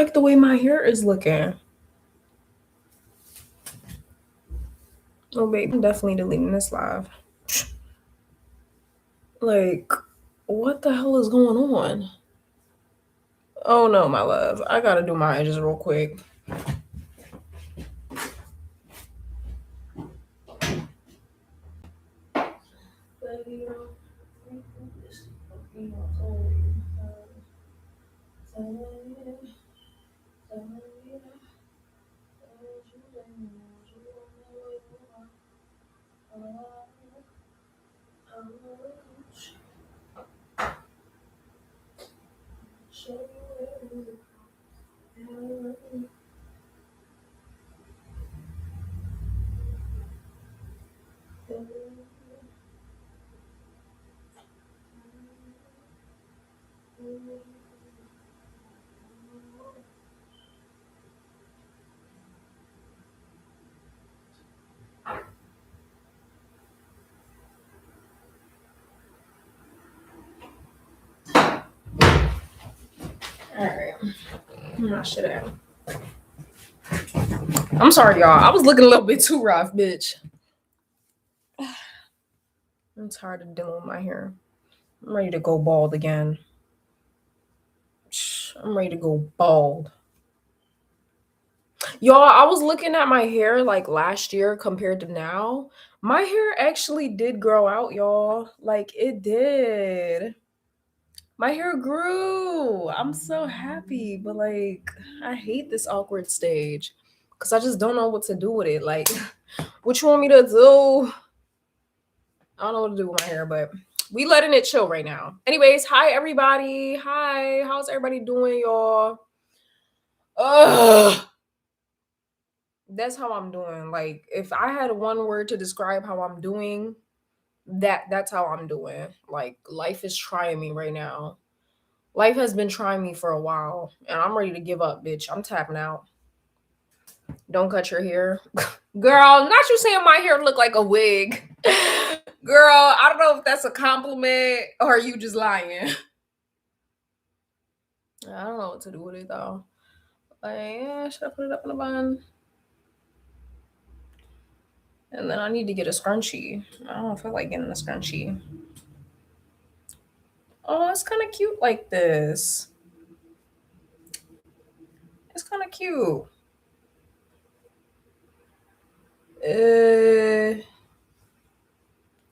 like the way my hair is looking. Oh, babe, I'm definitely deleting this live. Like, what the hell is going on? Oh no, my love. I gotta do my edges real quick. Alright. My shit out. I'm sorry, y'all. I was looking a little bit too rough, bitch. I'm tired of dealing with my hair. I'm ready to go bald again. I'm ready to go bald. Y'all, I was looking at my hair like last year compared to now. My hair actually did grow out, y'all. Like it did. My hair grew. I'm so happy, but like I hate this awkward stage because I just don't know what to do with it. Like, what you want me to do? I don't know what to do with my hair, but we letting it chill right now. Anyways, hi everybody. Hi, how's everybody doing, y'all? Ugh. That's how I'm doing. Like, if I had one word to describe how I'm doing, that's how I'm doing. Like, life is trying me right now. Life has been trying me for a while, and I'm ready to give up, bitch. I'm tapping out. Don't cut your hair. Girl, not you saying my hair look like a wig. Girl, I don't know if that's a compliment or you just lying. I don't know what to do with it though. Like, yeah, should I put it up in a bun? And then I need to get a scrunchie. I don't feel like getting a scrunchie. Oh, it's kind of cute like this. It's kind of cute.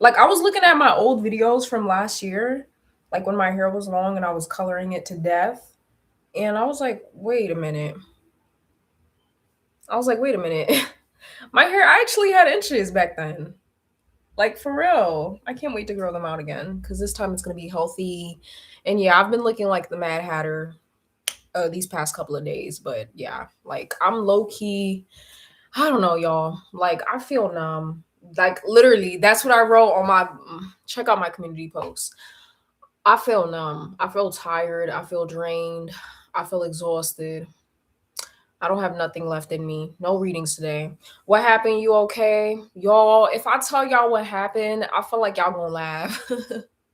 Like I was looking at my old videos from last year, like when my hair was long and I was coloring it to death. And I was like, wait a minute. My hair actually had inches back then. Like for real. I can't wait to grow them out again because this time it's going to be healthy. And yeah, I've been looking like the Mad Hatter these past couple of days. But yeah, like I'm low key. I don't know, y'all. Like I feel numb. Like literally, that's what I wrote on my check out my community post. I feel numb. I feel tired. I feel drained. I feel exhausted. I don't have nothing left in me. No readings today. What happened? You okay? Y'all, if I tell y'all what happened, I feel like y'all gonna laugh.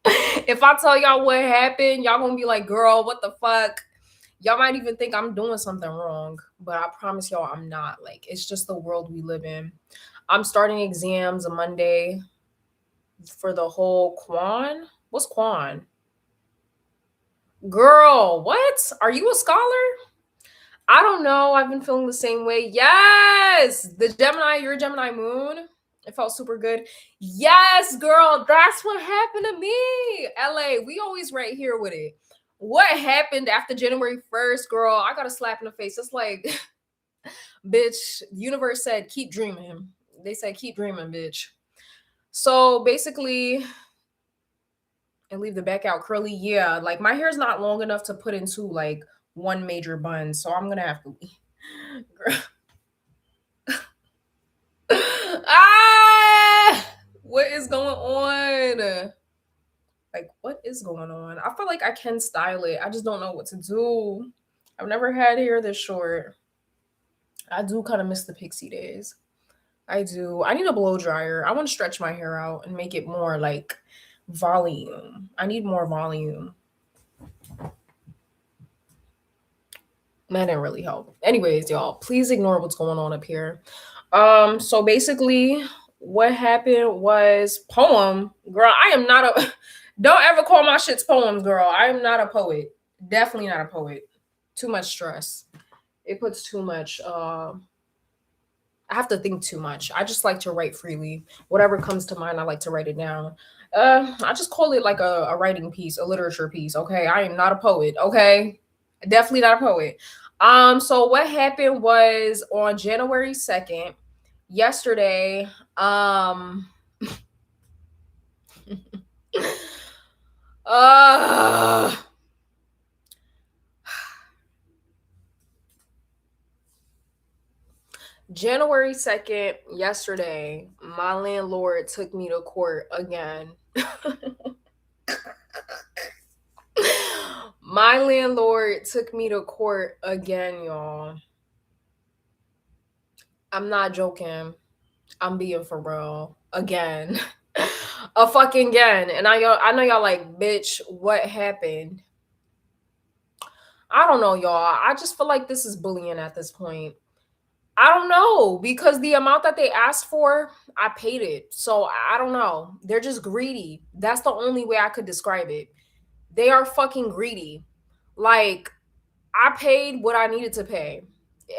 If I tell y'all what happened, y'all gonna be like, girl, what the fuck? Y'all might even think I'm doing something wrong, but I promise y'all I'm not. Like, it's just the world we live in. I'm starting exams on Monday for the whole Quan. What's Quan? Girl, what? Are you a scholar? I don't know. I've been feeling the same way. Yes, the Gemini, your Gemini moon. It felt super good. Yes, girl, that's what happened to me. LA, we always right here with it. What happened after January 1st, girl? I got a slap in the face. It's like, bitch, the universe said, keep dreaming. They said, keep dreaming, bitch. So basically, and leave the back out curly. Yeah, like my hair's not long enough to put into like one major bun. So I'm going to have to. Ah, what is going on? Like, what is going on? I feel like I can style it. I just don't know what to do. I've never had hair this short. I do kind of miss the pixie days. I do. I need a blow dryer. I want to stretch my hair out and make it more like volume. I need more volume. That didn't really help. Anyways, y'all, please ignore what's going on up here. So basically, what happened was poem, girl. I am not a. Don't ever call my shits poems, girl. I am not a poet. Definitely not a poet. Too much stress. It puts too much. I have to think too much. I just like to write freely. Whatever comes to mind, I like to write it down. I just call it like a writing piece, a literature piece. Okay, I am not a poet. Okay, definitely not a poet. So what happened was on January 2nd, yesterday. Uh, January 2nd, yesterday, my landlord took me to court again. My landlord took me to court again, y'all. I'm not joking. I'm being for real. Again. A fucking again. And I know y'all like, bitch, what happened? I don't know, y'all. I just feel like this is bullying at this point. I don't know because the amount that they asked for, I paid it. So I don't know. They're just greedy. That's the only way I could describe it. They are fucking greedy. Like, I paid what I needed to pay.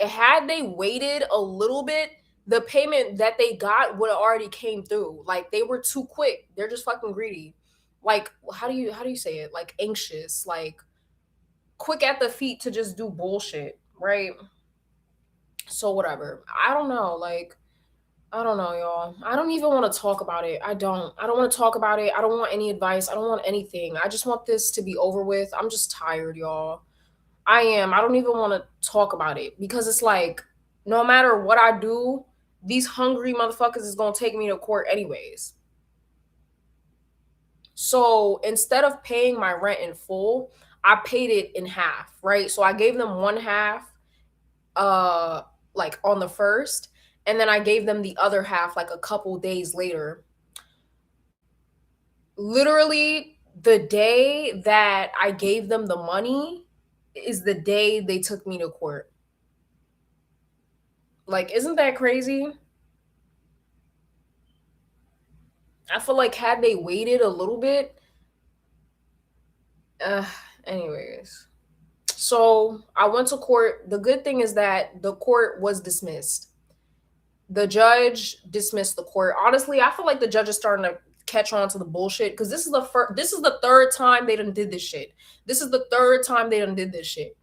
Had they waited a little bit, the payment that they got would have already came through. Like, they were too quick. They're just fucking greedy. Like, how do you say it? Like, anxious, like quick at the feet to just do bullshit, right? So whatever. I don't know. Like, I don't know, y'all. I don't even want to talk about it. I don't want to talk about it. I don't want any advice. I don't want anything. I just want this to be over with. I'm just tired, y'all. I am. I don't even want to talk about it because it's like no matter what I do, these hungry motherfuckers is going to take me to court anyways. So instead of paying my rent in full, I paid it in half, right? So I gave them one half uh like on the first, and then I gave them the other half like a couple days later. Literally the day that I gave them the money is the day they took me to court. Like, isn't that crazy? I feel like had they waited a little bit, uh, anyways. So I went to court. The good thing is that the court was dismissed. The judge dismissed the court. Honestly, I feel like the judge is starting to catch on to the bullshit because this is the third time they done did this shit. This is the third time they done did this shit.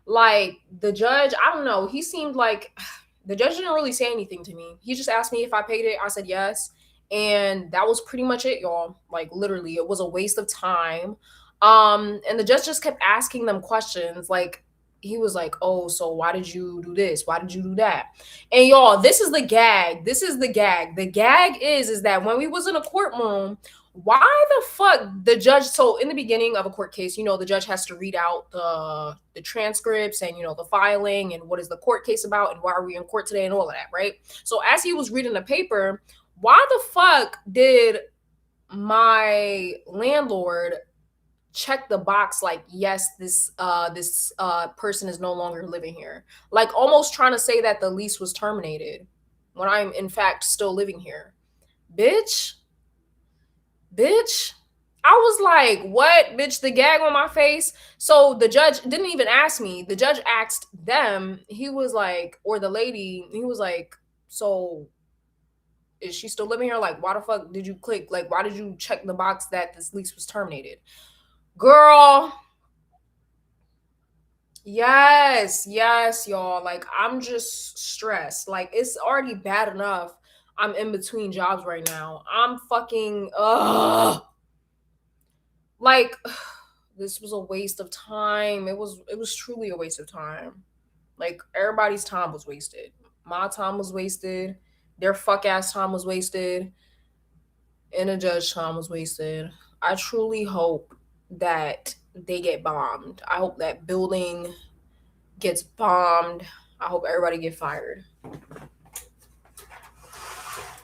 Like the judge, I don't know. He seemed like the judge didn't really say anything to me. He just asked me if I paid it. I said yes. And that was pretty much it, y'all. Like literally, it was a waste of time. And the judge just kept asking them questions. Like he was like, "Oh, so why did you do this? Why did you do that?" And y'all, this is the gag. This is the gag. The gag is that when we was in a courtroom, why the fuck the judge, so in the beginning of a court case, the judge has to read out the transcripts and the filing and what is the court case about and why are we in court today and all of that, right? So as he was reading the paper, why the fuck did my landlord check the box like, yes, this person is no longer living here, like almost trying to say that the lease was terminated when I'm in fact still living here? Bitch bitch I was like, what, bitch? The gag on my face. So the judge didn't even ask me. The judge asked them. He was like, or the lady, he was like, so is she still living here? Like, why the fuck did you click? Like, why did you check the box that this lease was terminated? Girl, yes, y'all. Like, I'm just stressed. Like, it's already bad enough. I'm in between jobs right now. I'm fucking, like, this was a waste of time. It was truly a waste of time. Like everybody's time was wasted. My time was wasted. Their fuck ass time was wasted. And the judge time was wasted. I truly hope that they get bombed. I hope that building gets bombed. I hope everybody get fired.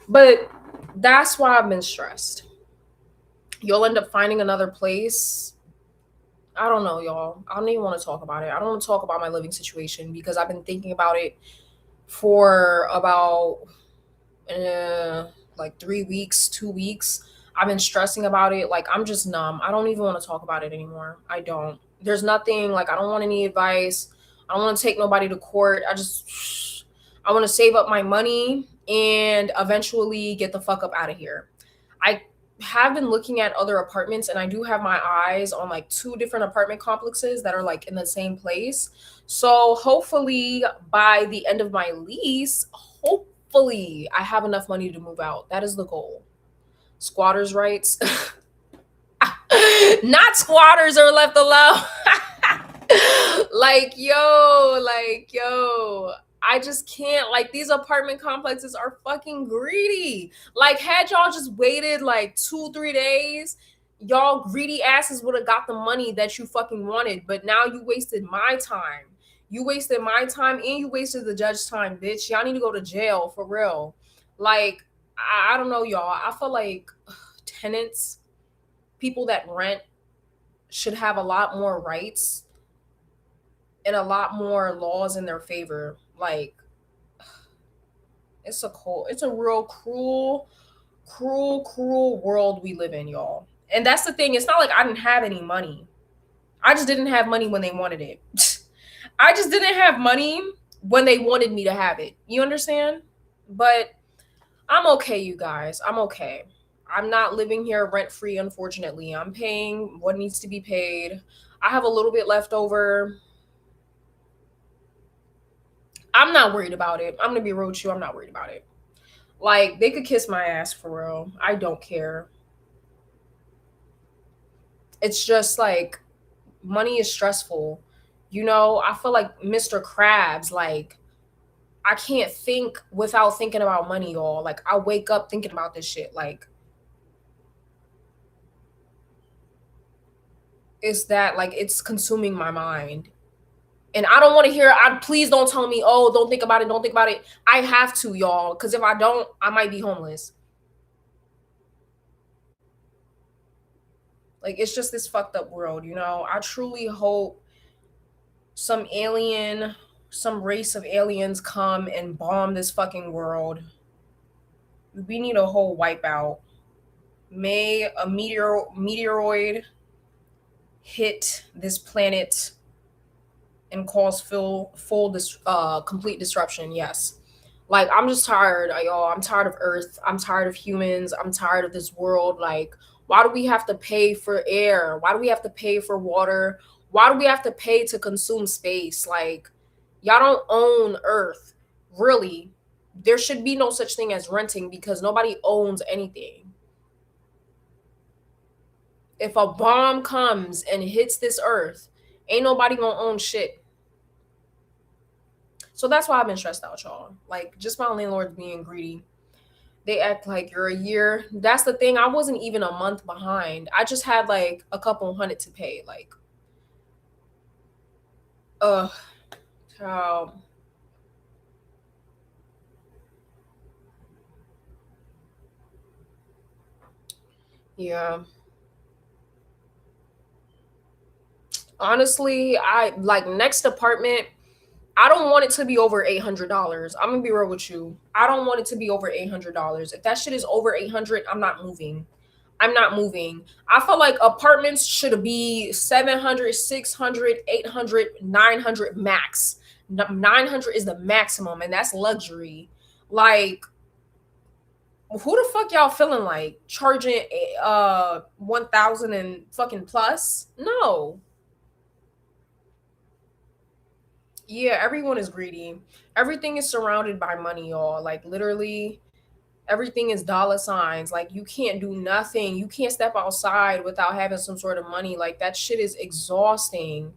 But that's why I've been stressed. You'll end up finding another place. I don't know, y'all. I don't even want to talk about it. I don't want to talk about my living situation because I've been thinking about it for about like 3 weeks, 2 weeks. I've been stressing about it. Like, I'm just numb. I don't even want to talk about it anymore. I don't. There's nothing, like, I don't want any advice. I don't want to take nobody to court. I want to save up my money and eventually get the fuck up out of here. I have been looking at other apartments and I do have my eyes on like two different apartment complexes that are like in the same place. So hopefully by the end of my lease, hopefully I have enough money to move out. That is the goal. Squatters' rights. Not squatters are left alone. Like, yo, I just can't. Like, these apartment complexes are fucking greedy. Like, had y'all just waited like 2, 3 days, y'all greedy asses would have got the money that you fucking wanted. But now you wasted my time. You wasted my time and you wasted the judge's time, bitch. Y'all need to go to jail for real. Like, I don't know, y'all. I feel like tenants, people that rent, should have a lot more rights and a lot more laws in their favor. Like, it's a real cruel world we live in, y'all. And that's the thing. It's not like I didn't have any money. I just didn't have money when they wanted it. I just didn't have money when they wanted me to have it. You understand? But I'm okay, you guys. I'm okay. I'm not living here rent free, unfortunately. I'm paying what needs to be paid. I have a little bit left over. I'm not worried about it. I'm gonna be real with you. I'm not worried about it. Like, they could kiss my ass for real. I don't care. It's just like money is stressful. You know, I feel like Mr. Krabs. Like, I can't think without thinking about money, y'all. Like, I wake up thinking about this shit. Like, it's that, like, it's consuming my mind. And I don't want to hear, please don't tell me, oh, don't think about it, don't think about it. I have to, y'all, because if I don't, I might be homeless. Like, it's just this fucked up world, you know? I truly hope some alien, some race of aliens come and bomb this fucking world. We need a whole wipeout. May a meteoroid hit this planet and cause complete disruption. Yes. Like, I'm just tired, y'all. I'm tired of Earth. I'm tired of humans. I'm tired of this world. Like, why do we have to pay for air? Why do we have to pay for water? Why do we have to pay to consume space? Like, y'all don't own Earth. Really. There should be no such thing as renting because nobody owns anything. If a bomb comes and hits this Earth, ain't nobody gonna own shit. So that's why I've been stressed out, y'all. Like, just my landlords being greedy. They act like you're a year. That's the thing. I wasn't even a month behind. I just had like a couple hundred to pay. Like, ugh, child. Yeah. Honestly, I like next apartment. I don't want it to be over $800. I'm gonna be real with you. I don't want it to be over $800. If that shit is over 800, I'm not moving. I'm not moving. I feel like apartments should be 700, 600, 800, 900 max. 900 is the maximum, and that's luxury. Like, who the fuck y'all feeling like charging 1,000 and fucking plus? No. Yeah, everyone is greedy. Everything is surrounded by money, y'all. Like, literally, everything is dollar signs. Like, you can't do nothing. You can't step outside without having some sort of money. Like, that shit is exhausting.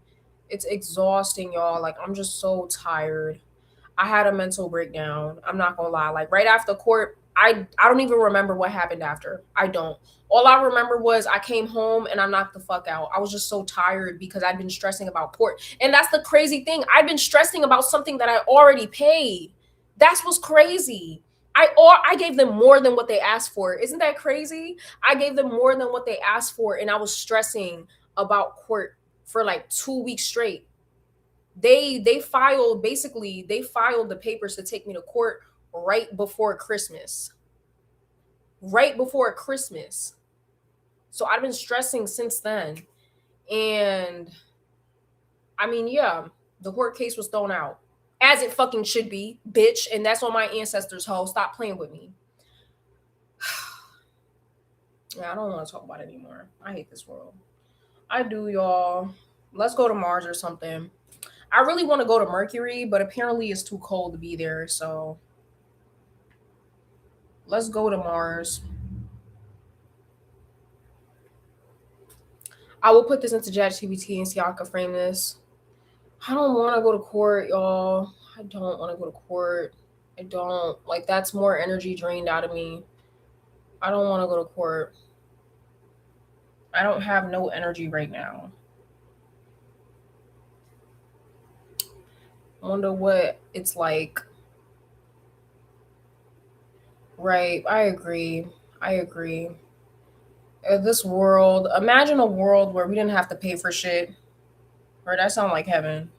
It's exhausting, y'all. Like, I'm just so tired. I had a mental breakdown. I'm not gonna lie. Like, right after court, I don't even remember what happened after. I don't. All I remember was I came home and I knocked the fuck out. I was just so tired because I'd been stressing about court. And that's the crazy thing. I've been stressing about something that I already paid. That's what's crazy. I gave them more than what they asked for. Isn't that crazy? I gave them more than what they asked for and I was stressing about court for like 2 weeks straight. They filed the papers to take me to court right before Christmas. Right before Christmas. So I've been stressing since then. And I mean, yeah, the court case was thrown out. As it fucking should be, bitch. And that's on my ancestors' hoe. Stop playing with me. Yeah, I don't want to talk about it anymore. I hate this world. I do, y'all. Let's go to Mars or something. I really want to go to Mercury, but apparently it's too cold to be there. So let's go to Mars. I will put this into ChatGPT and see how I can frame this. I don't want to go to court, y'all. I don't want to go to court. I don't. Like, that's more energy drained out of me. I don't want to go to court. I don't have no energy right now. I wonder what it's like. Right. I agree. I agree. This world, imagine a world where we didn't have to pay for shit. Or that sound like heaven.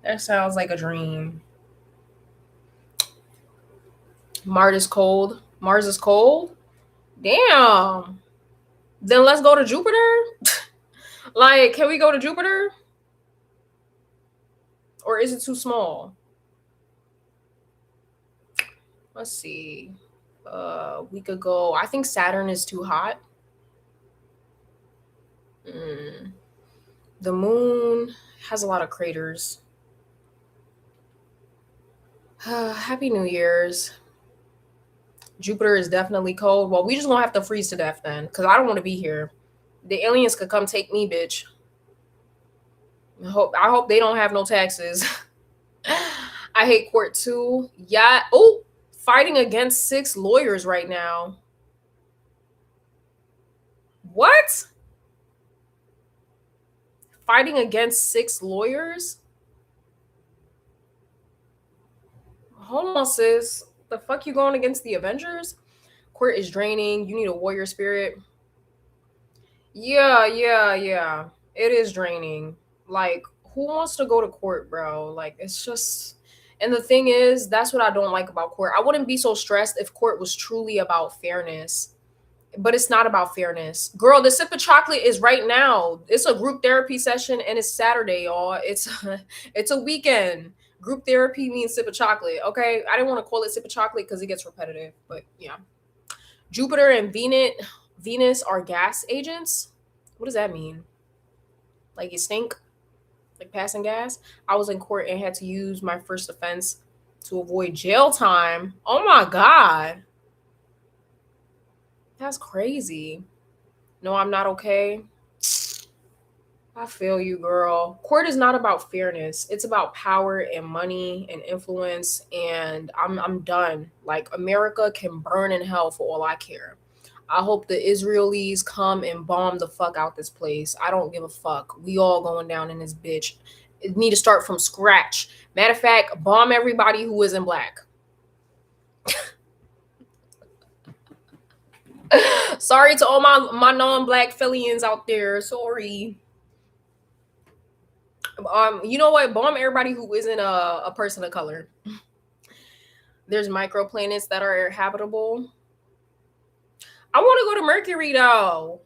That sounds like a dream. Mars is cold. Mars is cold? Damn. Then let's go to Jupiter? Like, can we go to Jupiter? Or is it too small? Let's see. We could go. I think Saturn is too hot. The moon has a lot of craters. Happy New Year's. Jupiter is definitely cold. Well, we just gonna have to freeze to death then, because I don't want to be here. The aliens could come take me, bitch. I hope they don't have no taxes. I hate court too. Yeah. Oh, fighting against 6 lawyers right now. What? Fighting against 6 lawyers? Hold on, sis. The fuck you going against the Avengers? Court is draining. You need a warrior spirit. Yeah. It is draining. Like, who wants to go to court, bro? Like, it's just. And the thing is, that's what I don't like about court. I wouldn't be so stressed if court was truly about fairness. But it's not about fairness. Girl, the sip of chocolate is right now. It's a group therapy session and it's Saturday, y'all. It's a weekend. Group therapy means sip of chocolate. Okay. I didn't want to call it sip of chocolate because it gets repetitive. But yeah. Jupiter and Venus are gas agents. What does that mean? Like, you stink? Like passing gas? I was in court and had to use my first offense to avoid jail time. Oh my God. That's crazy. No, I'm not okay. I feel you, girl. Court is not about fairness. It's about power and money and influence. And I'm done. Like, America can burn in hell for all I care. I hope the Israelis come and bomb the fuck out this place. I don't give a fuck. We all going down in this bitch. It need to start from scratch. Matter of fact, bomb everybody who isn't black. Sorry to all my non-black Phillians out there. Sorry. You know what? Bomb everybody who isn't a person of color. There's microplanets that are habitable. I want to go to Mercury though.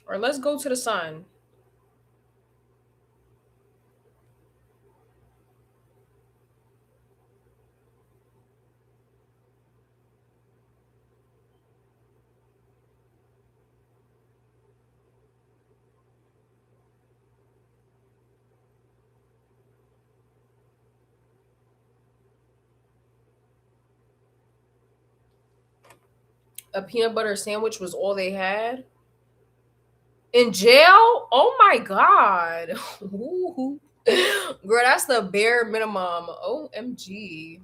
Or let's go to the sun. A peanut butter sandwich was all they had. In jail? Oh my God. Ooh. Girl, that's the bare minimum. OMG.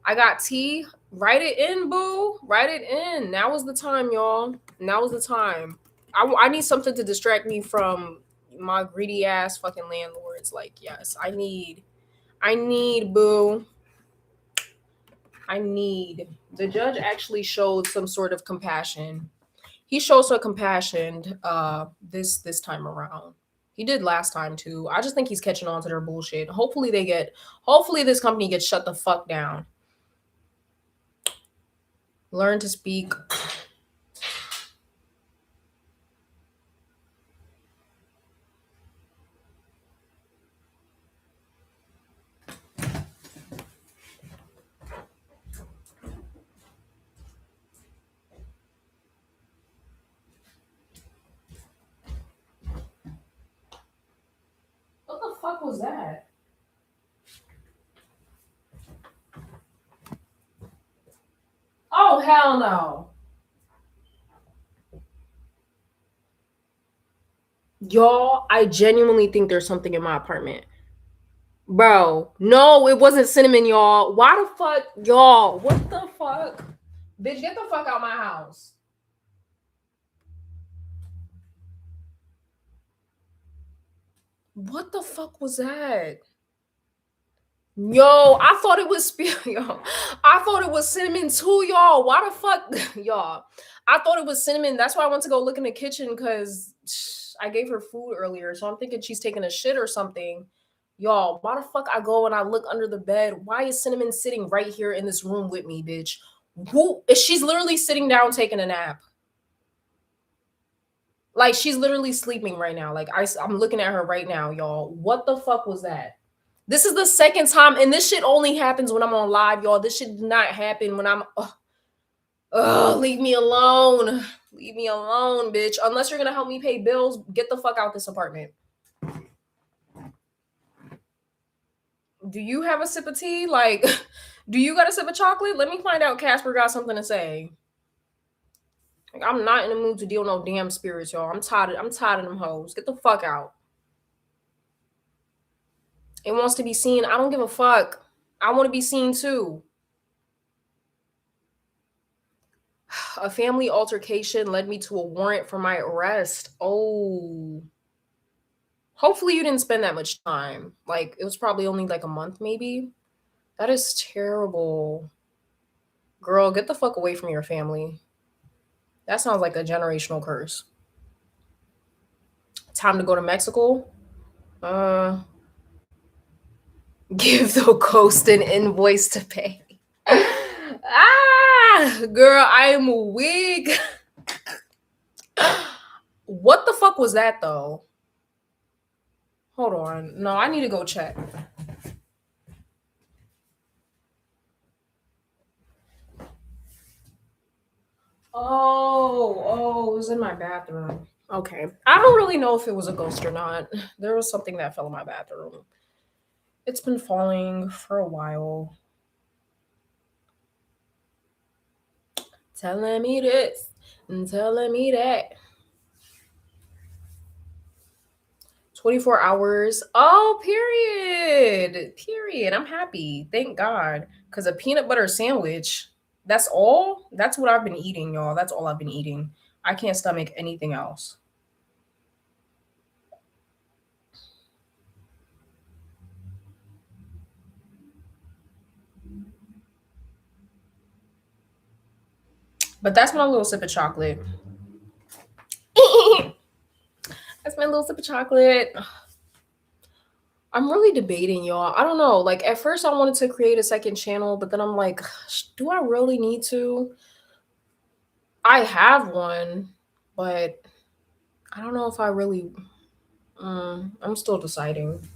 I got tea. Write it in, boo. Write it in. Now is the time, y'all. Now is the time. I need something to distract me from my greedy ass fucking landlords. Like, yes, I need boo. I need the judge actually showed some sort of compassion. He showed some compassion this time around. He did last time too. I just think he's catching on to their bullshit. Hopefully this company gets shut the fuck down. Learn to speak. What the fuck was that? Oh hell no. Y'all, I genuinely think there's something in my apartment. Bro, no, it wasn't cinnamon, y'all. Why the fuck, y'all? What the fuck? Bitch, get the fuck out my house. What the fuck was that? Yo, I thought it was yo. I thought it was cinnamon too, y'all. Why the fuck, y'all? I thought it was cinnamon. That's why I went to go look in the kitchen because I gave her food earlier. So I'm thinking she's taking a shit or something. Y'all, why the fuck I go and I look under the bed? Why is cinnamon sitting right here in this room with me, bitch? Who? She's literally sitting down taking a nap. Like she's literally sleeping right now. Like I'm looking at her right now, y'all. What the fuck was that? This is the second time, and this shit only happens when I'm on live, y'all. This shit did not happen when I'm. Leave me alone. Leave me alone, bitch. Unless you're gonna help me pay bills, get the fuck out this apartment. Do you have a sip of tea? Like, do you got a sip of chocolate? Let me find out. Casper got something to say. Like, I'm not in the mood to deal no damn spirits, y'all. I'm tired. I'm tired of them hoes. Get the fuck out. It wants to be seen. I don't give a fuck. I want to be seen too. A family altercation led me to a warrant for my arrest. Oh. Hopefully you didn't spend that much time. Like it was probably only like a month maybe. That is terrible. Girl, get the fuck away from your family. That sounds like a generational curse. Time to go to Mexico. Uh give the ghost an invoice to pay. Girl, I am weak. What the fuck was that though? Hold on. No, I need to go check. Oh, it was in my bathroom. Okay. I don't really know if it was a ghost or not. There was something that fell in my bathroom. It's been falling for a while. Telling me this and telling me that. 24 hours. Oh, period. Period. I'm happy. Thank God. Because a peanut butter sandwich, that's all? That's what I've been eating, y'all. That's all I've been eating. I can't stomach anything else. But that's my little sip of chocolate. That's my little sip of chocolate. I'm really debating, y'all. I don't know. Like at first I wanted to create a second channel, but then I'm like, do I really need to? I have one, but I don't know if I really I'm still deciding.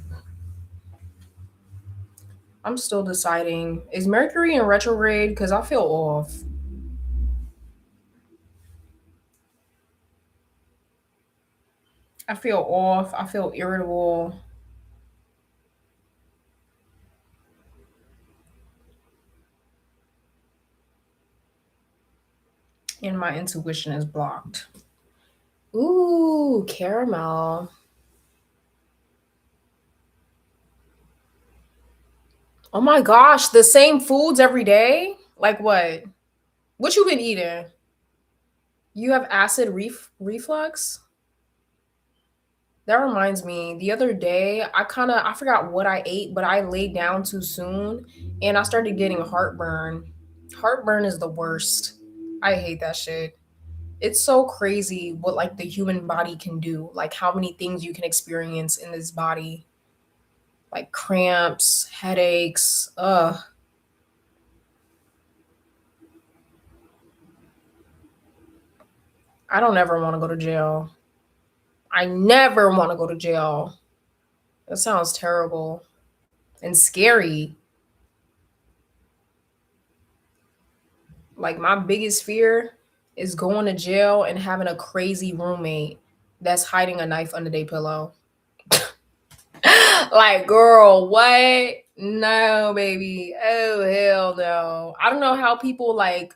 I'm still deciding. Is Mercury in retrograde? Cuz I feel off. I feel off. I feel irritable. And my intuition is blocked. Ooh, caramel. Oh my gosh, the same foods every day? Like what? What you been eating? You have acid reflux? That reminds me, the other day I forgot what I ate, but I laid down too soon and I started getting heartburn. Heartburn is the worst. I hate that shit. It's so crazy what like the human body can do. Like how many things you can experience in this body. Like cramps, headaches. Ugh. I don't ever want to go to jail. I never want to go to jail. That sounds terrible and scary. Like my biggest fear is going to jail and having a crazy roommate that's hiding a knife under their pillow. Like, girl, what? No, baby. Oh, hell no. I don't know how people like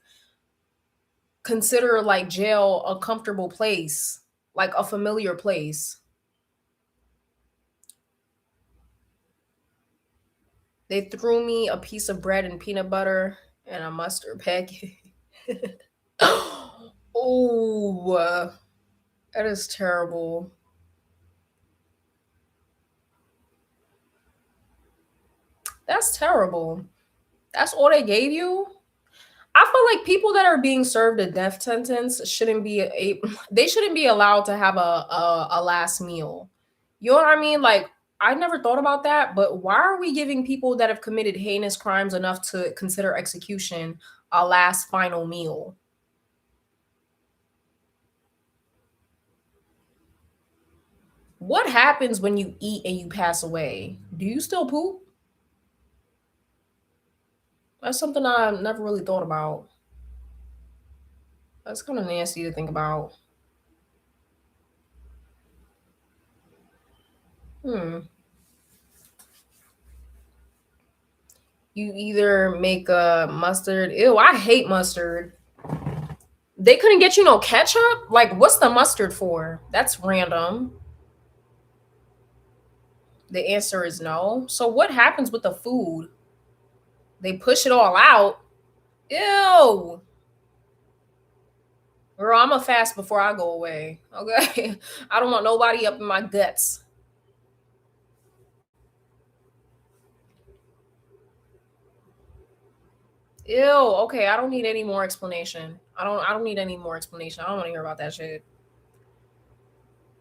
consider like jail a comfortable place, like a familiar place. They threw me a piece of bread and peanut butter and a mustard packet. Oh, that is terrible. That's terrible. That's all they gave you? I feel like people that are being served a death sentence shouldn't be they shouldn't be allowed to have a last meal. You know what I mean? Like I never thought about that, but why are we giving people that have committed heinous crimes enough to consider execution a last final meal? What happens when you eat and you pass away? Do you still poop? That's something I never really thought about. That's kind of nasty to think about. Hmm. You either make a mustard. Ew, I hate mustard. They couldn't get you no ketchup? Like, what's the mustard for? That's random. The answer is no. So, what happens with the food? They push it all out. Ew. Girl, I'm a fast before I go away. Okay. I don't want nobody up in my guts. Ew. Okay. I don't need any more explanation. I don't need any more explanation. I don't want to hear about that shit.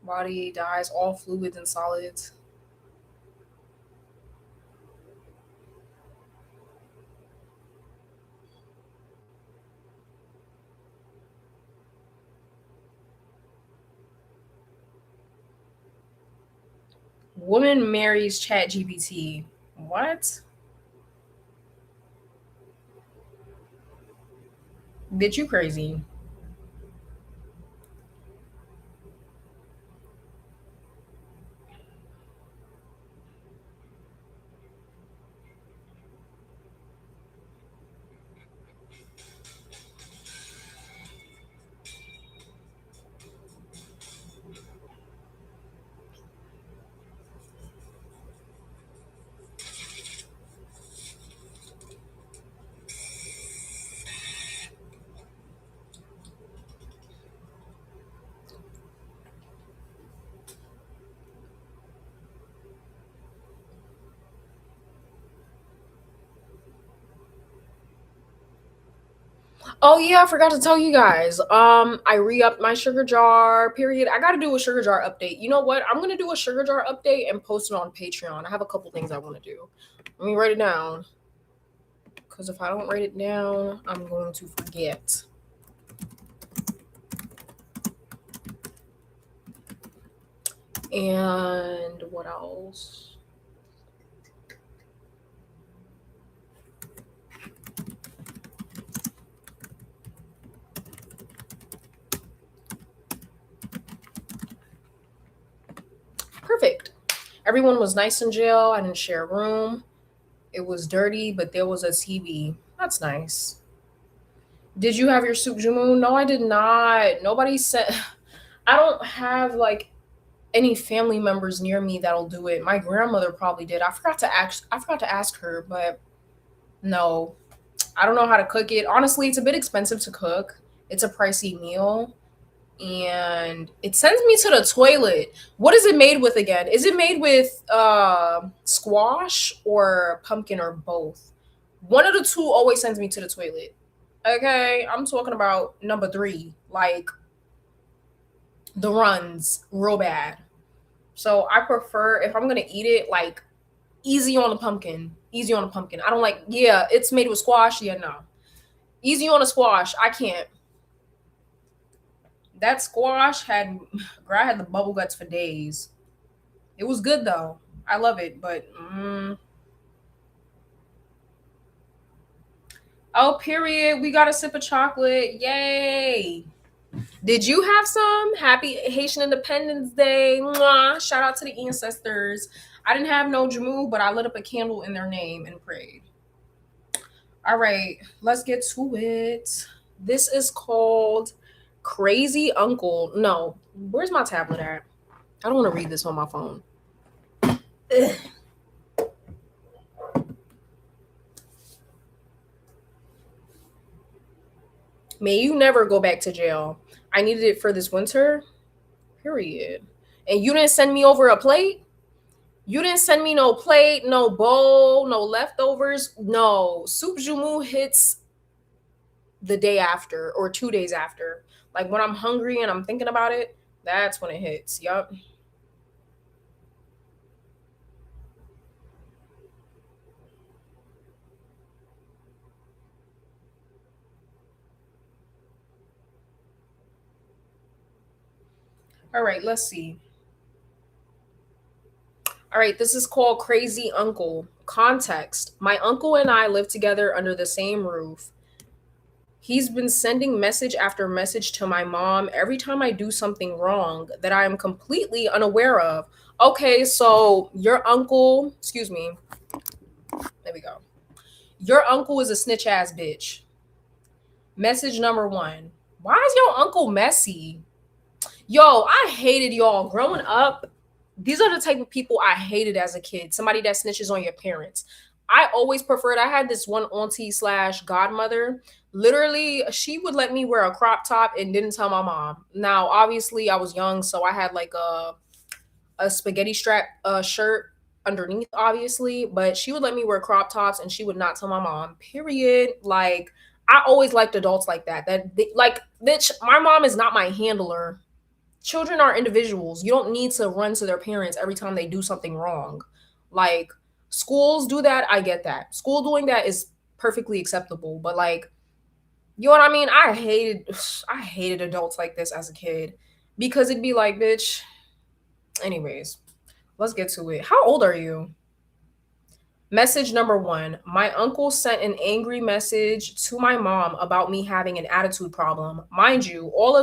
Body dies all fluids and solids. Woman marries Chat GPT. What? Did you crazy? Oh yeah, I forgot to tell you guys. I re-upped my sugar jar. Period. I got to do a sugar jar update. You know what? I'm gonna do a sugar jar update and post it on Patreon. I have a couple things I want to do. Let me write it down because if I don't write it down, I'm going to forget. And what else? Perfect. Everyone was nice in jail. I didn't share a room. It was dirty, but there was a TV. That's nice. Did you have your soup jumu? No, I did not. Nobody said. I don't have like any family members near me that'll do it. My grandmother probably did. I forgot to ask her, but no. I don't know how to cook it. Honestly, it's a bit expensive to cook. It's a pricey meal and it sends me to the toilet. What is it made with again? Is it made with squash or pumpkin or both? One of the two always sends me to the toilet. Okay, I'm talking about number three, like the runs real bad. So I prefer if I'm gonna eat it, like easy on the pumpkin. Easy on the pumpkin. I don't like, yeah, it's made with squash. Yeah, no. Easy on the squash. I can't. That squash had, girl, I had the bubble guts for days. It was good though. I love it, but oh, period. We got a sip of chocolate. Yay. Did you have some? Happy Haitian Independence Day. Mwah. Shout out to the ancestors. I didn't have no jamu, but I lit up a candle in their name and prayed. All right, let's get to it. This is called Crazy Uncle. No, where's my tablet at? I don't want to read this on my phone. Ugh. May you never go back to jail. I needed it for this winter. Period. And you didn't send me over a plate? You didn't send me no plate, no bowl, no leftovers. No. Soup Jumu hits the day after or 2 days after. Like when I'm hungry and I'm thinking about it, that's when it hits. Yup. All right, let's see. All right, this is called Crazy Uncle. Context: my uncle and I live together under the same roof. He's been sending message after message to my mom every time I do something wrong that I am completely unaware of. Okay, so your uncle, excuse me, there we go. Your uncle is a snitch ass bitch. Message number one. Why is your uncle messy? Yo, I hated y'all growing up. These are the type of people I hated as a kid. Somebody that snitches on your parents. I always preferred. I had this one auntie slash godmother. Literally, she would let me wear a crop top and didn't tell my mom. Now, obviously, I was young, so I had like a spaghetti strap shirt underneath, obviously. But she would let me wear crop tops, and she would not tell my mom. Period. Like I always liked adults like that. Like, bitch, my mom is not my handler. Children are individuals. You don't need to run to their parents every time they do something wrong. Like schools do that, I get that. School doing that is perfectly acceptable, but like, you know what I mean? I hated adults like this as a kid because it'd be like, bitch. Anyways, let's get to it. How old are you? Message number one. My uncle sent an angry message to my mom about me having an attitude problem. Mind you, all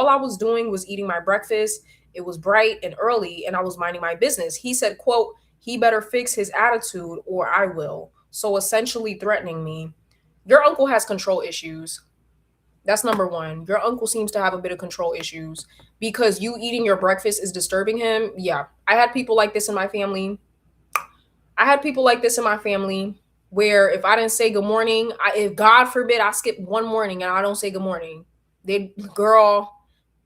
I was doing was eating my breakfast. It was bright and early and I was minding my business. He said, quote, he better fix his attitude or I will. So essentially threatening me. Your uncle has control issues. That's number one. Your uncle seems to have a bit of control issues because you eating your breakfast is disturbing him. Yeah. I had people like this in my family. I had people like this in my family where if I didn't say good morning, if God forbid I skip one morning and I don't say good morning, they girl,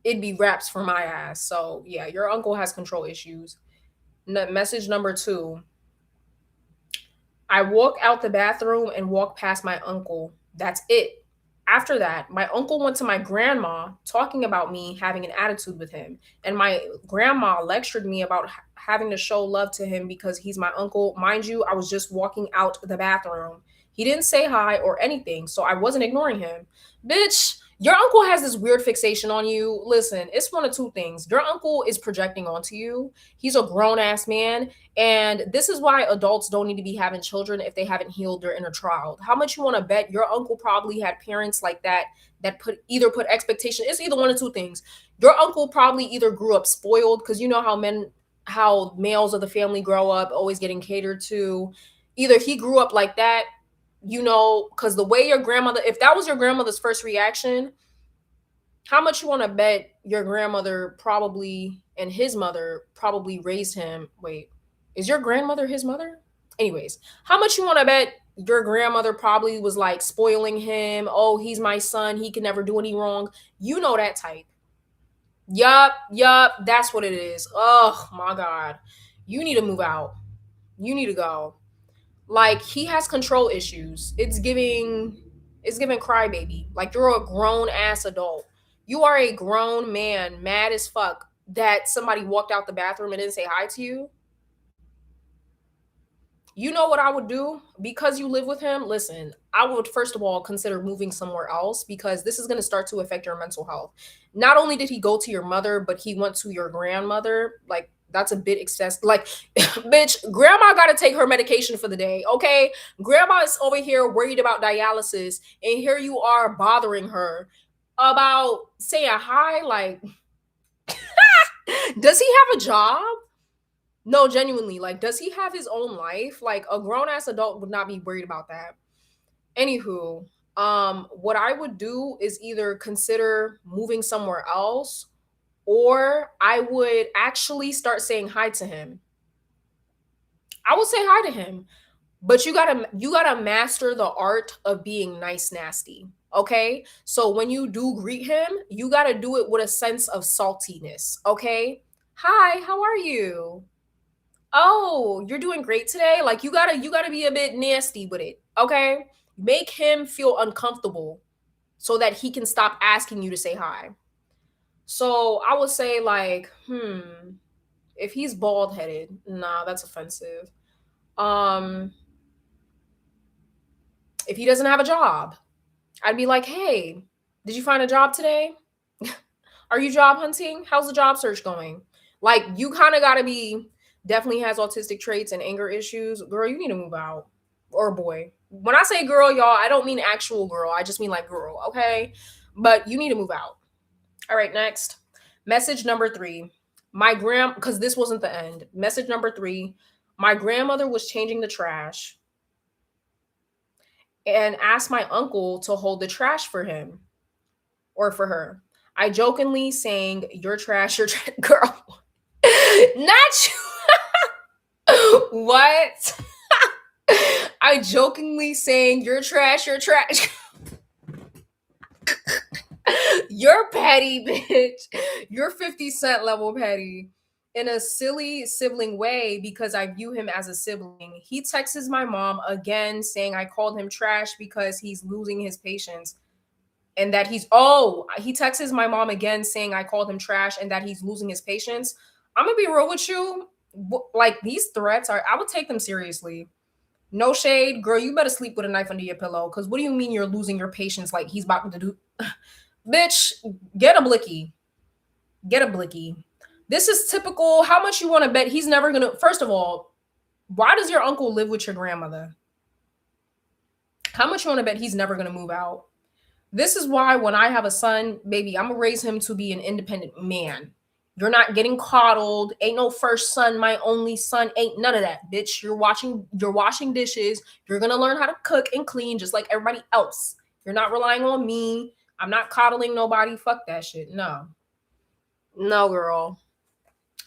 it'd be raps for my ass. So yeah, your uncle has control issues. Message number two. I walk out the bathroom and walk past my uncle. That's it. After that, my uncle went to my grandma talking about me having an attitude with him. And my grandma lectured me about having to show love to him because he's my uncle. Mind you, I was just walking out the bathroom. He didn't say hi or anything, so I wasn't ignoring him. Bitch, your uncle has this weird fixation on you. Listen, it's one of two things. Your uncle is projecting onto you. He's a grown ass man, and this is why adults don't need to be having children if they haven't healed their inner child. How much you want to bet your uncle probably had parents like that that put expectation. It's either one of two things. Your uncle probably either grew up spoiled because you know how males of the family grow up always getting catered to. Either he grew up like that, because the way your grandmother, if that was your grandmother's first reaction, how much you want to bet your grandmother probably and his mother probably raised him? Wait, is your grandmother his mother? Anyways, how much you want to bet your grandmother probably was like spoiling him? Oh, he's my son. He can never do any wrong. You know that type. Yup. That's what it is. Oh my God. You need to move out. You need to go. Like he has control issues. It's giving crybaby. Like you're a grown ass adult. You are a grown man, mad as fuck that somebody walked out the bathroom and didn't say hi to you. You know what I would do? Because you live with him, listen, I would first of all consider moving somewhere else because this is going to start to affect your mental health. Not only did he go to your mother, but he went to your grandmother. Like, that's a bit excessive. Like, bitch, grandma got to take her medication for the day, okay? Grandma is over here worried about dialysis, and here you are bothering her about saying hi. Like, does he have a job? No, genuinely, like, does he have his own life? Like, a grown ass adult would not be worried about that. Anywho, what I would do is either consider moving somewhere else, or I would actually start saying hi to him. I would say hi to him, but you gotta master the art of being nice nasty. Okay, so when you do greet him, you gotta do it with a sense of saltiness. Okay, hi, how are you? Oh, you're doing great today. Like you gotta be a bit nasty with it. Okay, make him feel uncomfortable so that he can stop asking you to say hi. So I would say like, if he's bald headed, nah, that's offensive. Um, if he doesn't have a job, I'd be like, hey, did you find a job today? Are you job hunting? How's the job search going? Like, you kind of got to be, definitely has autistic traits and anger issues. Girl, you need to move out. Or boy. When I say girl, y'all, I don't mean actual girl. I just mean like girl, okay? But you need to move out. All right, next. Message number 3. Because this wasn't the end. Message number 3. My grandmother was changing the trash and asked my uncle to hold the trash for him or for her. I jokingly saying, "Your trash, your girl." Not you. What? I jokingly saying, "You're trash, you're trash." You're petty, bitch. You're 50 Cent level petty. In a silly sibling way, because I view him as a sibling. He texts my mom again saying I called him trash because he's losing his patience. And that he texts my mom again saying I called him trash and that he's losing his patience. I'm gonna be real with you. Like, these threats I would take them seriously. No shade, girl. You better sleep with a knife under your pillow. Because what do you mean you're losing your patience? Like he's about to do, bitch. Get a blicky. Get a blicky. This is typical. How much you want to bet he's never gonna? First of all, why does your uncle live with your grandmother? How much you want to bet he's never gonna move out? This is why when I have a son, baby, I'm gonna raise him to be an independent man. You're not getting coddled. Ain't no first son, my only son. Ain't none of that, bitch. You're washing dishes. You're gonna learn how to cook and clean just like everybody else. You're not relying on me. I'm not coddling nobody. Fuck that shit. No. No, girl.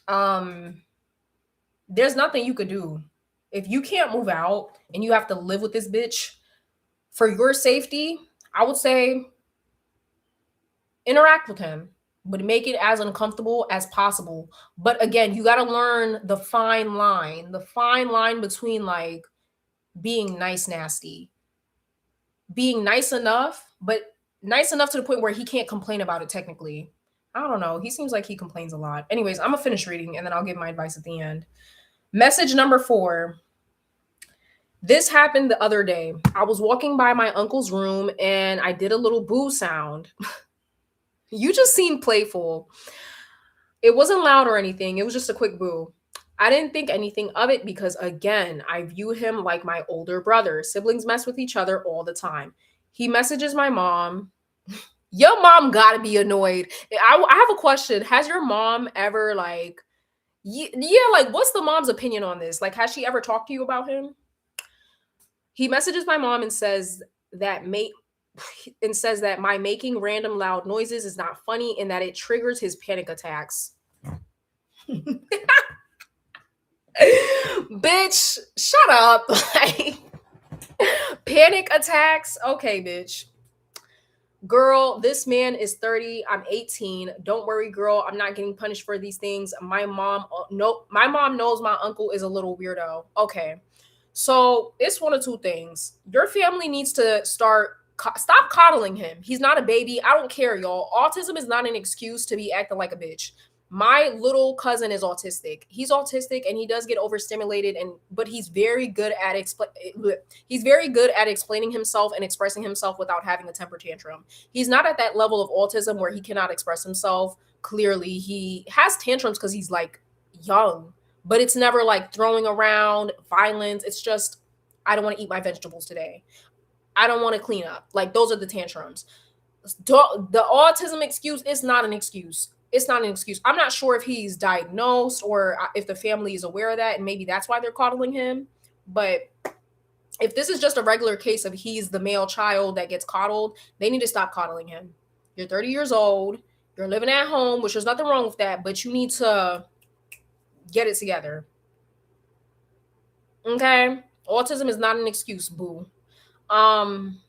Um, there's nothing you could do. If you can't move out and you have to live with this bitch for your safety, I would say interact with him, but make it as uncomfortable as possible. But again, you got to learn the fine line between like being nice nasty, being nice enough, but nice enough to the point where he can't complain about it technically. I don't know. He seems like he complains a lot. Anyways, I'm gonna finish reading and then I'll give my advice at the end. Message number 4. This happened the other day. I was walking by my uncle's room and I did a little boo sound. You just seemed playful. It wasn't loud or anything. It was just a quick boo. I didn't think anything of it because, again, I view him like my older brother. Siblings mess with each other all the time. He messages my mom. Your mom gotta be annoyed. I have a question. Has your mom ever, like, yeah, like, what's the mom's opinion on this? Like, has she ever talked to you about him? He messages my mom and that mate says that my making random loud noises is not funny and that it triggers his panic attacks. Bitch, shut up. Like, panic attacks? Okay, bitch. Girl, this man is 30. I'm 18. Don't worry, girl. I'm not getting punished for these things. My mom knows my uncle is a little weirdo. Okay. So it's one of two things. Your family needs to stop coddling him. He's not a baby. I don't care, y'all. Autism is not an excuse to be acting like a bitch. My little cousin is autistic. He's autistic and he does get overstimulated, but he's very good at explaining himself and expressing himself without having a temper tantrum. He's not at that level of autism where he cannot express himself clearly. He has tantrums because he's like young, but it's never like throwing around violence. It's just, I don't want to eat my vegetables today. I don't want to clean up. Like, those are the tantrums. The autism excuse is not an excuse. It's not an excuse. I'm not sure if he's diagnosed or if the family is aware of that, and maybe that's why they're coddling him. But if this is just a regular case of he's the male child that gets coddled, they need to stop coddling him. You're 30 years old. You're living at home, which there's nothing wrong with that, but you need to get it together. Okay? Autism is not an excuse, boo. And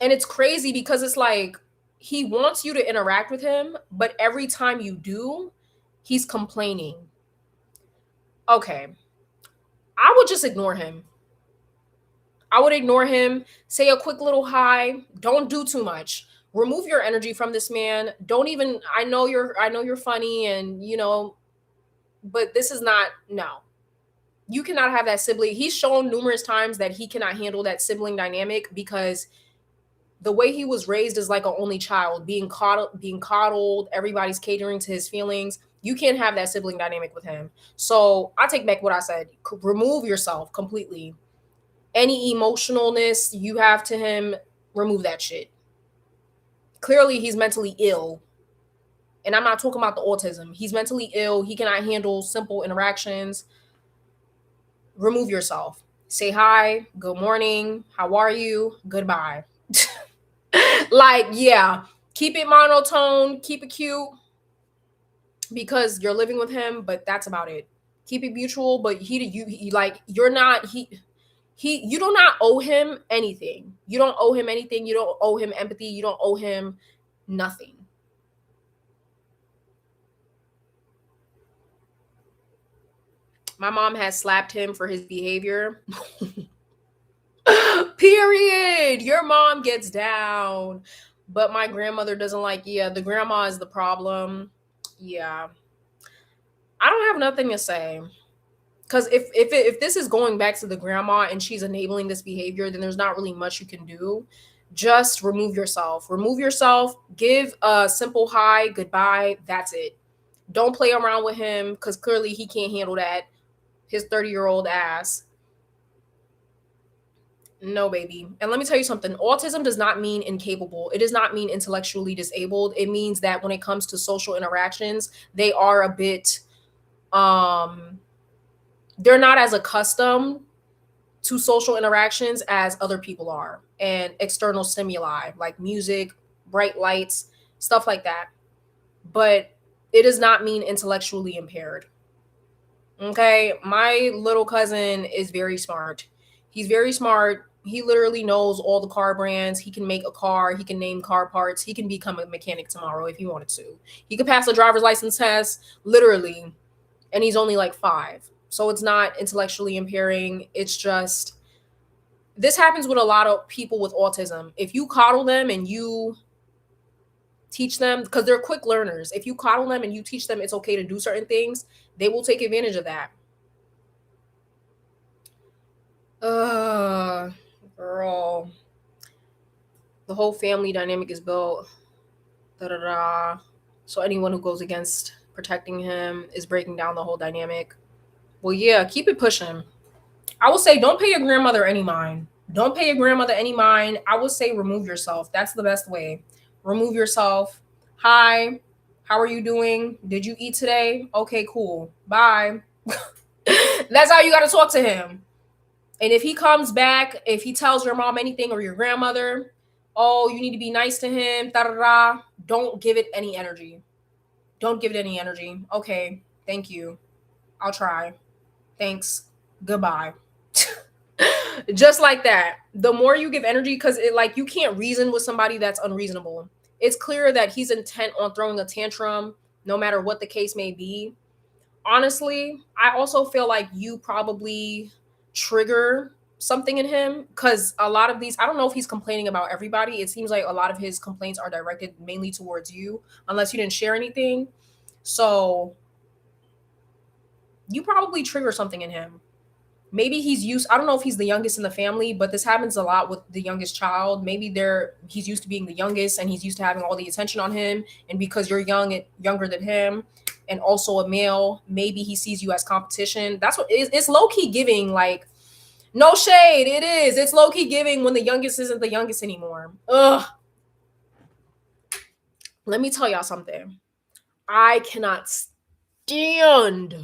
it's crazy because it's like he wants you to interact with him, but every time you do, he's complaining. Okay. I would just ignore him. I would ignore him, say a quick little hi, don't do too much. Remove your energy from this man. Don't even I know you're funny and but this is not, no. You cannot have that sibling. He's shown numerous times that he cannot handle that sibling dynamic because the way he was raised is like an only child, being coddled, everybody's catering to his feelings. You can't have that sibling dynamic with him. So I take back what I said. Remove yourself completely. Any emotionalness you have to him, remove that shit. Clearly, he's mentally ill. And I'm not talking about the autism. He's mentally ill. He cannot handle simple interactions. Remove yourself. Say hi, good morning, how are you, goodbye. Like, yeah, keep it monotone, keep it cute because you're living with him, but that's about it. Keep it mutual, but he like you're not you do not owe him anything. You don't owe him anything. You don't owe him empathy. You don't owe him nothing. My mom has slapped him for his behavior. Period. Your mom gets down. But my grandmother doesn't like, yeah, the grandma is the problem. Yeah. I don't have nothing to say. Because if this is going back to the grandma and she's enabling this behavior, then there's not really much you can do. Just remove yourself. Remove yourself. Give a simple hi, goodbye. That's it. Don't play around with him because clearly he can't handle that. His 30-year-old ass. No, baby. And let me tell you something. Autism does not mean incapable. It does not mean intellectually disabled. It means that when it comes to social interactions, they are a bit um they're not as accustomed to social interactions as other people are and external stimuli like music, bright lights, stuff like that. But it does not mean intellectually impaired. Okay, my little cousin is very smart. He's very smart. He literally knows all the car brands. He can make a car. He can name car parts. He can become a mechanic tomorrow if he wanted to. He could pass a driver's license test, literally, and he's only like 5. So it's not intellectually impairing. It's just this happens with a lot of people with autism. If you coddle them and you teach them, because they're quick learners, if you coddle them and you teach them it's okay to do certain things, they will take advantage of that. Uh, girl, the whole family dynamic is built. Da da da. So anyone who goes against protecting him is breaking down the whole dynamic. Well, yeah, keep it pushing. I will say, don't pay your grandmother any mind. Don't pay your grandmother any mind. I would say remove yourself. That's the best way. Remove yourself. Hi, how are you doing? Did you eat today? Okay, cool. Bye. That's how you got to talk to him. And if he comes back, if he tells your mom anything or your grandmother, oh, you need to be nice to him, da da da, don't give it any energy. Don't give it any energy. Okay, thank you. I'll try. Thanks. Goodbye. Just like that. The more you give energy, because it like you can't reason with somebody that's unreasonable. It's clear that he's intent on throwing a tantrum, no matter what the case may be. Honestly, I also feel like you probably trigger something in him, because a lot of these, I don't know if he's complaining about everybody. It seems like a lot of his complaints are directed mainly towards you, unless you didn't share anything. So you probably trigger something in him. Maybe he's used, I don't know if he's the youngest in the family, but this happens a lot with the youngest child. Maybe he's used to being the youngest and he's used to having all the attention on him, and because you're younger than him and also a male, maybe he sees you as competition. That's what it's low-key giving, like, no shade, it is. It's low-key giving when the youngest isn't the youngest anymore. Ugh. Let me tell y'all something. I cannot stand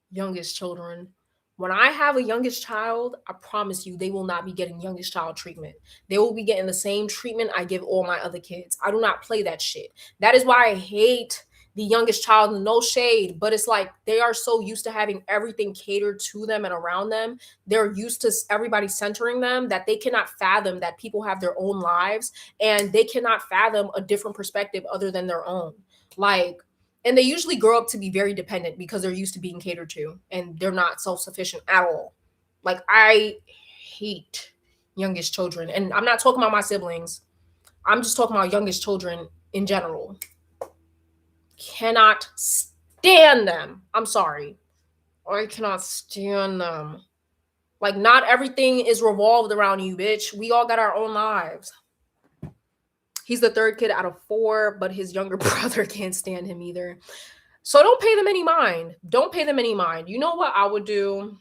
youngest children. When I have a youngest child, I promise you they will not be getting youngest child treatment. They will be getting the same treatment I give all my other kids. I do not play that shit. That is why I hate the youngest child. No shade, but it's like they are so used to having everything catered to them and around them. They're used to everybody centering them that they cannot fathom that people have their own lives, and they cannot fathom a different perspective other than their own. Like, and they usually grow up to be very dependent because they're used to being catered to and they're not self-sufficient at all. Like, I hate youngest children, and I'm not talking about my siblings. I'm just talking about youngest children in general. Cannot stand them. I'm sorry. I cannot stand them. Like, not everything is revolved around you, bitch. We all got our own lives. He's the third kid out of four, but his younger brother can't stand him either. So don't pay them any mind. Don't pay them any mind. You know what I would do?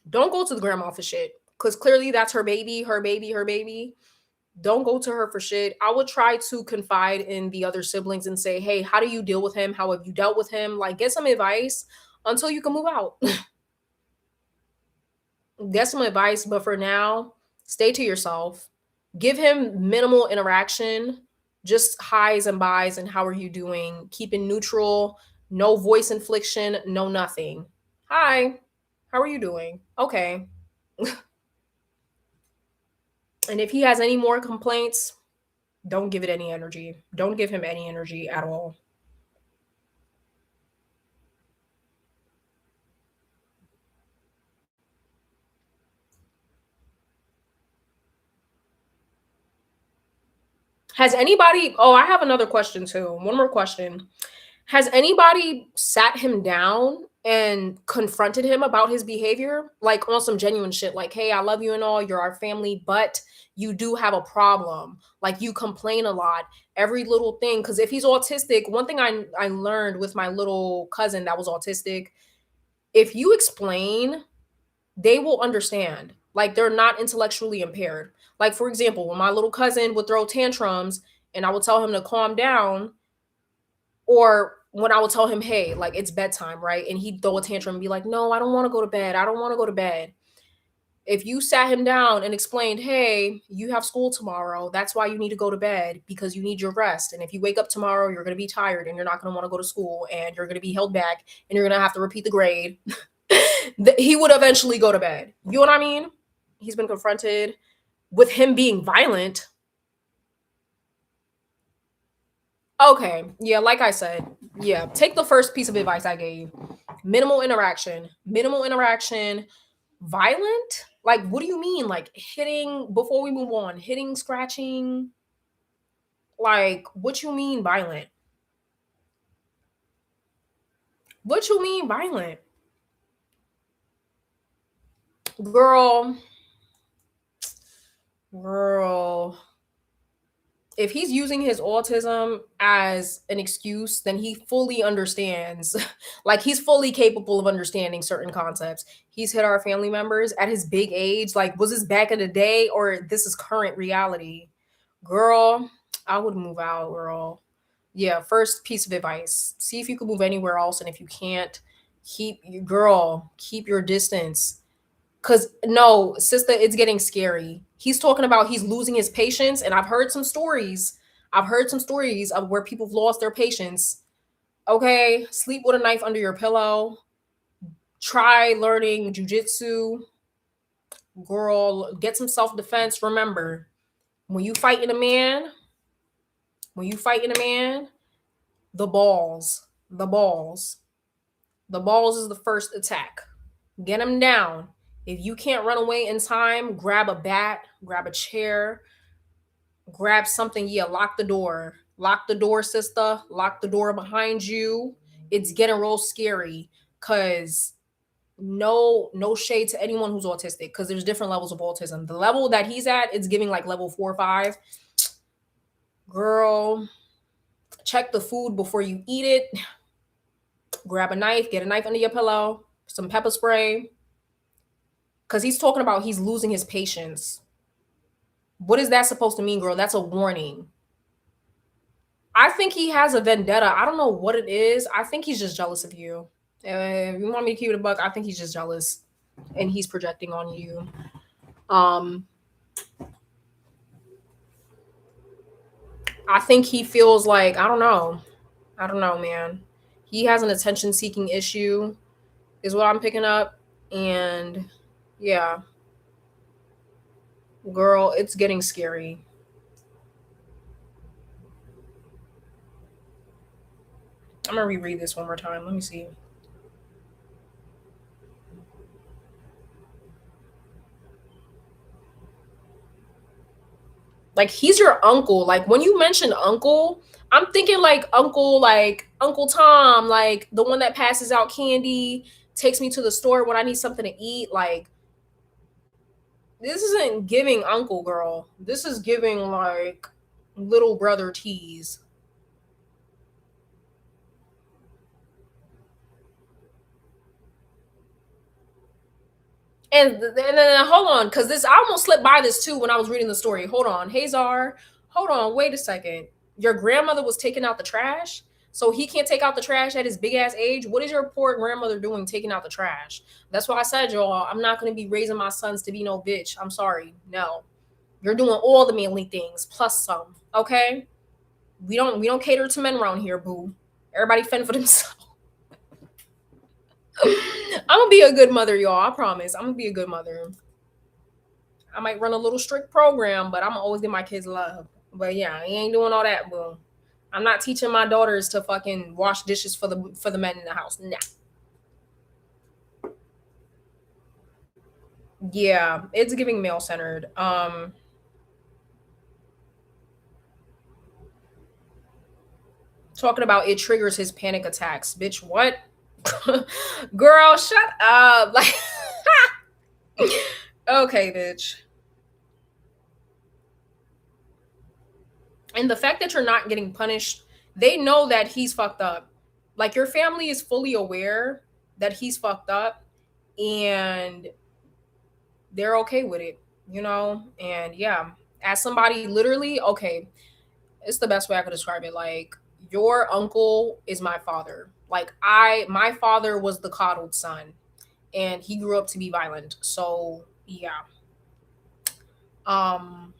Don't go to the grandma for shit, because clearly that's her baby, her baby, her baby. Don't go to her for shit. I would try to confide in the other siblings and say, hey, how do you deal with him? How have you dealt with him? Like, get some advice until you can move out. Get some advice, but for now, stay to yourself. Give him minimal interaction, just highs and buys and how are you doing? Keep it neutral, no voice infliction, no nothing. Hi, how are you doing? Okay. And if he has any more complaints, don't give it any energy. Don't give him any energy at all. Has anybody, oh, I have another question too. One more question. Has anybody sat him down and confronted him about his behavior? Like, on some genuine shit, like, hey, I love you and all, you're our family, but you do have a problem. Like, you complain a lot, every little thing. Because if he's autistic, one thing I learned with my little cousin that was autistic, if you explain, they will understand. Like, they're not intellectually impaired. Like, for example, when my little cousin would throw tantrums and I would tell him to calm down, or when I would tell him, hey, like, it's bedtime, right? And he'd throw a tantrum and be like, no, I don't want to go to bed. I don't want to go to bed. If you sat him down and explained, hey, you have school tomorrow. That's why you need to go to bed, because you need your rest. And if you wake up tomorrow, you're going to be tired and you're not going to want to go to school and you're going to be held back and you're going to have to repeat the grade. He would eventually go to bed. You know what I mean? He's been confronted with him being violent. Okay. Yeah, like I said, yeah, take the first piece of advice I gave. Minimal interaction. Minimal interaction. Violent? Like, what do you mean? Like, hitting, before we move on, hitting, scratching? Like, what you mean violent? What you mean violent? Girl, girl. If he's using his autism as an excuse, then he fully understands. Like, he's fully capable of understanding certain concepts. He's hit our family members at his big age. Like, was this back in the day or this is current reality? Girl, I would move out, girl. Yeah, first piece of advice. See if you can move anywhere else. And if you can't, keep your distance. Cause no, sister, it's getting scary. He's talking about he's losing his patience, and I've heard some stories. I've heard some stories of where people have lost their patience. Okay, sleep with a knife under your pillow. Try learning jujitsu. Girl, get some self-defense. Remember, when you fighting a man, when you fighting a man, the balls, the balls, the balls is the first attack. Get him down. If you can't run away in time, grab a bat, grab a chair, grab something. Yeah, lock the door. Lock the door, sister. Lock the door behind you. It's getting real scary because no shade to anyone who's autistic because there's different levels of autism. The level that he's at, it's giving like level 4 or 5. Girl, check the food before you eat it. Grab a knife, get a knife under your pillow, some pepper spray. Because he's talking about he's losing his patience. What is that supposed to mean, girl? That's a warning. I think he has a vendetta. I don't know what it is. I think he's just jealous of you. If you want me to keep it a buck, I think he's just jealous and he's projecting on you. I think he feels like, I don't know. I don't know, man. He has an attention seeking issue, is what I'm picking up. And yeah, girl, it's getting scary. I'm gonna reread this one more time. Let me see. Like he's your uncle. Like when you mentioned uncle, I'm thinking like Uncle Tom, like the one that passes out candy, takes me to the store when I need something to eat. Like this isn't giving uncle, girl. This is giving like little brother tease. And then hold on, because this I almost slipped by this too when I was reading the story. Hold on, Hazar. Hold on, wait a second. Your grandmother was taking out the trash, so he can't take out the trash at his big ass age. What is your poor grandmother doing taking out the trash? That's why I said, y'all, I'm not gonna be raising my sons to be no bitch. I'm sorry, no. You're doing all the manly things plus some. Okay, we don't cater to men around here, boo. Everybody fend for themselves. I'm gonna be a good mother, y'all. I promise. I'm gonna be a good mother. I might run a little strict program, but I'm gonna always give my kids love. But yeah, he ain't doing all that, boo. I'm not teaching my daughters to fucking wash dishes for the men in the house. Nah. Yeah, it's giving male centered. Talking about it triggers his panic attacks. Bitch, what? Girl, shut up. Like okay, bitch. And the fact that you're not getting punished, they know that he's fucked up. Like your family is fully aware that he's fucked up and they're okay with it, you know? And yeah, as somebody literally, okay, it's the best way I could describe it. Like your uncle is my father. Like my father was the coddled son and he grew up to be violent. So yeah. Um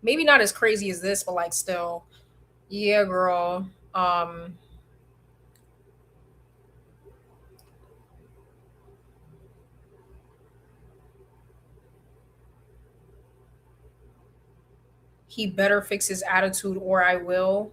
maybe not as crazy as this, but like still. Yeah, girl. He better fix his attitude or I will.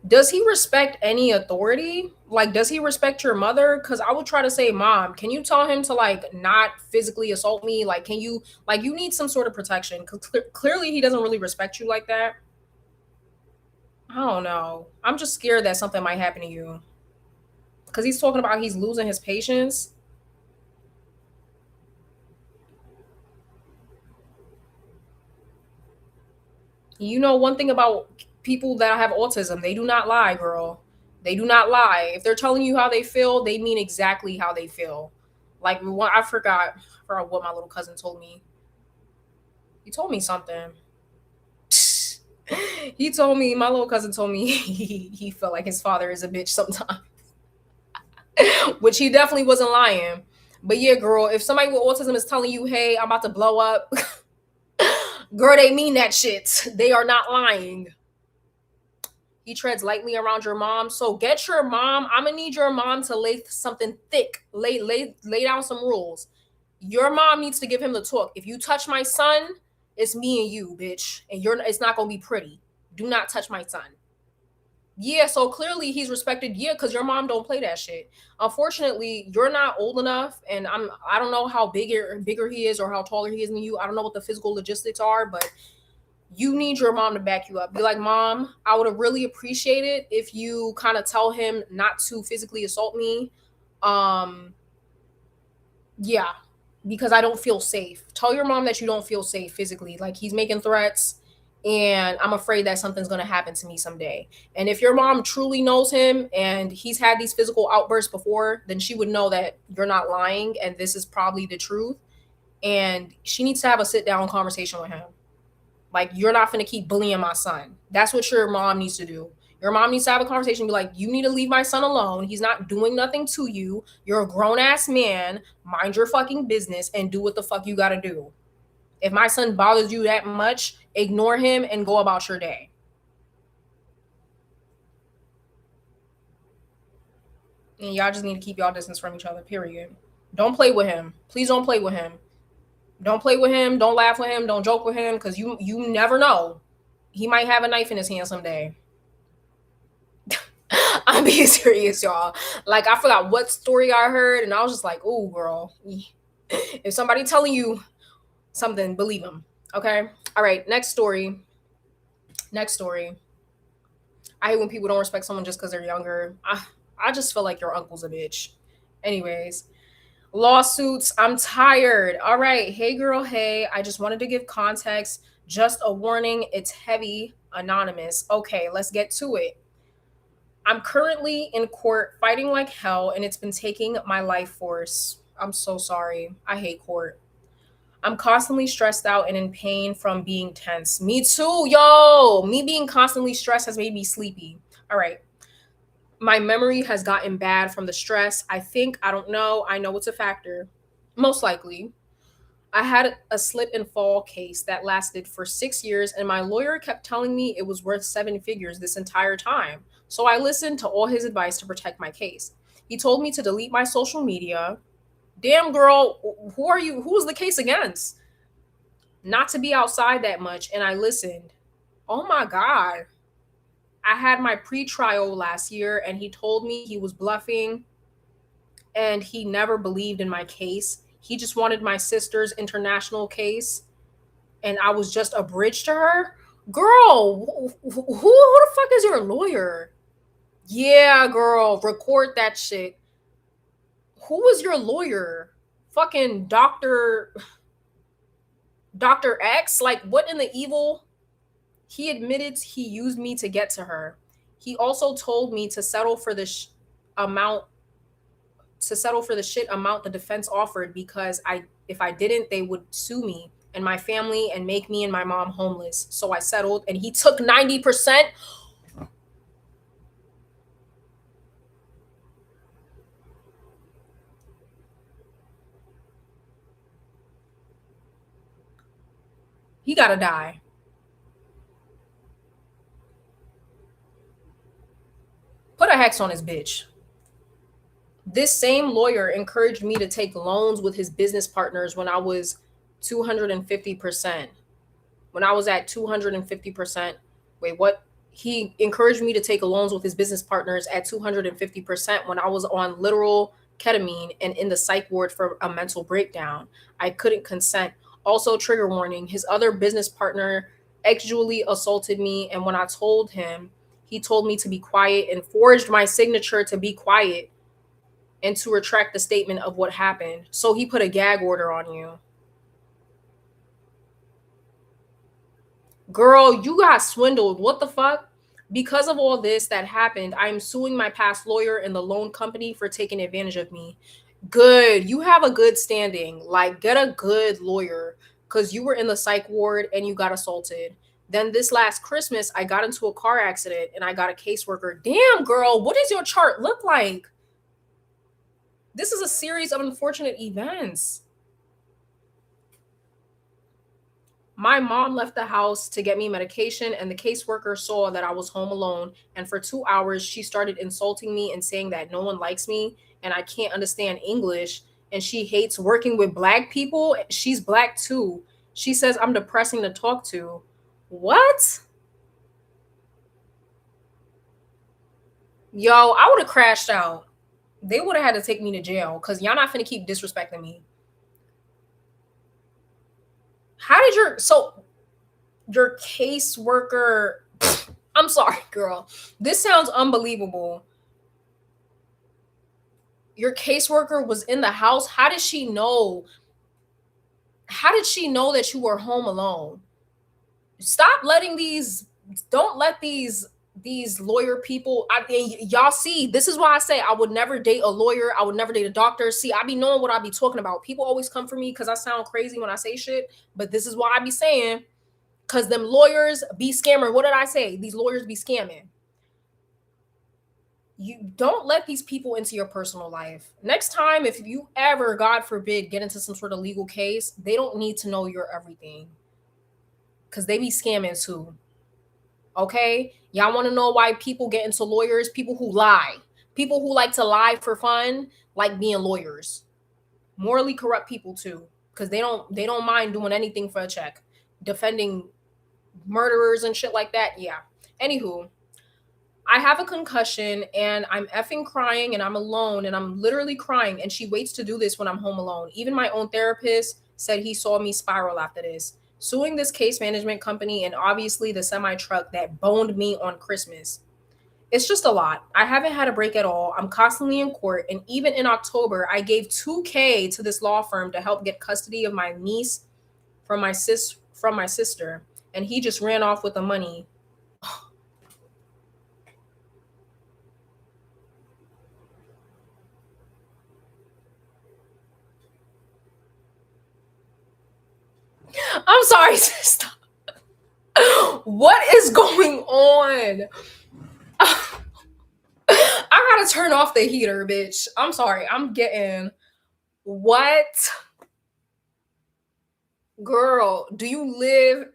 Does he respect any authority? Like, does he respect your mother? Because I would try to say, Mom, can you tell him to like not physically assault me? Like, can you like you need some sort of protection? Because clearly he doesn't really respect you like that. I don't know. I'm just scared that something might happen to you. Because he's talking about he's losing his patience. You know, one thing about people that have autism, they do not lie, girl. They do not lie. If they're telling you how they feel, they mean exactly how they feel. Like I forgot what my little cousin told me. He told me something. He told me my little cousin told me he felt like his father is a bitch sometimes, which he definitely wasn't lying. But yeah, girl, if somebody with autism is telling you, "Hey, I'm about to blow up," girl, they mean that shit. They are not lying. He treads lightly around your mom. So get your mom. I'm gonna need your mom to lay something thick. Lay down some rules. Your mom needs to give him the talk. If you touch my son, it's me and you, bitch. And it's not gonna be pretty. Do not touch my son. Yeah, so clearly he's respected. Yeah, because your mom don't play that shit. Unfortunately, you're not old enough, and I don't know how bigger he is or how taller he is than you. I don't know what the physical logistics are, but you need your mom to back you up. Be like, Mom, I would have really appreciated if you kind of tell him not to physically assault me. Um, yeah, because I don't feel safe. Tell your mom that you don't feel safe physically. Like he's making threats and I'm afraid that something's going to happen to me someday. And if your mom truly knows him and he's had these physical outbursts before, then she would know that you're not lying and this is probably the truth. And she needs to have a sit down conversation with him. Like, you're not going to keep bullying my son. That's what your mom needs to do. Your mom needs to have a conversation, be like, you need to leave my son alone. He's not doing nothing to you. You're a grown ass man. Mind your fucking business and do what the fuck you got to do. If my son bothers you that much, ignore him and go about your day. And y'all just need to keep y'all distance from each other, period. Don't play with him. Please don't play with him. Don't play with him. Don't laugh with him. Don't joke with him because you never know. He might have a knife in his hand someday. I'm being serious, y'all. Like, I forgot what story I heard, and I was just like, "Ooh, girl." If somebody telling you something, believe them. Okay. All right. Next story. Next story. I hate when people don't respect someone just because they're younger. I just feel like your uncle's a bitch. Anyways, lawsuits. I'm tired. All right. Hey, girl. Hey. I just wanted to give context. Just a warning. It's heavy. Anonymous. Okay. Let's get to it. I'm currently in court fighting like hell, and it's been taking my life force. I'm so sorry. I hate court. I'm constantly stressed out and in pain from being tense. Me too, yo. Me being constantly stressed has made me sleepy. All right. My memory has gotten bad from the stress. I don't know. I know it's a factor. Most likely. I had a slip and fall case that lasted for 6 years, and my lawyer kept telling me it was worth 7 figures this entire time. So I listened to all his advice to protect my case. He told me to delete my social media. Damn, girl, who are you? Who is the case against? Not to be outside that much, and I listened. Oh my God. I had my pre-trial last year, and he told me he was bluffing and he never believed in my case. He just wanted my sister's international case and I was just a bridge to her. Girl, who the fuck is your lawyer? Yeah, girl, record that shit. Who was your lawyer? Fucking Dr. X? Like, what in the evil? He admitted he used me to get to her. He also told me to settle for the amount the shit amount the defense offered because I if I didn't, they would sue me and my family and make me and my mom homeless. So I settled and he took 90%. He gotta die. Put a hex on his bitch. This same lawyer encouraged me to take loans with his business partners when I was 250%. When I was at 250%. Wait, what? He encouraged me to take loans with his business partners at 250% when I was on literal ketamine and in the psych ward for a mental breakdown. I couldn't consent. Also, trigger warning, his other business partner sexually assaulted me. And when I told him, he told me to be quiet and forged my signature to be quiet and to retract the statement of what happened. So he put a gag order on you. Girl, you got swindled. What the fuck? Because of all this that happened, I am suing my past lawyer and the loan company for taking advantage of me. Good. You have a good standing. Like, get a good lawyer because you were in the psych ward and you got assaulted. Then this last Christmas, I got into a car accident and I got a caseworker. Damn, girl, what does your chart look like? This is a series of unfortunate events. My mom left the house to get me medication, and the caseworker saw that I was home alone. And for 2 hours, she started insulting me and saying that no one likes me and I can't understand English. And she hates working with Black people. She's Black too. She says I'm depressing to talk to. What? Yo, I would have crashed out. They would have had to take me to jail because y'all not finna keep disrespecting me. How did your caseworker? I'm sorry, girl. This sounds unbelievable. Your caseworker was in the house. How did she know? How did she know that you were home alone? Stop letting these. Don't let these lawyer people. Y'all see, this is why I say I would never date a lawyer. I would never date a doctor. See, I be knowing what I be talking about. People always come for me because I sound crazy when I say shit. But this is why I be saying, because them lawyers be scamming. What did I say? These lawyers be scamming. You don't let these people into your personal life. Next time, if you ever, God forbid, get into some sort of legal case, they don't need to know your everything because they be scamming too. Okay? Y'all want to know why people get into lawyers? People who lie. People who like to lie for fun like being lawyers. Morally corrupt people too because they don't mind doing anything for a check. Defending murderers and shit like that. Yeah. Anywho, I have a concussion and I'm effing crying and I'm alone and I'm literally crying. And she waits to do this when I'm home alone. Even my own therapist said he saw me spiral after this. Suing this case management company and obviously the semi truck that boned me on Christmas. It's just a lot. I haven't had a break at all. I'm constantly in court. And even in October, I gave 2K to this law firm to help get custody of my niece from my sister. And he just ran off with the money. I'm sorry, sister. What is going on? I gotta turn off the heater, bitch. I'm sorry. I'm getting what? Girl, do you live?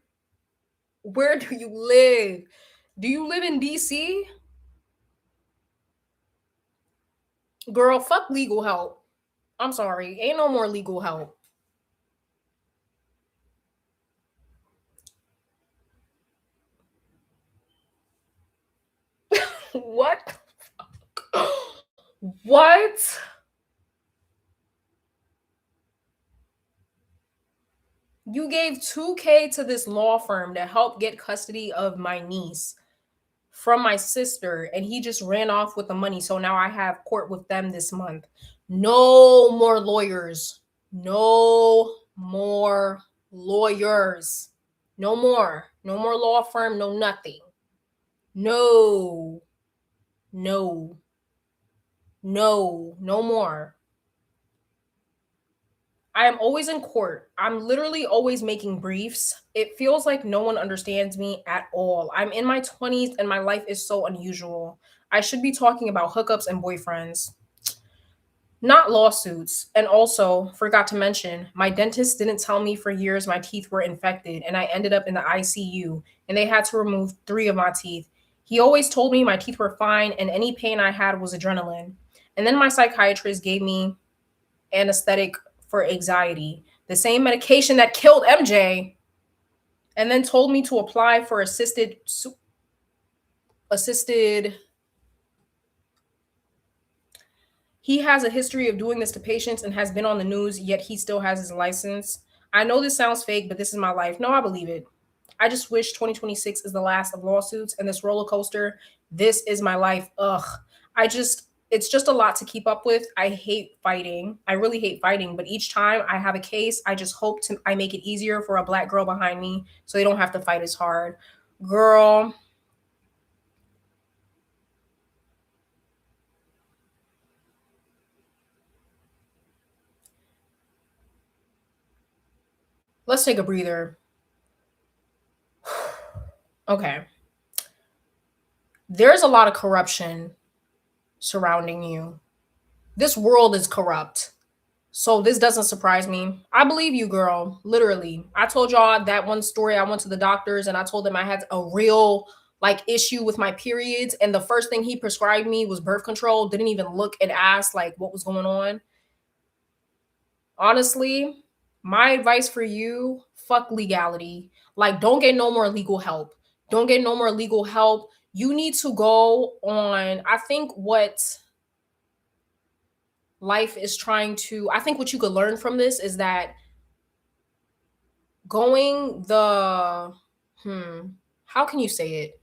Where do you live? Do you live in DC? Girl, fuck legal help. I'm sorry. Ain't no more legal help. What? What? You gave 2K to this law firm to help get custody of my niece from my sister, and he just ran off with the money. So now I have court with them this month. No more lawyers. No more lawyers. No more. No more law firm. No nothing. No. No. No. No more. I am always in court. I'm literally always making briefs. It feels like no one understands me at all. I'm in my 20s and my life is so unusual. I should be talking about hookups and boyfriends, not lawsuits. And also, forgot to mention, my dentist didn't tell me for years my teeth were infected and I ended up in the ICU and they had to remove 3 of my teeth. He always told me my teeth were fine and any pain I had was adrenaline. And then my psychiatrist gave me anesthetic for anxiety, the same medication that killed MJ, and then told me to apply for assisted. He has a history of doing this to patients and has been on the news, yet he still has his license. I know this sounds fake, but this is my life. No, I believe it. I just wish 2026 is the last of lawsuits and this roller coaster. This is my life. Ugh. It's just a lot to keep up with. I hate fighting. I really hate fighting, but each time I have a case, I just hope to I make it easier for a black girl behind me so they don't have to fight as hard. Girl, let's take a breather. Okay. There's a lot of corruption surrounding you. This world is corrupt. So this doesn't surprise me. I believe you, girl. Literally. I told y'all that one story. I went to the doctors and I told them I had a real like issue with my periods. And the first thing he prescribed me was birth control. Didn't even look and ask like what was going on. Honestly, my advice for you, fuck legality. Like, don't get no more legal help. Don't get no more legal help. You need to go on, I think what life is trying to, I think what you could learn from this is that going the, how can you say it?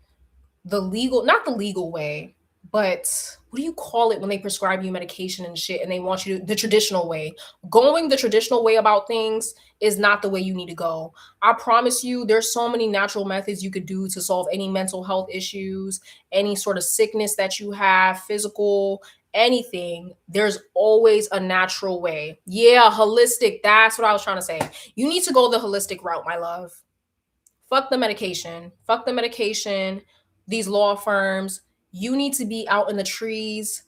The legal, not the legal way, but what do you call it when they prescribe you medication and shit and they want you to, the traditional way? Going the traditional way about things is not the way you need to go. I promise you, there's so many natural methods you could do to solve any mental health issues, any sort of sickness that you have, physical, anything. There's always a natural way. Yeah, holistic. That's what I was trying to say. You need to go the holistic route, my love. Fuck the medication. Fuck the medication. These law firms. You need to be out in the trees,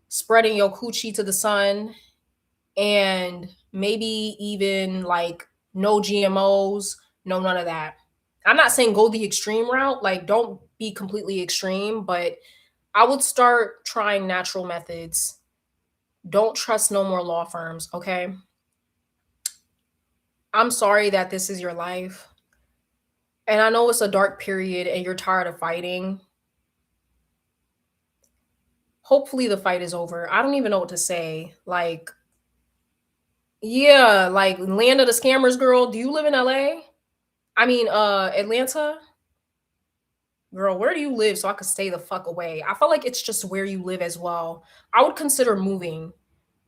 spreading your coochie to the sun, and maybe even like no GMOs, no none of that. I'm not saying go the extreme route, like don't be completely extreme, but I would start trying natural methods. Don't trust no more law firms, okay? I'm sorry that this is your life. And I know it's a dark period and you're tired of fighting. Hopefully the fight is over. I don't even know what to say. Like, yeah, like land of the scammers girl. Do you live in LA? I mean, Atlanta? Girl, where do you live so I could stay the fuck away? I feel like it's just where you live as well. I would consider moving.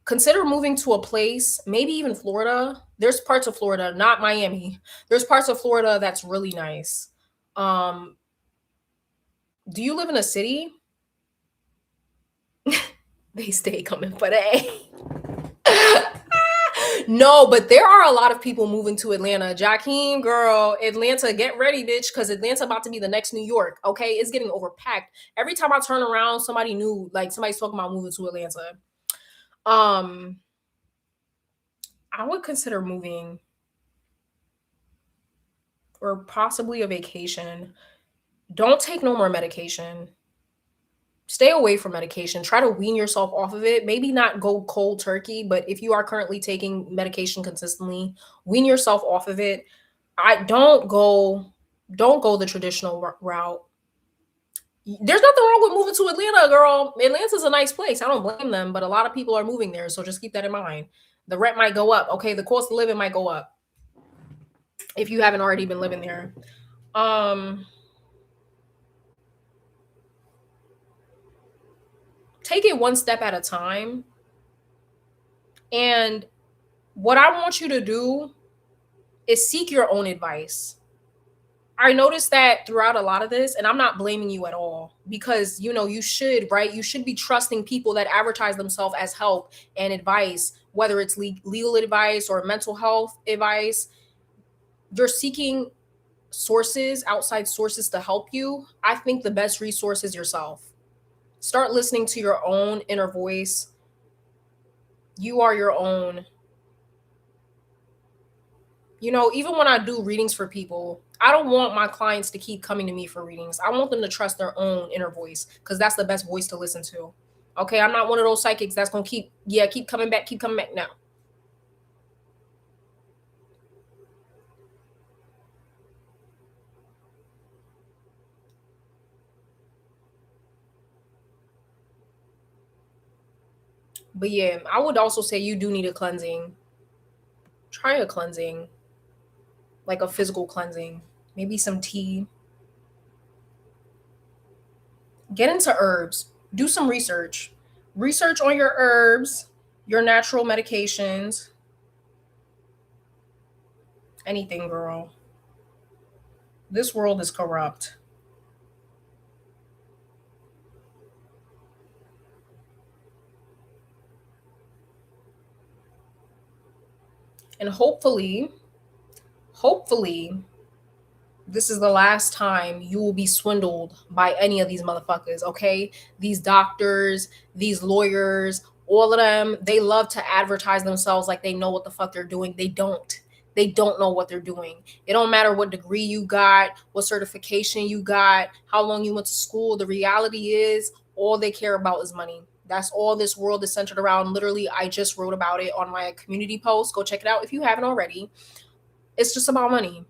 Consider moving to a place, maybe even Florida. There's parts of Florida, not Miami. There's parts of Florida that's really nice. Um, do you live in a city? They stay coming for that. No, but there are a lot of people moving to Atlanta. Jakeem, girl, Atlanta, get ready, bitch, because Atlanta about to be the next New York. Okay, it's getting overpacked. Every time I turn around, somebody new, like somebody's talking about moving to Atlanta. Um, I would consider moving or possibly a vacation. Don't take no more medication. Stay away from medication. Try to wean yourself off of it. Maybe not go cold turkey, but if you are currently taking medication consistently, wean yourself off of it. I don't go the traditional route. There's nothing wrong with moving to Atlanta, girl. Atlanta's a nice place. I don't blame them, but a lot of people are moving there, so just keep that in mind. The rent might go up. Okay, the cost of living might go up if you haven't already been living there. Um, take it one step at a time. And what I want you to do is seek your own advice. I noticed that throughout a lot of this, and I'm not blaming you at all because you should, right? You should be trusting people that advertise themselves as help and advice, whether it's legal advice or mental health advice. You're seeking sources, outside sources to help you. I think the best resource is yourself. Start listening to your own inner voice. You are your own. Even when I do readings for people, I don't want my clients to keep coming to me for readings. I want them to trust their own inner voice because that's the best voice to listen to. Okay, I'm not one of those psychics that's gonna keep coming back, keep coming back now. But yeah, I would also say you do need a cleansing. Try a cleansing, like a physical cleansing, maybe some tea. Get into herbs. Do some research. Research on your herbs, your natural medications, anything, girl. This world is corrupt. And hopefully, this is the last time you will be swindled by any of these motherfuckers, okay? These doctors, these lawyers, all of them, they love to advertise themselves like they know what the fuck they're doing. They don't. They don't know what they're doing. It don't matter what degree you got, what certification you got, how long you went to school. The reality is all they care about is money. That's all this world is centered around. Literally, I just wrote about it on my community post. Go check it out if you haven't already. It's just about money.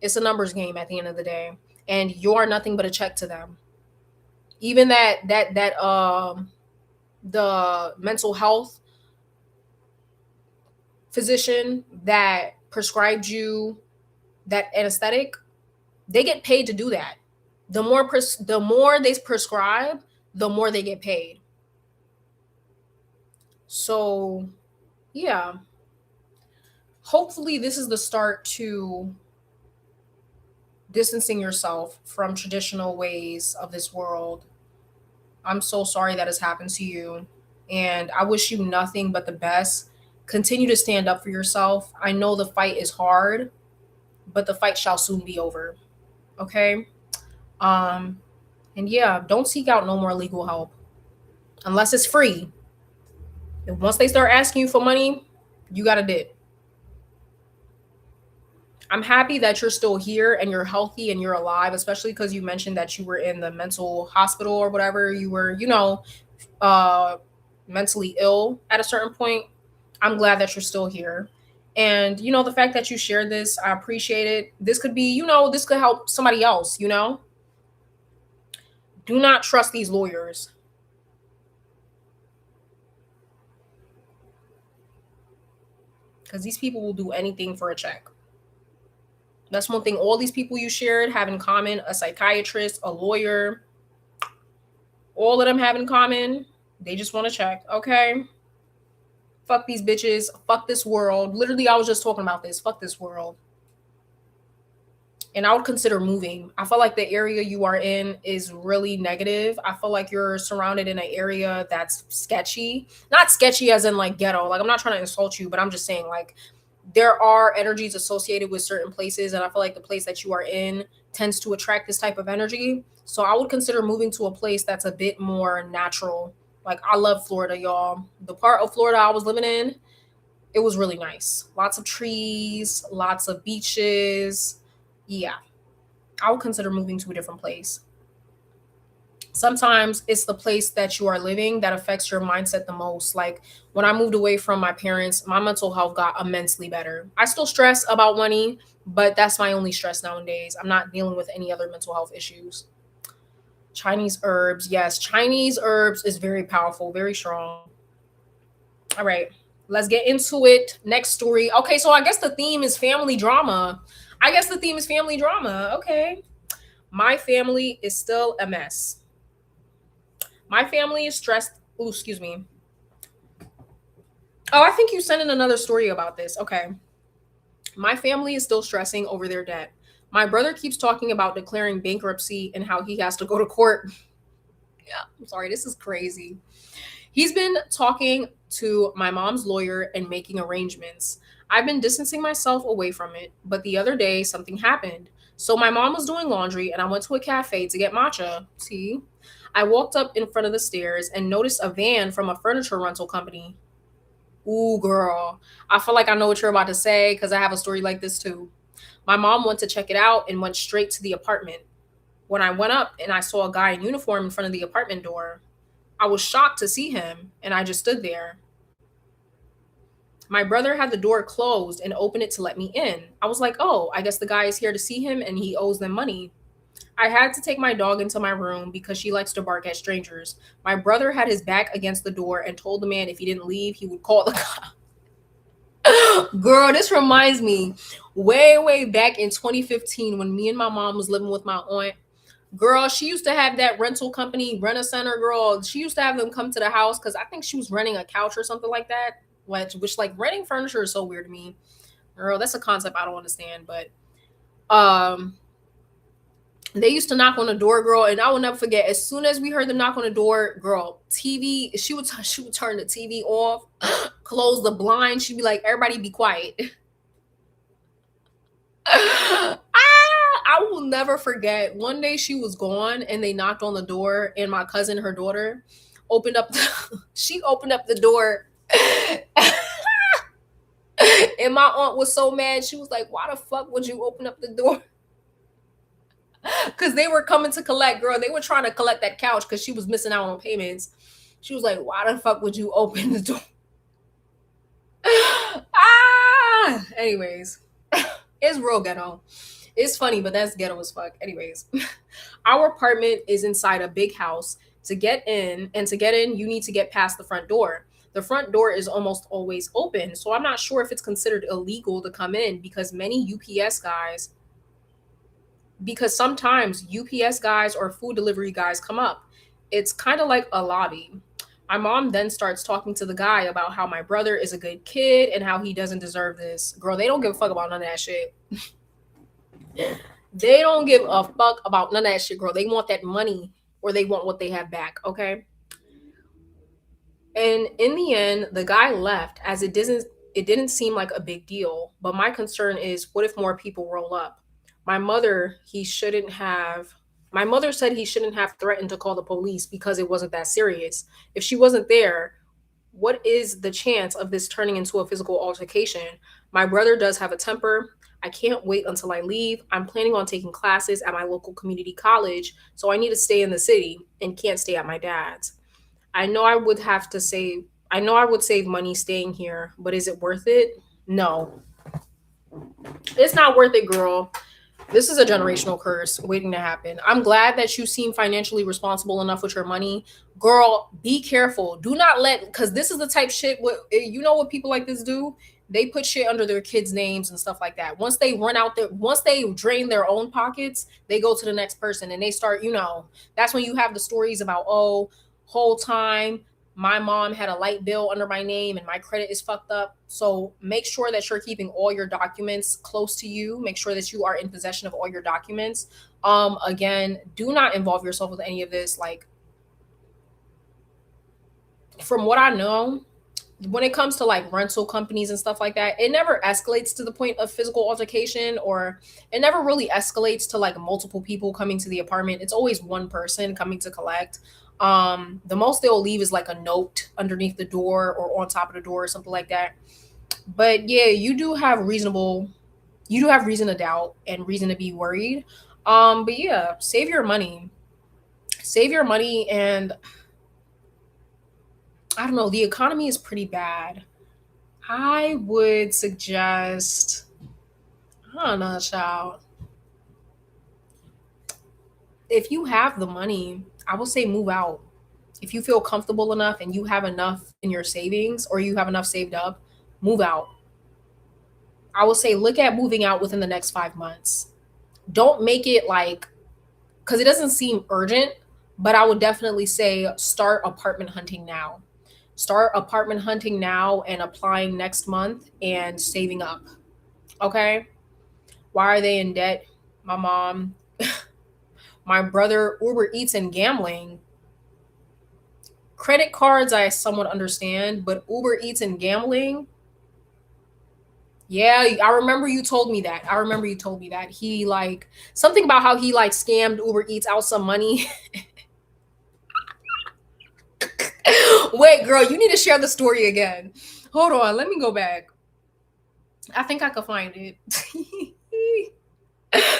It's a numbers game at the end of the day. And you're nothing but a check to them. Even that the mental health physician that prescribed you that anesthetic, they get paid to do that. The more they prescribe, the more they get paid. So yeah, hopefully this is the start to distancing yourself from traditional ways of this world. I'm so sorry that has happened to you, and I wish you nothing but the best. Continue to stand up for yourself. I know the fight is hard, but the fight shall soon be over. Okay? Um and yeah, don't seek out no more legal help unless it's free. And once they start asking you for money, you got to dip. I'm happy that you're still here and you're healthy and you're alive, especially because you mentioned that you were in the mental hospital or whatever. You were, uh, mentally ill at a certain point. I'm glad that you're still here. And, the fact that you shared this, I appreciate it. This could be, this could help somebody else. Do not trust these lawyers because these people will do anything for a check. That's one thing all these people you shared have in common: a psychiatrist, a lawyer, all of them have in common. They just want to check. Okay. Fuck these bitches. Fuck this world. Literally, I was just talking about this. Fuck this world. And I would consider moving. I feel like the area you are in is really negative. I feel like you're surrounded in an area that's sketchy. Not sketchy as in like ghetto. Like, I'm not trying to insult you, but I'm just saying, like, there are energies associated with certain places. And I feel like the place that you are in tends to attract this type of energy. So I would consider moving to a place that's a bit more natural. Like, I love Florida, y'all. The part of Florida I was living in, it was really nice. Lots of trees, lots of beaches. Yeah, I would consider moving to a different place. Sometimes it's the place that you are living that affects your mindset the most. Like, when I moved away from my parents, my mental health got immensely better. I still stress about money, but that's my only stress nowadays. I'm not dealing with any other mental health issues. Chinese herbs. Yes, Chinese herbs is very powerful, very strong. All right, let's get into it. Next story. Okay, so I guess the theme is family drama. I guess the theme is family drama. Okay. My family is still a mess. My family is stressed. Oh, excuse me. Oh, I think you sent in another story about this. Okay. My family is still stressing over their debt. My brother keeps talking about declaring bankruptcy and how he has to go to court. Yeah, I'm sorry. This is crazy. He's been talking to my mom's lawyer and making arrangements. I've been distancing myself away from it, but the other day something happened. So my mom was doing laundry and I went to a cafe to get matcha tea. I walked up in front of the stairs and noticed a van from a furniture rental company. Ooh, girl. I feel like I know what you're about to say because I have a story like this too. My mom went to check it out and went straight to the apartment. When I went up and I saw a guy in uniform in front of the apartment door, I was shocked to see him and I just stood there. My brother had the door closed and opened it to let me in. I was like, oh, I guess the guy is here to see him and he owes them money. I had to take my dog into my room because she likes to bark at strangers. My brother had his back against the door and told the man if he didn't leave, he would call the cops. Girl, this reminds me way, way back in 2015 when me and my mom was living with my aunt. Girl, she used to have that rental company, Rent a Center, girl. She used to have them come to the house because I think she was renting a couch or something like that. Which like renting furniture is so weird to me. Girl, that's a concept I don't understand. But um they used to knock on the door, girl, and I will never forget. As soon as we heard them knock on the door, girl, TV, she would turn the TV off, close the blind. She'd be like, "Everybody, be quiet." I will never forget. One day she was gone, and they knocked on the door, and my cousin, her daughter, opened up. She opened up the door, and my aunt was so mad. She was like, "Why the fuck would you open up the door?" Because they were coming to collect, girl. They were trying to collect that couch because she was missing out on payments. She was like, "Why the fuck would you open the door?" Anyways, it's real ghetto. It's funny, but that's ghetto as fuck. Anyways, our apartment is inside a big house. To get in, and to get in, you need to get past the front door. The front door is almost always open. So I'm not sure if it's considered illegal to come in because many UPS guys, because sometimes UPS guys or food delivery guys come up. It's kind of like a lobby. My mom then starts talking to the guy about how my brother is a good kid and how he doesn't deserve this. Girl, they don't give a fuck about none of that shit. They don't give a fuck about none of that shit, girl. They want that money or they want what they have back, okay? And in the end, the guy left as it didn't seem like a big deal. But my concern is what if more people roll up? My mother, he shouldn't have my mother said he shouldn't have threatened to call the police because it wasn't that serious. If she wasn't there, what is the chance of this turning into a physical altercation? My brother does have a temper. I can't wait until I leave. I'm planning on taking classes at my local community college, so I need to stay in the city and can't stay at my dad's. I know I would have to save I know I would save money staying here, but is it worth it? No. It's not worth it, girl. This is a generational curse waiting to happen. I'm glad that you seem financially responsible enough with your money. Girl, be careful. Do not let, because this is the type shit, what you know what people like this do? They put shit under their kids' names and stuff like that. Once they drain their own pockets, they go to the next person and they start, that's when you have the stories about, oh, whole time my mom had a light bill under my name and my credit is fucked up. So make sure that you're keeping all your documents close to you. Make sure that you are in possession of all your documents. Again, do not involve yourself with any of this. Like, from what I know, when it comes to like rental companies and stuff like that, it never escalates to the point of physical altercation, or it never really escalates to like multiple people coming to the apartment. It's always one person coming to collect. The most they'll leave is like a note underneath the door or on top of the door or something like that. But yeah, you do have reason to doubt and reason to be worried. But yeah, save your money. Save your money. And I don't know, the economy is pretty bad. I would suggest, I don't know, child. If you have the money, I will say move out. If you feel comfortable enough and you have enough in your savings or you have enough saved up, move out. I will say look at moving out within the next 5 months. Don't make it like, because it doesn't seem urgent, but I would definitely say start apartment hunting now. Start apartment hunting now and applying next month and saving up. Okay? Why are they in debt? My mom, my brother, Uber Eats and gambling. Credit cards, I somewhat understand, but Uber Eats and gambling, yeah, I remember you told me that. I remember you told me that. He like something about how he like scammed Uber Eats out some money. Wait, girl, you need to share the story again. Hold on, let me go back. I think I could find it.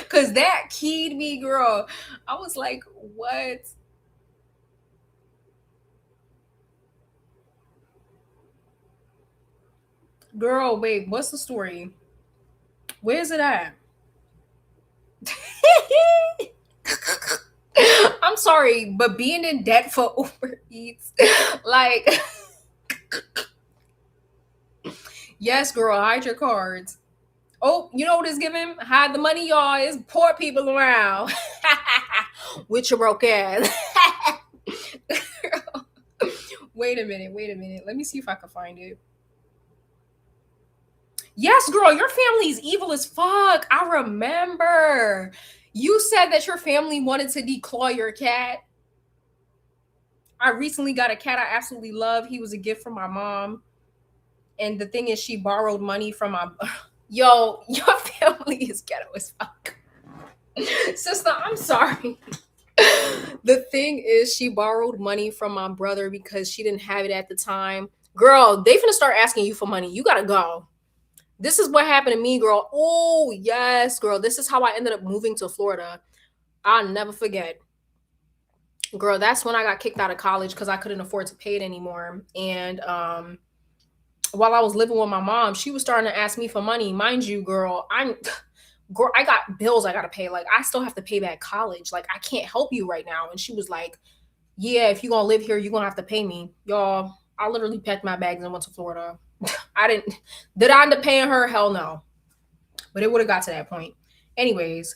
Cause that keyed me, girl. I was like, what? Girl, wait, what's the story? Where is it at? I'm sorry, but being in debt for Uber Eats, like, yes, girl, hide your cards. Oh, you know what it's giving? Hide the money, y'all. It's poor people around. With your broke ass. Wait a minute, wait a minute. Let me see if I can find it. Yes, girl, your family is evil as fuck. I remember. You said that your family wanted to declaw your cat. I recently got a cat I absolutely love. He was a gift from my mom. And the thing is, she borrowed money from my. Yo, your family is ghetto as fuck. Sister, I'm sorry. The thing is, she borrowed money from my brother because she didn't have it at the time. Girl, they finna start asking you for money. You gotta go. This is what happened to me, girl. Oh, yes, girl. This is how I ended up moving to Florida. I'll never forget. Girl, that's when I got kicked out of college because I couldn't afford to pay it anymore. And while I was living with my mom, she was starting to ask me for money. Mind you, girl, I'm girl, I got bills I gotta pay. Like, I still have to pay back college. Like, I can't help you right now. And she was like, yeah, if you're gonna live here, you're gonna have to pay me. Y'all, I literally packed my bags and went to Florida. I didn't, did I end up paying her? Hell no. But it would have got to that point. Anyways,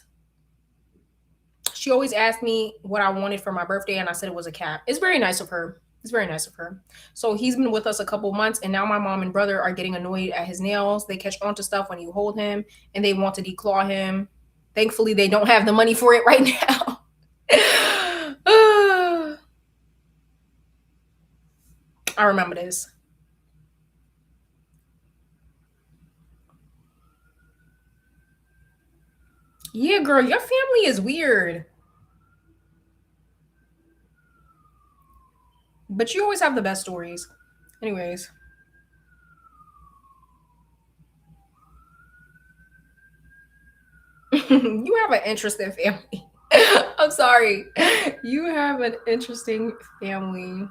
she always asked me what I wanted for my birthday, and I said it was a cat. It's very nice of her. It's very nice of her. So he's been with us a couple months, and now my mom and brother are getting annoyed at his nails. They catch on to stuff when you hold him, and they want to declaw him. Thankfully, they don't have the money for it right now. I remember this. Yeah, girl, your family is weird, but you always have the best stories. Anyways, you have an interesting family. I'm sorry. You have an interesting family.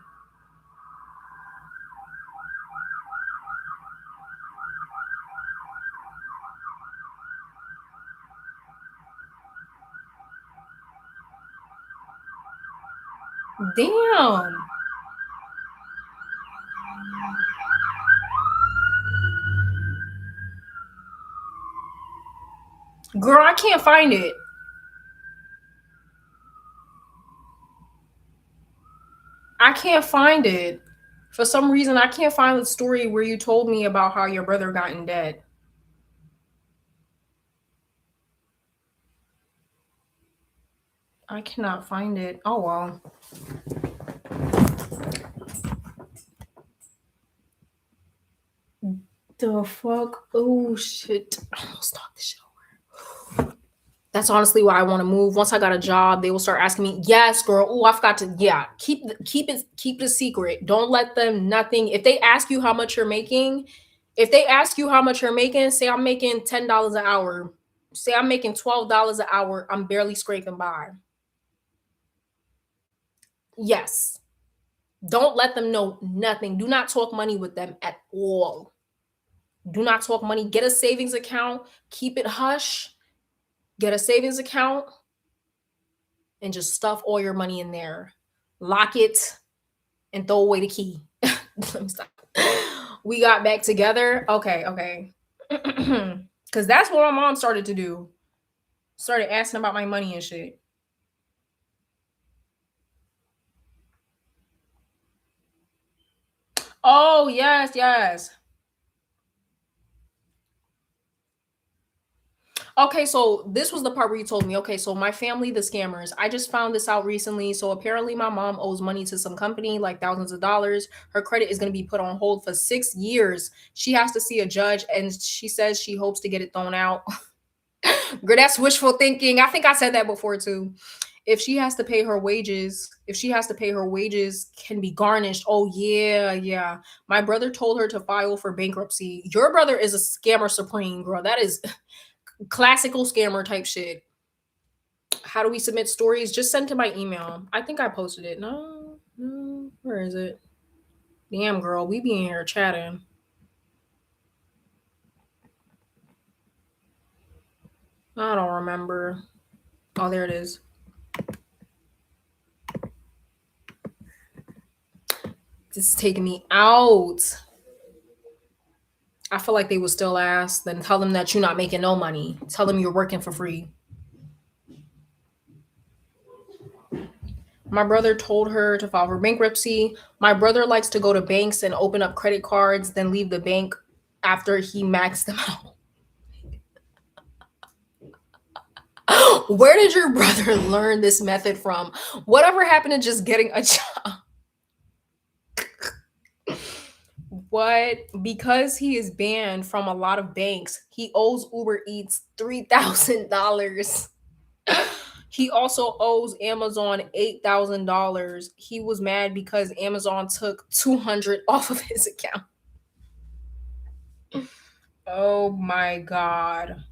Damn. Girl, I can't find it. I can't find it. For some reason, I can't find the story where you told me about how your brother got in debt. I cannot find it. Oh, well. The fuck? Oh, shit. I almost knocked the shit over. That's honestly why I want to move. Once I got a job, they will start asking me, "Yes, girl. Oh, I forgot to. Yeah, keep it a secret. Don't let them nothing. If they ask you how much you're making, if they ask you how much you're making, say I'm making $10 an hour. Say I'm making $12 an hour. I'm barely scraping by. Yes. Don't let them know nothing. Do not talk money with them at all. Do not talk money. Get a savings account. Keep it hush. Get a savings account and just stuff all your money in there. Lock it and throw away the key. Let me stop. We got back together. Okay, okay. Because that's what my mom started to do. Started asking about my money and shit. Oh, yes, yes. Okay, so this was the part where you told me, okay, so my family, the scammers, I just found this out recently. So apparently, my mom owes money to some company, like thousands of dollars. Her credit is going to be put on hold for 6 years. She has to see a judge, and she says she hopes to get it thrown out. Girl, that's wishful thinking. I think I said that before too. If she has to pay her wages, if she has to pay her wages can be garnished. Oh yeah, yeah. My brother told her to file for bankruptcy. Your brother is a scammer supreme, girl. That is classical scammer type shit. How do we submit stories? Just send to my email. I think I posted it. No, no. Where is it? Damn, girl, we be in here chatting. I don't remember. Oh, there it is. This is taking me out. I feel like they would still ask. Then tell them that you're not making no money. Tell them you're working for free. My brother told her to file for bankruptcy. My brother likes to go to banks and open up credit cards, then leave the bank after he maxed them out. Where did your brother learn this method from? Whatever happened to just getting a job? What? Because he is banned from a lot of banks, he owes Uber Eats $3,000. He also owes Amazon $8,000. He was mad because Amazon took 200 off of his account. Oh my god.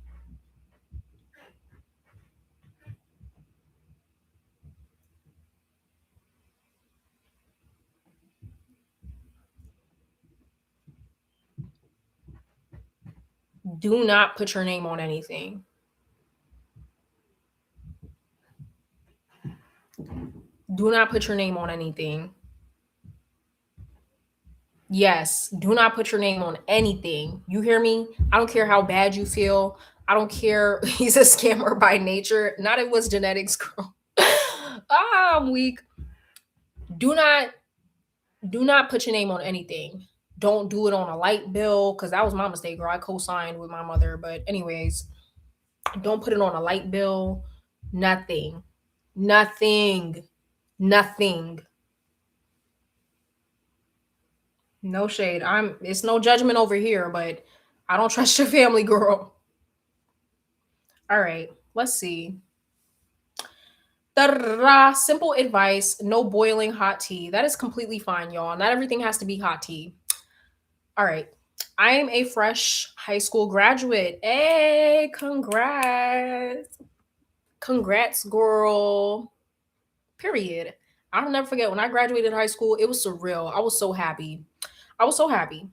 Do not put your name on anything. Do not put your name on anything. Yes, do not put your name on anything. You hear me? I don't care how bad you feel. I don't care. He's a scammer by nature. Not it was genetics, girl. I'm weak. Do not do not put your name on anything. Don't do it on a light bill because that was my mistake, girl. I co-signed with my mother. But anyways, don't put it on a light bill. Nothing. Nothing. Nothing. No shade. It's no judgment over here, but I don't trust your family, girl. All right, let's see. Ta-ra, simple advice, no boiling hot tea. That is completely fine, y'all. Not everything has to be hot tea. All right. I am a fresh high school graduate. Hey, congrats. Congrats, girl. Period. I'll never forget when I graduated high school, it was surreal. I was so happy. I was so happy.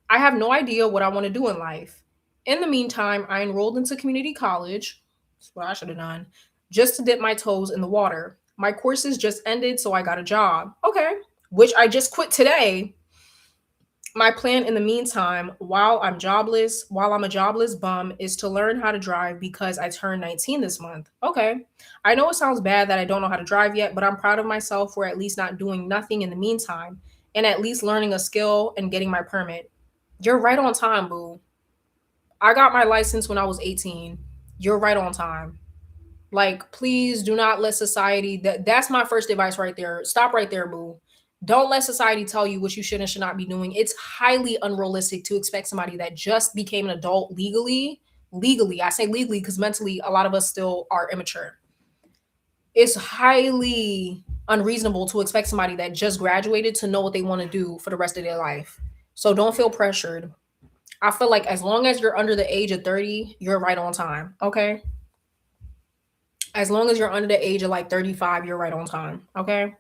I have no idea what I want to do in life. In the meantime, I enrolled into community college. That's what I should have done. Just to dip my toes in the water. My courses just ended, so I got a job. Okay. Which I just quit today. My plan in the meantime, while I'm a jobless bum, is to learn how to drive because I turned 19 this month. Okay. I know it sounds bad that I don't know how to drive yet, but I'm proud of myself for at least not doing nothing in the meantime and at least learning a skill and getting my permit. You're right on time, boo. I got my license when I was 18. You're right on time. Like, please do not let society that's my first advice right there. Stop right there, boo. Don't let society tell you what you should and should not be doing. It's highly unrealistic to expect somebody that just became an adult legally. I say legally because mentally a lot of us still are immature. It's highly unreasonable to expect somebody that just graduated to know what they want to do for the rest of their life. So don't feel pressured. I feel like as long as you're under the age of 30, you're right on time. Okay. As long as you're under the age of like 35, you're right on time. Okay.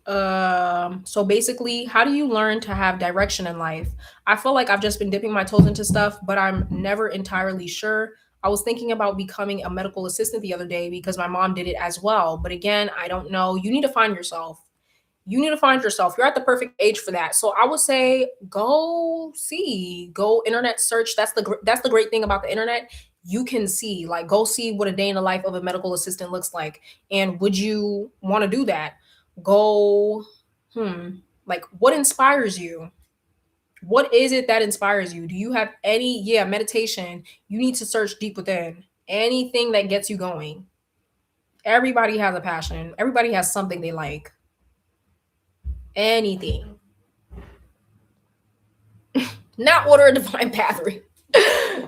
So basically, how do you learn to have direction in life? I feel like I've just been dipping my toes into stuff, but I'm never entirely sure. I was thinking about becoming a medical assistant the other day because my mom did it as well. But again, I don't know. You need to find yourself. You need to find yourself. You're at the perfect age for that. So I would say go internet search. That's the great thing about the internet. You can see, like, go see what a day in the life of a medical assistant looks like. And would you want to do that? Go, like, what inspires you? What is it that inspires you? Do you have yeah, meditation? You need to search deep within. Anything that gets you going. Everybody has a passion. Everybody has something they like. Anything. Not order a divine pathway.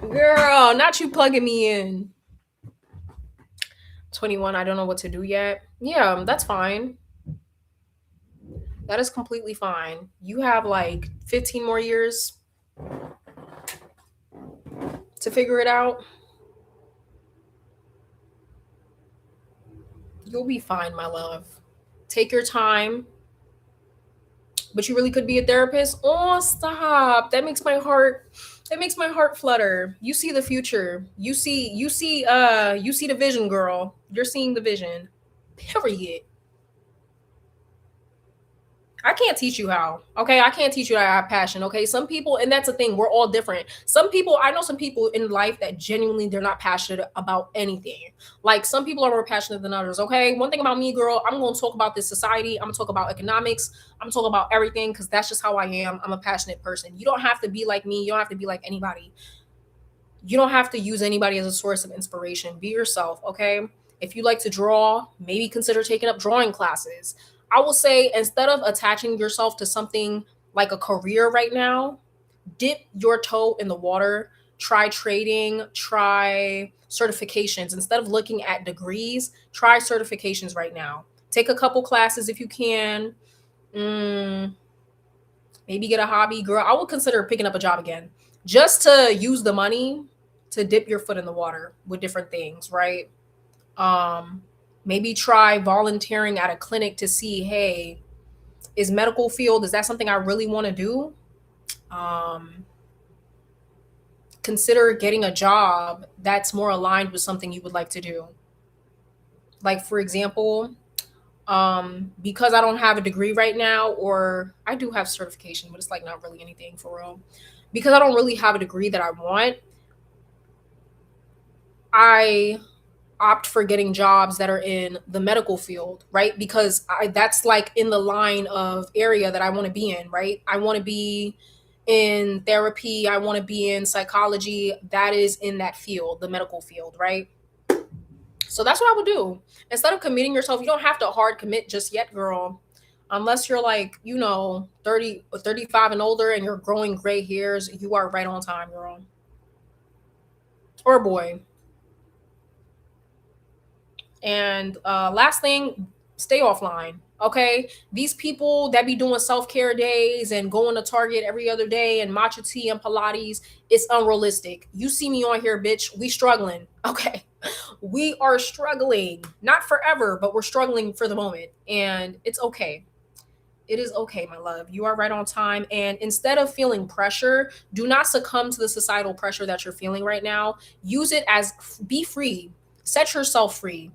Girl, not you plugging me in. 21, I don't know what to do yet. Yeah, that's fine. That is completely fine. You have like 15 more years to figure it out. You'll be fine, my love. Take your time. But you really could be a therapist. Oh, stop. That makes my heart flutter. You see the future. You see the vision, girl. You're seeing the vision. Period. I can't teach you how. Okay, I can't teach you how to have passion. Okay, some people, and that's the thing, we're all different. Some people, I know some people in life that genuinely they're not passionate about anything. Like some people are more passionate than others. Okay, one thing about me, girl, I'm gonna talk about this society. I'm gonna talk about economics. I'm gonna talk about everything because that's just how I am. I'm a passionate person. You don't have to be like me. You don't have to be like anybody. You don't have to use anybody as a source of inspiration. Be yourself. Okay. If you like to draw, maybe consider taking up drawing classes. I will say instead of attaching yourself to something like a career right now, dip your toe in the water, try trading, try certifications. Instead of looking at degrees, try certifications right now. Take a couple classes if you can. Mm, maybe get a hobby. Girl, I would consider picking up a job again just to use the money to dip your foot in the water with different things, right? Um, Maybe try volunteering at a clinic to see, hey, is medical field, is that something I really want to do? Um, Consider getting a job that's more aligned with something you would like to do. Like, for example, because I don't have a degree right now, or I do have certification, but it's like not really anything for real. Because I don't really have a degree that I want, I opt for getting jobs that are in the medical field, right? Because that's like in the line of area that I want to be in, right? I want to be in therapy, I want to be in psychology. That is in that field, the medical field, right? So that's what I would do. Instead of committing yourself, you don't have to hard commit just yet, girl. Unless you're like, 30 or 35 and older and you're growing gray hairs, you are right on time, girl. Or boy. And last thing, stay offline. Okay, these people that be doing self-care days and going to Target every other day and matcha tea and Pilates, it's unrealistic. You see me on here, bitch. We struggling. Okay, we are struggling. Not forever, but we're struggling for the moment, and it's okay. It is okay, my love. You are right on time. And instead of feeling pressure, do not succumb to the societal pressure that you're feeling right now. Use it as be free. Set yourself free.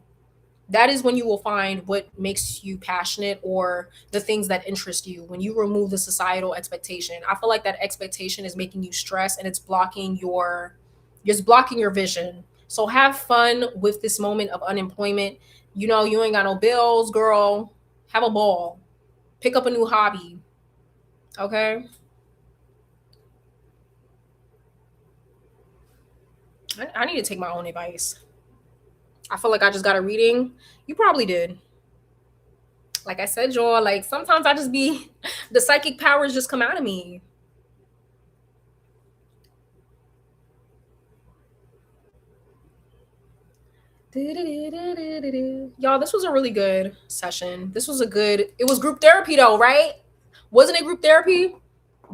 That is when you will find what makes you passionate or the things that interest you. When you remove the societal expectation, I feel like that expectation is making you stress and it's blocking your vision. So have fun with this moment of unemployment. You ain't got no bills, girl. Have a ball. Pick up a new hobby. Okay. I need to take my own advice. I feel like I just got a reading. You probably did. Like I said, y'all, like sometimes I just be the psychic powers just come out of me. Y'all, this was a really good session. It was group therapy though, right? Wasn't it group therapy?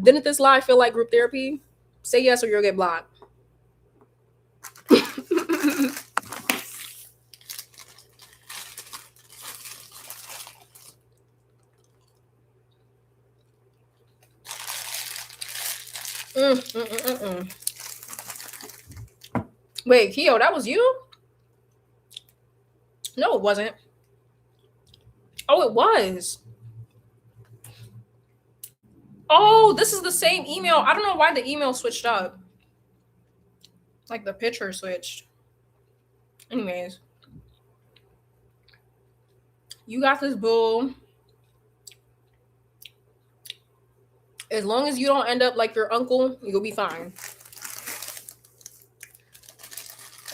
Didn't this live feel like group therapy? Say yes or you'll get blocked. Wait, Keo, that was you? No, it wasn't. Oh, it was. Oh, this is the same email. I don't know why the email switched up. Like the picture switched. Anyways, you got this, boo. As long as you don't end up like your uncle, you'll be fine.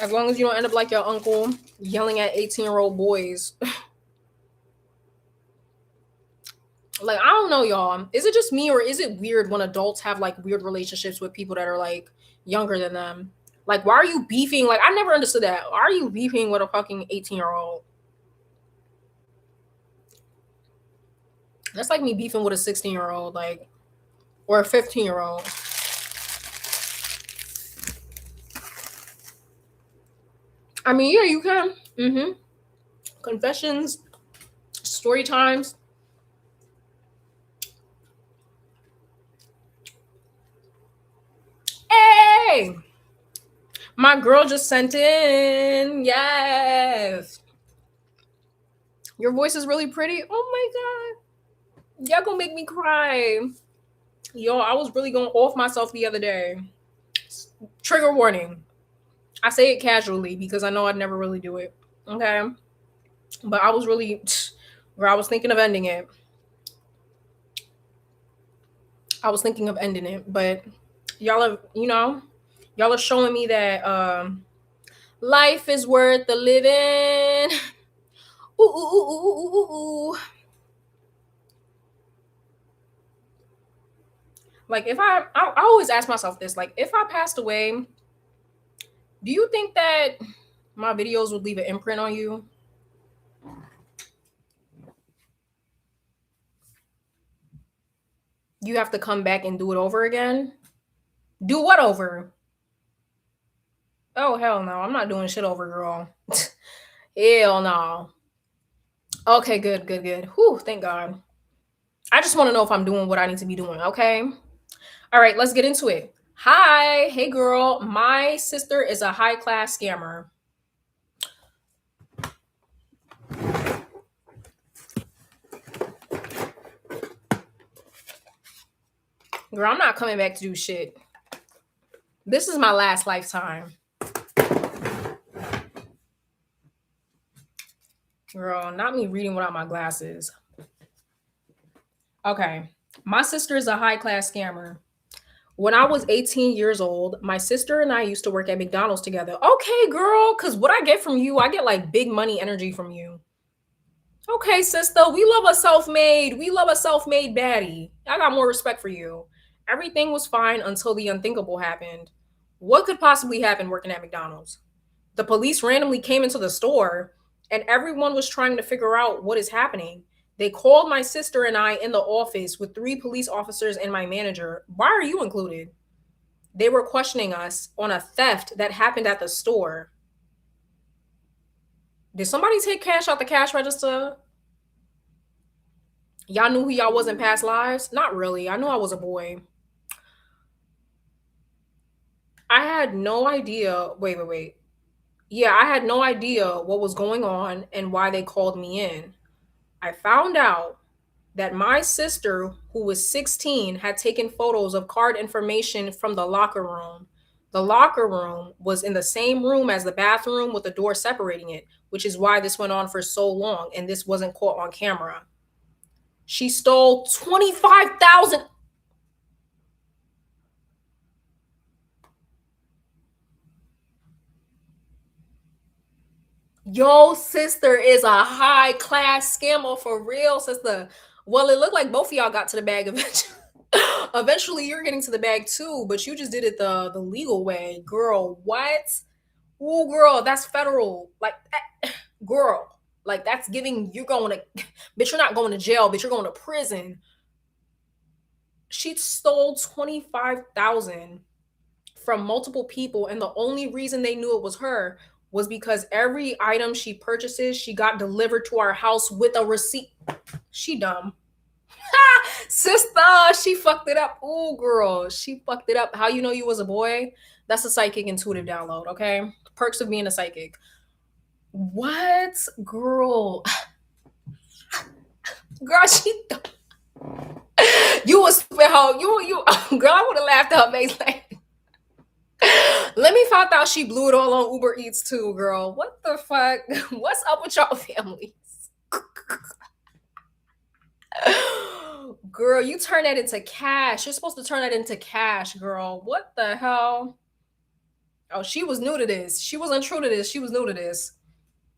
As long as you don't end up like your uncle yelling at 18-year-old boys. Like, I don't know, y'all. Is it just me or is it weird when adults have like weird relationships with people that are like younger than them? Like, why are you beefing? Like, I never understood that. Why are you beefing with a fucking 18-year-old? That's like me beefing with a 16-year-old, like, or a 15-year-old. I mean, yeah, you can. Confessions, story times. Hey, my girl just sent in. Yes. Your voice is really pretty. Oh my God. Y'all gonna make me cry. Yo, I was really going off myself the other day. Trigger warning. I say it casually because I know I'd never really do it. Okay. But I was really, where I was thinking of ending it. I was thinking of ending it. But y'all are showing me that life is worth the living. Ooh, ooh, ooh, ooh, ooh, ooh. Like if I always ask myself this, like if I passed away, do you think that my videos would leave an imprint on you? You have to come back and do it over again? Do what over? Oh hell no, I'm not doing shit over, girl. Hell no. Okay, good, good, good. Whew, thank God. I just want to know if I'm doing what I need to be doing, okay? All right, let's get into it. Hi, hey girl. My sister is a high class scammer. Girl, I'm not coming back to do shit. This is my last lifetime. Girl, not me reading without my glasses. Okay. My sister is a high class scammer. When I was 18 years old, my sister and I used to work at McDonald's together. Okay, girl, because what I get from you, I get like big money energy from you. Okay, sister, we love a self made. We love a self made baddie. I got more respect for you. Everything was fine until the unthinkable happened. What could possibly happen working at McDonald's? The police randomly came into the store and everyone was trying to figure out what is happening. They called my sister and I in the office with three police officers and my manager. Why are you included? They were questioning us on a theft that happened at the store. Did somebody take cash out the cash register? Y'all knew who y'all was in past lives? Not really. I knew I was a boy. I had no idea. Wait. Yeah, I had no idea what was going on and why they called me in. I found out that my sister, who was 16, had taken photos of card information from the locker room. The locker room was in the same room as the bathroom with the door separating it, which is why this went on for so long and this wasn't caught on camera. She stole 25,000. Yo, sister is a high class scammer for real, sister. Well, it looked like both of y'all got to the bag eventually. Eventually, you're getting to the bag too, but you just did it the legal way, girl. What? Oh, girl, that's federal. Like, girl, like that's giving. You're going to, bitch. You're not going to jail, bitch. You're going to prison. She stole 25,000 from multiple people, and the only reason they knew it was her was because every item she purchases, she got delivered to our house with a receipt. She dumb. Sister, she fucked it up. Oh, girl, she fucked it up. How you know you was a boy? That's a psychic intuitive download, okay? Perks of being a psychic. What? Girl. Girl, she you was spit how you girl, I would have laughed at her face like let me find out she blew it all on Uber Eats too, girl. What the fuck? What's up with y'all families? Girl, you turn that into cash. You're supposed to turn that into cash, girl. What the hell? Oh, she was new to this. She wasn't true to this. She was new to this.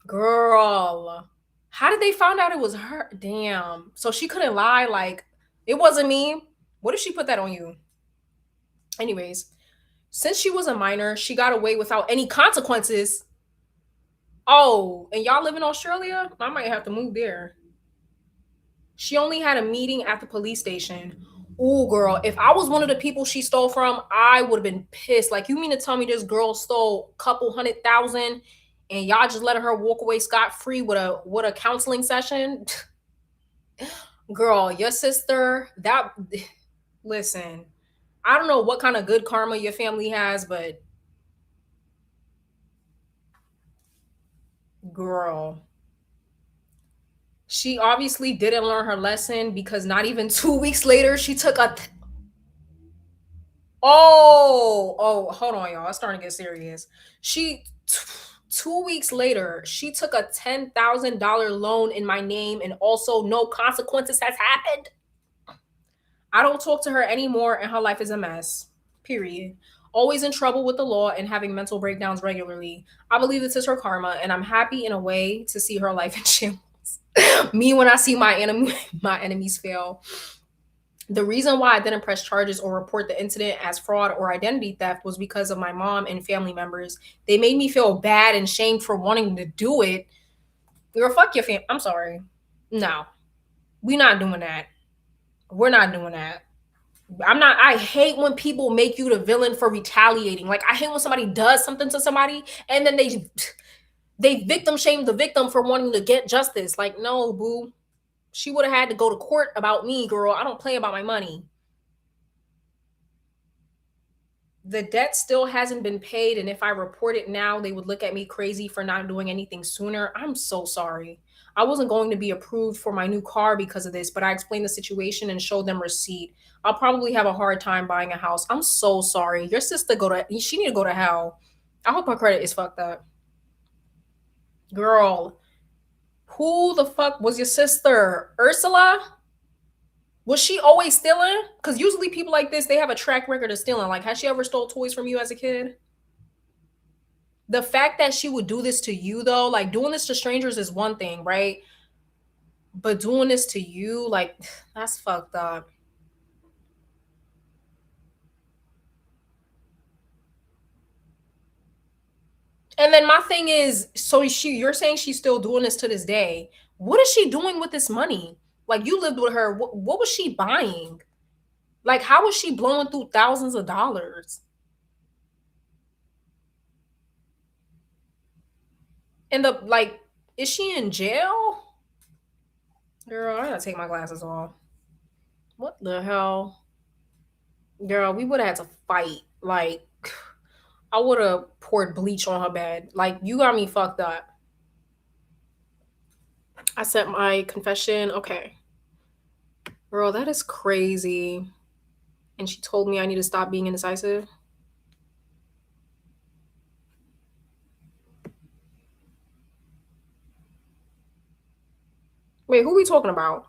Girl. How did they find out it was her? Damn. So she couldn't lie like it wasn't me. What if she put that on you? Anyways, since she was a minor, she got away without any consequences. Oh, and y'all live in Australia? I might have to move there. She only had a meeting at the police station. Ooh, girl, if I was one of the people she stole from, I would have been pissed. Like, you mean to tell me this girl stole a couple 100,000 and y'all just letting her walk away scot free with a counseling session? Girl, your sister, that listen, I don't know what kind of good karma your family has, but girl, she obviously didn't learn her lesson because not even 2 weeks later, she took a. Oh, hold on, y'all. It's starting to get serious. She, 2 weeks later, she took a $10,000 loan in my name and also no consequences has happened. I don't talk to her anymore and her life is a mess. Period. Always in trouble with the law and having mental breakdowns regularly. I believe this is her karma and I'm happy in a way to see her life in shambles. Me when I see my enemies fail. The reason why I didn't press charges or report the incident as fraud or identity theft was because of my mom and family members. They made me feel bad and shamed for wanting to do it. Girl, fuck your I'm sorry. No, we not doing that. We're not doing that. I hate when people make you the villain for retaliating. Like, I hate when somebody does something to somebody and then they victim shame the victim for wanting to get justice. Like, no, boo. She would have had to go to court about me, girl. I don't play about my money. The debt still hasn't been paid, and if I report it now, they would look at me crazy for not doing anything sooner. I'm so sorry. I wasn't going to be approved for my new car because of this, but I explained the situation and showed them receipt. I'll probably have a hard time buying a house. I'm so sorry. Your sister she need to go to hell. I hope her credit is fucked up. Girl, who the fuck was your sister? Ursula? Was she always stealing? Because usually people like this, they have a track record of stealing. Like, has she ever stole toys from you as a kid? The fact that she would do this to you, though, like doing this to strangers is one thing, right? But doing this to you, like, that's fucked up. And then my thing is, so you're saying she's still doing this to this day. What is she doing with this money? Like, you lived with her. What was she buying? Like, how was she blowing through thousands of dollars? And the like, is she in jail? Girl, I gotta take my glasses off. What the hell? Girl, we would have had to fight. Like, I would have poured bleach on her bed. Like, you got me fucked up. I sent my confession. Okay. Girl, that is crazy. And she told me I need to stop being indecisive. Wait, who we talking about?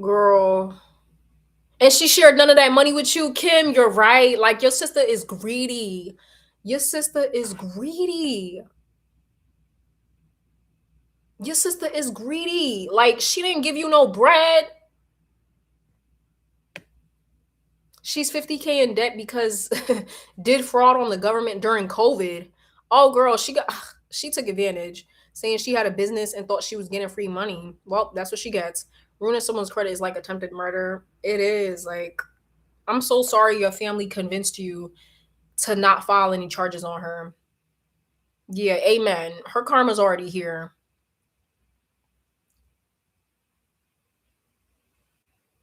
Girl. And she shared none of that money with you, Kim. You're right. Like, your sister is greedy. Your sister is greedy. Your sister is greedy. Like, she didn't give you no bread. She's 50K in debt because did fraud on the government during COVID. Oh girl, she took advantage, saying she had a business and thought she was getting free money. Well, that's what she gets. Ruining someone's credit is like attempted murder. It is. Like, I'm so sorry your family convinced you to not file any charges on her. Yeah, amen. Her karma's already here.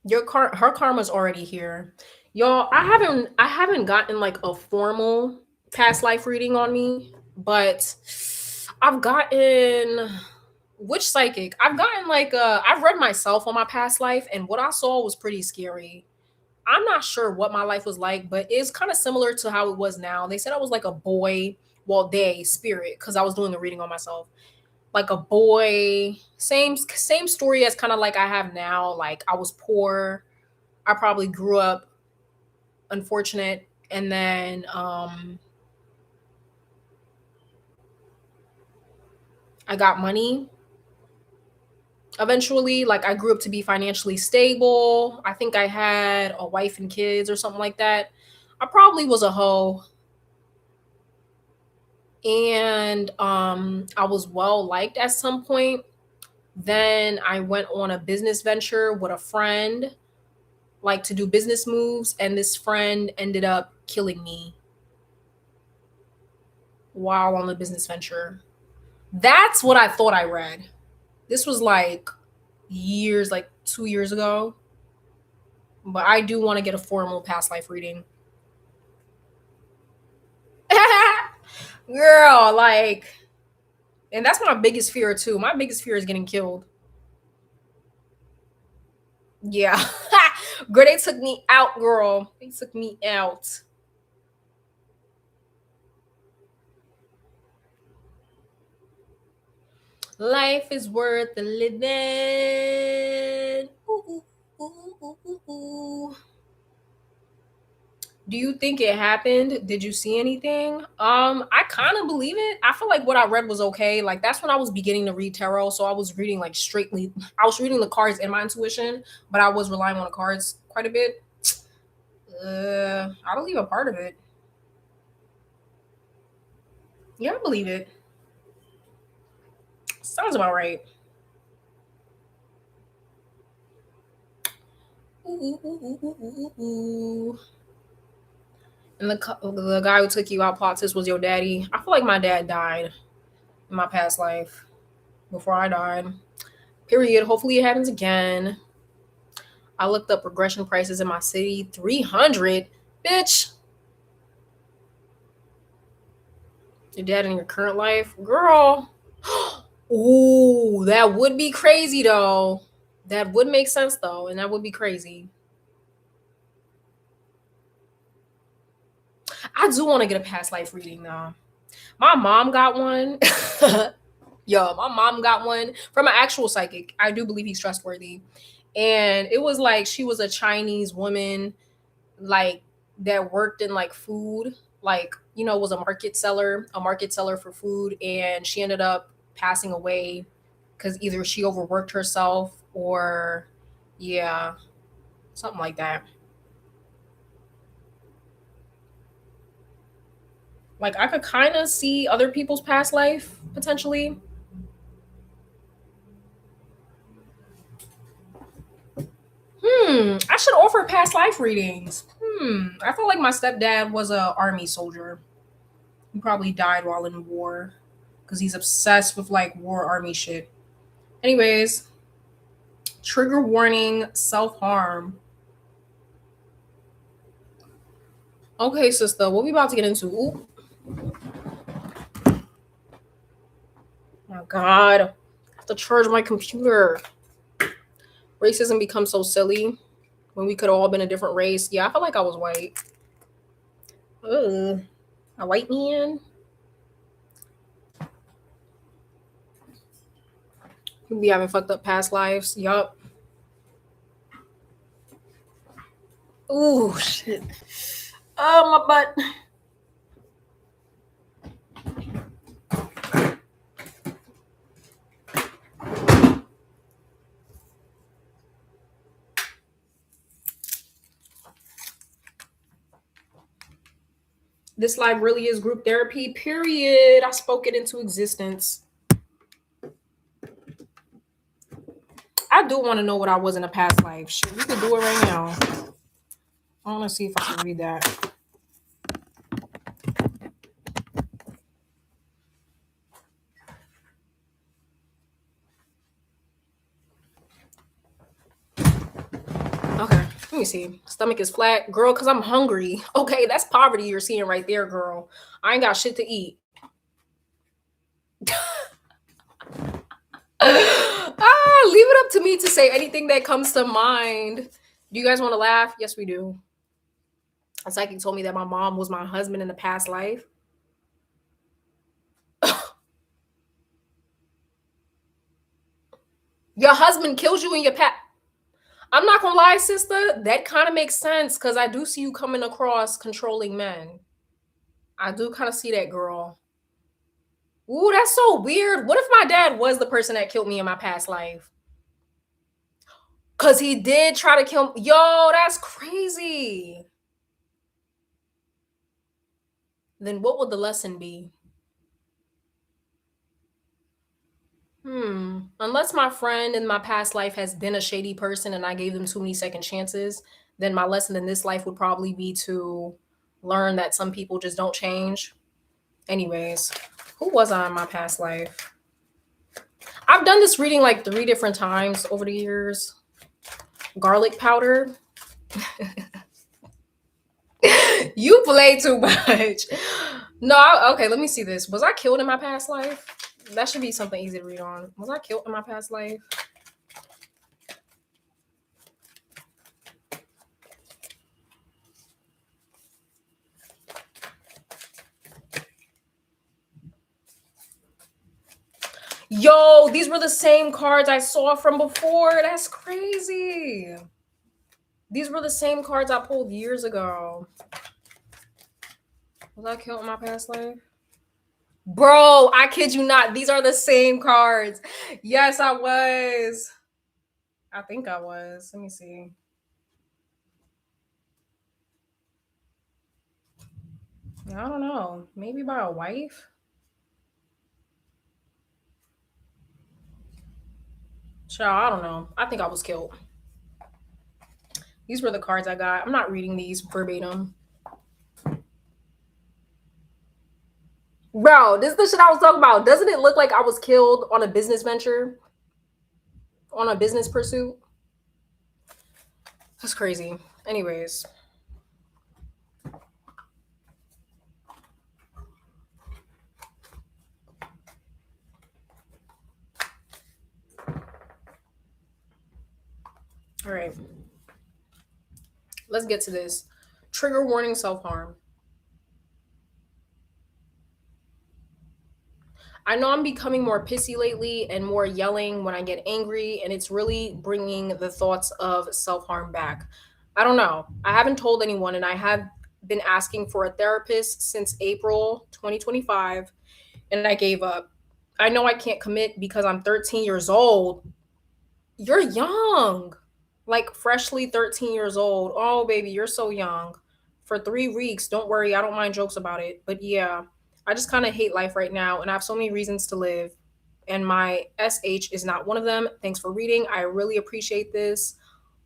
Her karma's already here. Y'all, I haven't gotten like a formal past life reading on me, but I've gotten which psychic? I've gotten like I've read myself on my past life, and what I saw was pretty scary. I'm not sure what my life was like, but it's kind of similar to how it was now. They said I was like a boy, well, they spirit, because I was doing the reading on myself. Like a boy, same story as kind of like I have now. Like, I was poor. I probably grew up unfortunate, and then I got money eventually. Like, I grew up to be financially stable. I think I had a wife and kids or something like that. I probably was a hoe, and I was well liked at some point. Then I went on a business venture with a friend, like to do business moves, and this friend ended up killing me while on the business venture. That's what I thought I read. This was like years, like 2 years ago. But I do want to get a formal past life reading. Girl, like, and that's my biggest fear too. My biggest fear is getting killed. Yeah. Girl, they took me out, girl. They took me out. Life is worth the living. Ooh, ooh, ooh, ooh, ooh. Do you think it happened? Did you see anything? I kind of believe it. I feel like what I read was okay. Like, that's when I was beginning to read tarot, so I was reading like straightly. I was reading the cards and my intuition, but I was relying on the cards quite a bit. I believe a part of it. Yeah, I believe it. Sounds about right. Ooh, ooh, ooh, ooh, ooh, ooh, ooh. And the guy who took you out, plot twist, was your daddy. I feel like my dad died in my past life before I died. Period. Hopefully it happens again. I looked up regression prices in my city. 300, bitch. Your dad in your current life, girl. Ooh, that would be crazy though. That would make sense though, and that would be crazy. I do want to get a past life reading though. My mom got one. Yo, my mom got one from an actual psychic. I do believe he's trustworthy. And it was like she was a Chinese woman, like that worked in like food, like, you know, was a market seller for food. And she ended up passing away because either she overworked herself or, yeah, something like that. Like I could kind of see other people's past life potentially. I should offer past life readings. I feel like my stepdad was a army soldier. He probably died while in war because he's obsessed with like war army shit. Anyways, trigger warning, self harm. Okay, sister, what we about to get into? Ooh, my God, I have to charge my computer. Racism becomes so silly when we could have all been a different race. Yeah, I felt like I was white. Ugh, a white man. We be having fucked up past lives. Yup. Ooh, shit. Oh, my butt. This live really is group therapy, period. I spoke it into existence. I do want to know what I was in a past life. Shit, we could do it right now. I want to see if I can read that. Okay, let me see. Stomach is flat. Girl, because I'm hungry. Okay, that's poverty you're seeing right there, girl. I ain't got shit to eat. Leave it up to me to say anything that comes to mind. Do you guys want to laugh? Yes, we do. A psychic told me that my mom was my husband in the past life. Your husband kills you in your past. I'm not gonna lie, sister. That kind of makes sense because I do see you coming across controlling men. I do kind of see that, girl. Ooh, that's so weird. What if my dad was the person that killed me in my past life? Cause he did try to kill me. Yo, that's crazy. Then what would the lesson be? Unless my friend in my past life has been a shady person and I gave them too many second chances, then my lesson in this life would probably be to learn that some people just don't change. Anyways, who was I in my past life? I've done this reading like 3 different times over the years. Garlic powder. You play too much. No, okay, let me see this. Was I killed in my past life? That should be something easy to read on. Was I killed in my past life? Yo, these were the same cards I saw from before. That's crazy. These were the same cards I pulled years ago. Was I killed in my past life? Bro, I kid you not. These are the same cards. Yes, I was. I think I was. Let me see. I don't know. Maybe by a wife? Child, I don't know. I think I was killed. These were the cards I got. I'm not reading these verbatim. Bro, this is the shit I was talking about. Doesn't it look like I was killed on a business venture? On a business pursuit? That's crazy. Anyways, all right, let's get to this. Trigger warning: self harm. I know I'm becoming more pissy lately and more yelling when I get angry, and it's really bringing the thoughts of self harm back. I don't know. I haven't told anyone, and I have been asking for a therapist since April 2025, and I gave up. I know I can't commit because I'm 13 years old. You're young, like freshly 13 years old. Oh, baby, you're so young. For 3 weeks, don't worry. I don't mind jokes about it. But yeah, I just kind of hate life right now, and I have so many reasons to live. And my SH is not one of them. Thanks for reading. I really appreciate this.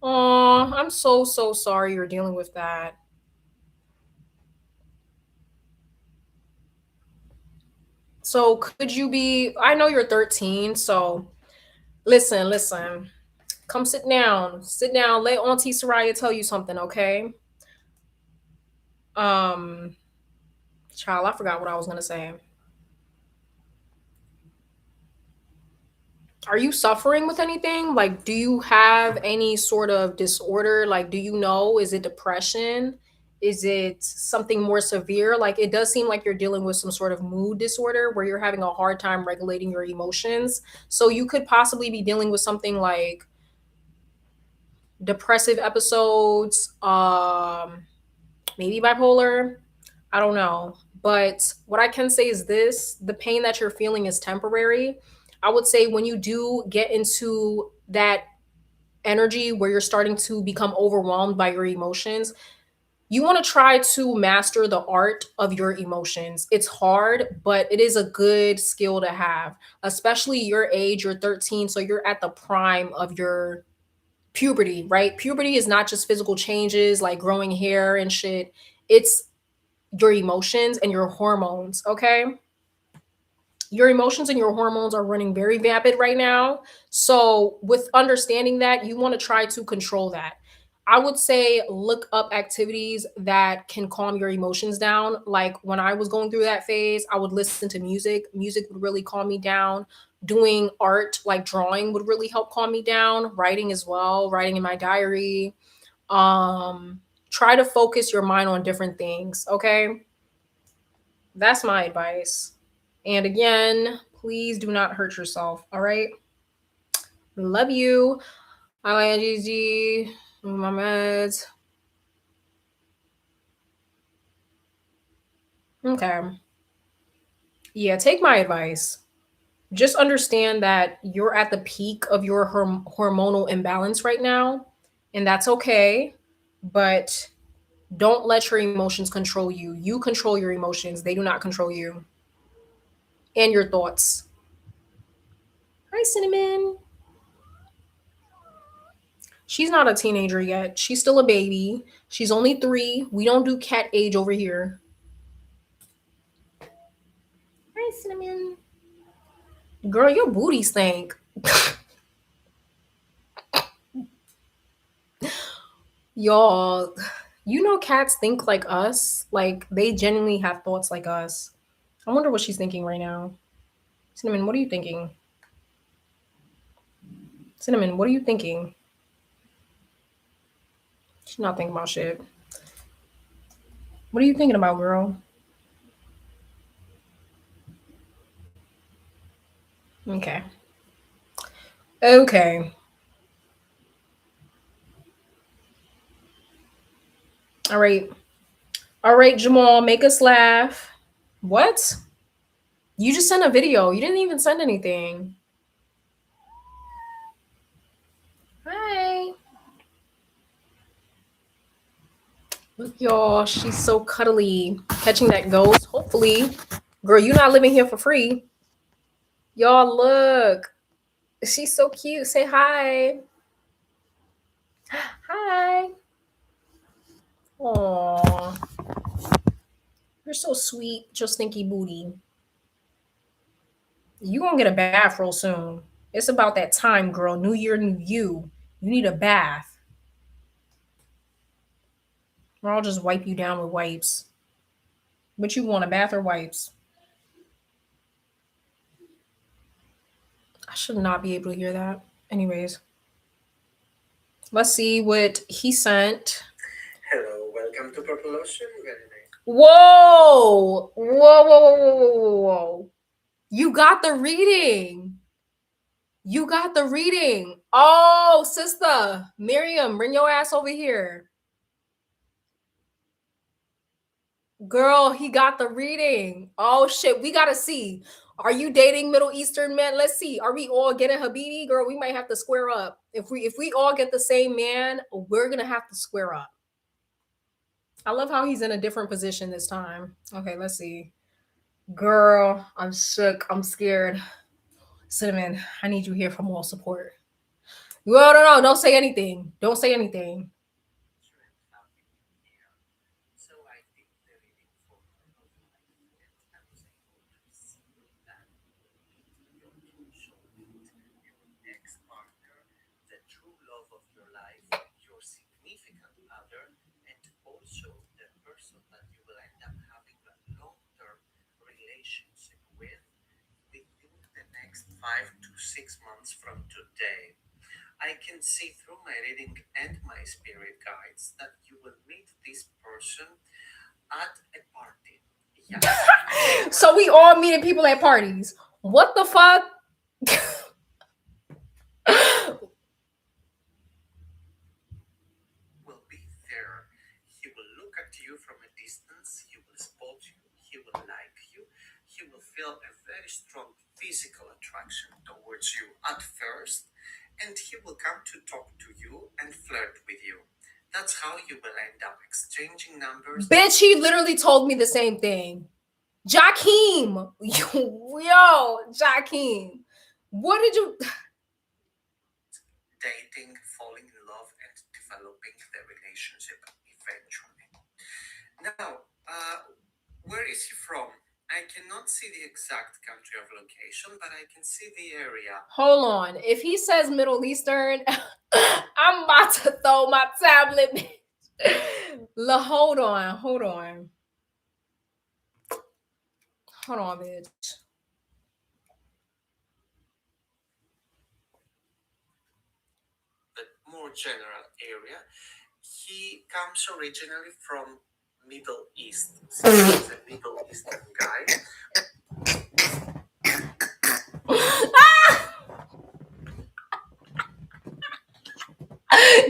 Oh, I'm so sorry you're dealing with that. So, could you be? I know you're 13, so listen. Come sit down. Sit down. Let Auntie Soraya tell you something, okay? Um, Child, I forgot what I was gonna say. Are you suffering with anything? Like, do you have any sort of disorder? Like, do you know? Is it depression? Is it something more severe? Like, it does seem like you're dealing with some sort of mood disorder where you're having a hard time regulating your emotions. So, you could possibly be dealing with something like depressive episodes, maybe bipolar. I don't know. But what I can say is this: the pain that you're feeling is temporary. I would say when you do get into that energy where you're starting to become overwhelmed by your emotions, you want to try to master the art of your emotions. It's hard, but it is a good skill to have, especially your age. You're 13, so you're at the prime of your puberty, right? Puberty is not just physical changes like growing hair and shit. It's your emotions and your hormones, okay? Your emotions and your hormones are running very vapid right now. So, with understanding that, you want to try to control that. I would say look up activities that can calm your emotions down. Like when I was going through that phase, I would listen to music. Music would really calm me down. Doing art, like drawing, would really help calm me down. Writing as well, writing in my diary. Um, Try to focus your mind on different things, okay? That's my advice. And again, please do not hurt yourself. All right. Love you. I IGG. My meds. Okay. Yeah, take my advice. Just understand that you're at the peak of your hormonal imbalance right now, and that's okay. But don't let your emotions control you. You control your emotions, they do not control you and your thoughts. Hi, Cinnamon. She's not a teenager yet. She's still a baby. She's only 3. We don't do cat age over here. Hi, Cinnamon. Girl, your booty stink. Y'all, you know cats think like us. Like, they genuinely have thoughts like us. I wonder what she's thinking right now. Cinnamon, what are you thinking? Cinnamon, what are you thinking? She's not thinking about shit. What are you thinking about, girl? Okay. Okay. All right. All right, Jamal, make us laugh. What? You just sent a video. You didn't even send anything. Hi. Look, y'all. She's so cuddly. Catching that ghost. Hopefully. Girl, you not living here for free. Y'all, look. She's so cute. Say hi. Hi. Aw. You're so sweet. Your stinky booty. You gonna get a bath real soon. It's about that time, girl. New year, new you. You need a bath. Or I'll just wipe you down with wipes. What you want, a bath or wipes? I should not be able to hear that. Anyways, let's see what he sent. Hello, welcome to Purple Ocean. Very nice. Whoa! Whoa. You got the reading. You got the reading. Oh, sister. Miriam, bring your ass over here. Girl, he got the reading. Oh shit, we gotta see. Are you dating Middle Eastern men? Let's see. Are we all getting Habibi? Girl, we might have to square up. If we all get the same man, we're gonna have to square up. I love how he's in a different position this time. Okay, let's see. Girl, I'm shook. I'm scared. Cinnamon, I need you here for more support. No. Don't say anything. Don't say anything. So I did the reading for my love life, and I was able to see that your true soulmate, your next partner, the true love of your life, your significant other, and also the person that you will end up having a long-term relationship with within the next 5 to 6 months from today. I can see through my reading and my spirit guides that you will meet this person at a party. Yes. So we all meeting people at parties. What the fuck? Will be there. He will look at you from a distance. He will spot you. He will like you. He will feel a very strong physical attraction towards you at first, and he will come to talk to you and flirt with you. That's how you will end up exchanging numbers. Bitch, he literally told me the same thing. Jakeem. Yo, Jakeem. What did you... Dating, falling in love, and developing the relationship eventually. Now, where is he from? I cannot see the exact country of location, but I can see the area. Hold on. If he says Middle Eastern, I'm about to throw my tablet. Hold on. Hold on, bitch. The more general area. He comes originally from Middle East. So he's a Middle Eastern guy.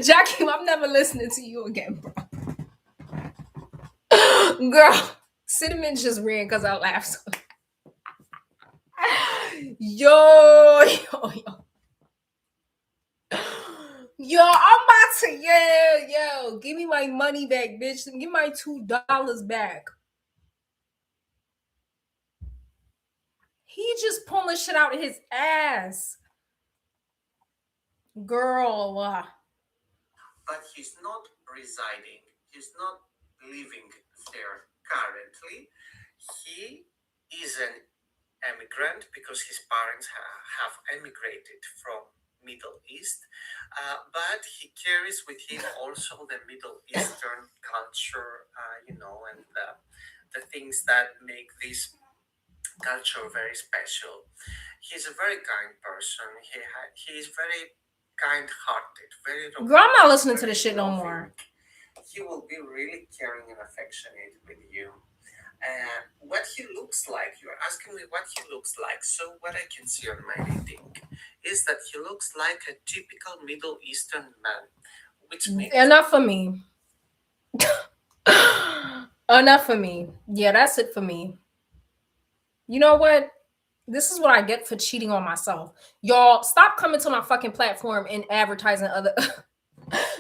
Jackie, I'm never listening to you again, bro. Girl, Cinnamon just ran because I laughed so yo. Yo, I'm about to, yo, give me my money back, bitch. Give my $2 back. He just pulling shit out of his ass. Girl. But he's not residing. He's not living there currently. He is an immigrant because his parents have emigrated from Middle East, but he carries with him also the Middle Eastern culture, and the things that make this culture very special. He's a very kind person. He is very kind-hearted, very romantic. Girl, I'm not listening to this shit no more. He will be really caring and affectionate with you. What he looks like, you're asking me what he looks like. So what I can see on my reading is that he looks like a typical Middle Eastern man, which means enough for me. Enough for me. Yeah, that's it for me. You know what? This is what I get for cheating on myself. Y'all, stop coming to my fucking platform and advertising other.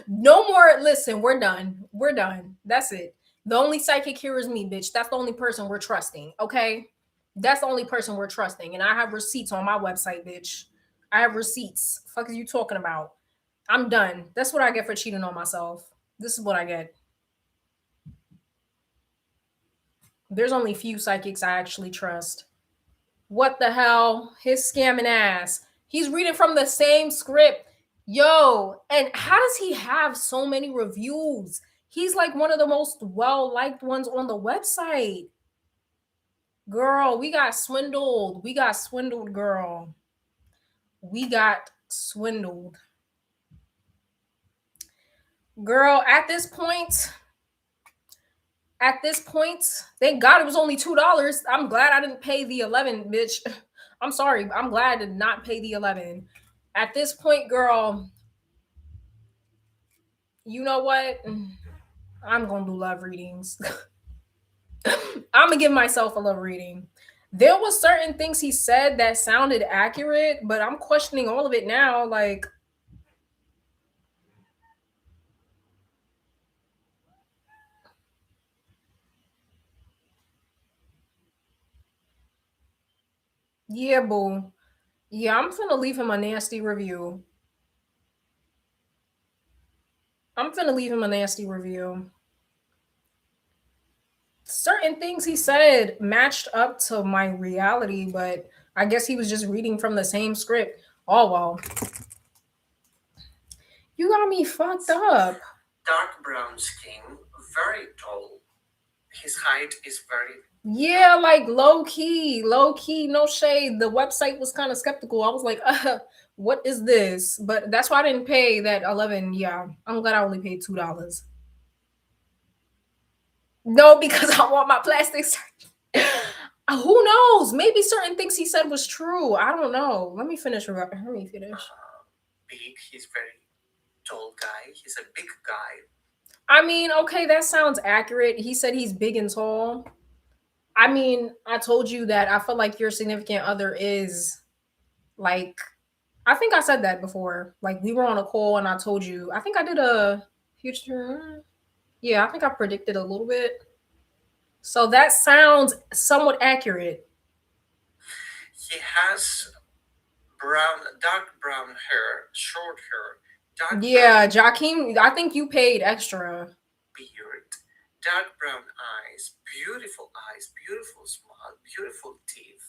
No more. Listen, we're done. We're done. That's it. The only psychic here is me, bitch. That's the only person we're trusting. Okay? That's the only person we're trusting. And I have receipts on my website, bitch. I have receipts. Fuck is you talking about? I'm done. That's what I get for cheating on myself. This is what I get. There's only few psychics I actually trust. What the hell? His scamming ass. He's reading from the same script. Yo, and how does he have so many reviews? He's like one of the most well-liked ones on the website. Girl, we got swindled. We got swindled, girl. We got swindled. Girl, at this point, thank God it was only $2. I'm glad I didn't pay the 11, bitch. I'm sorry. I'm glad I did not pay the 11. At this point, girl, you know what? I'm gonna do love readings. I'm gonna give myself a love reading. There was certain things he said that sounded accurate, but I'm questioning all of it now. Like, yeah, boo. Yeah, I'm finna leave him a nasty review. I'm finna leave him a nasty review. Certain things he said matched up to my reality, but I guess he was just reading from the same script. Oh well. You got me fucked up. Dark brown skin, very tall. His height is very. Yeah, like low key, no shade. The website was kind of skeptical. I was like, what is this? But that's why I didn't pay that 11. Yeah, I'm glad I only paid $2. No, because I want my plastic surgery. Who knows? Maybe certain things he said was true. I don't know. Let me finish. Big. He's very tall guy. He's a big guy. I mean, okay, that sounds accurate. He said he's big and tall. I mean, I told you that I feel like your significant other is like, I think I said that before. Like, we were on a call and I told you, I think I did a future. Yeah, I think I predicted a little bit. So that sounds somewhat accurate. He has dark brown hair, short hair, dark Yeah, Jakeem, I think you paid extra. beard, dark brown eyes, beautiful smile, beautiful teeth.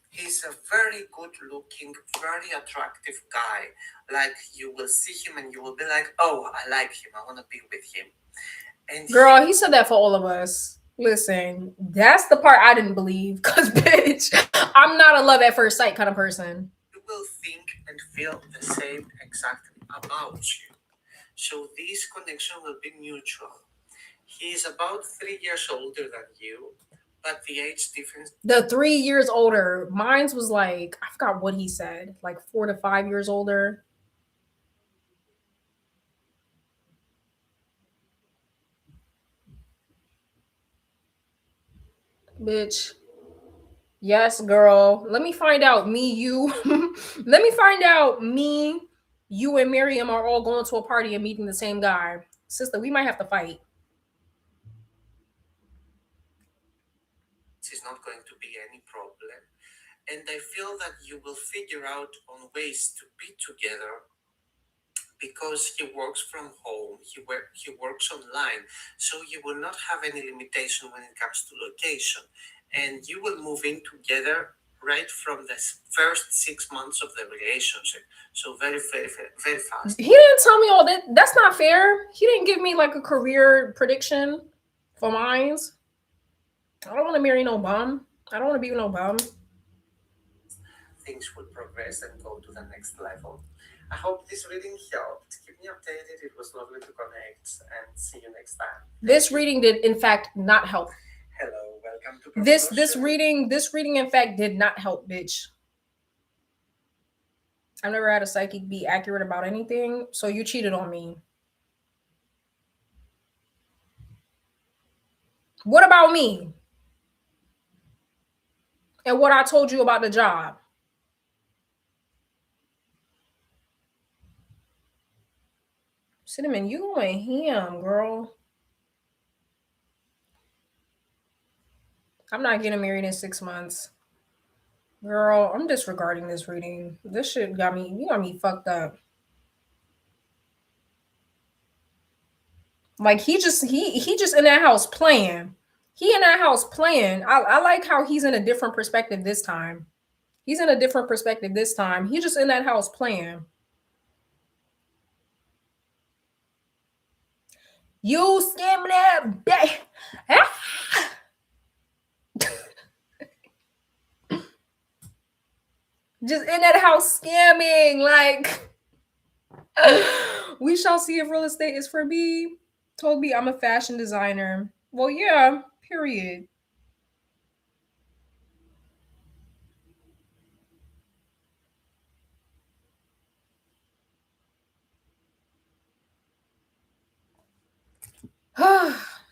He's a very good looking, very attractive guy. Like, you will see him and you will be like, oh, I like him. I want to be with him. And Girl, he said that for all of us. Listen, that's the part I didn't believe. Cause bitch, I'm not a love at first sight kind of person. you will think and feel the same exactly about you. So this connection will be mutual. He is about 3 years older than you, but the age difference. The 3 years older, mine's was like, I forgot what he said, like 4 to 5 years older. Bitch. Yes, girl. Let me find out me, you. Let me find out me, you, and Miriam are all going to a party and meeting the same guy. Sister, we might have to fight. Is not going to be any problem. And I feel that you will figure out on ways to be together because he works from home, he works online, so you will not have any limitation when it comes to location, and you will move in together right from the first 6 months of the relationship. So very, very, very, very fast. He didn't tell me all that. That's not fair. He didn't give me like a career prediction for mines. I don't want to marry no bum. I don't want to be with no bum. Things will progress and go to the next level. I hope this reading helped. Keep me updated. It was lovely to connect, and see you next time. This reading did, in fact, not help. Hello, welcome to This reading, in fact, did not help, bitch. I've never had a psychic be accurate about anything, so you cheated on me. What about me? And what I told you about the job? Cinnamon, you going ham, girl. I'm not getting married in 6 months. Girl, I'm disregarding this reading. This shit got me fucked up. Like he just in that house playing. He in that house playing. I like how he's in a different perspective this time. He's in a different perspective this time. He just in that house playing. You scamming that bitch. Just in that house scamming. Like, we shall see if real estate is for me. Told me I'm a fashion designer. Well, yeah, period.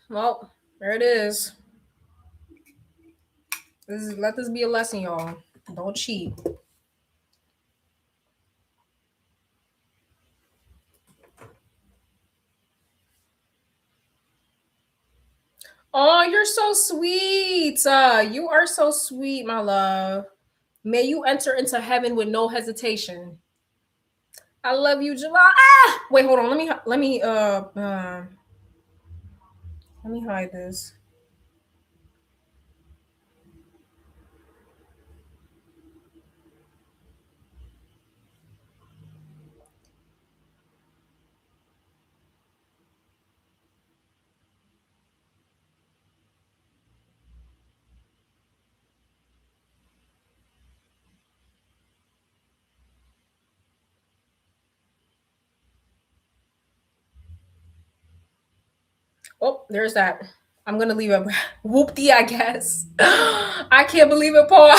Well, there it is. Let this be a lesson, y'all. Don't cheat. Oh, you're so sweet. You are so sweet, my love. May you enter into heaven with no hesitation. I love you, July. Ah! Wait, hold on. Let me hide this. Oh, there's that. I'm gonna leave it. Whoopty, I guess. I can't believe it, Paul.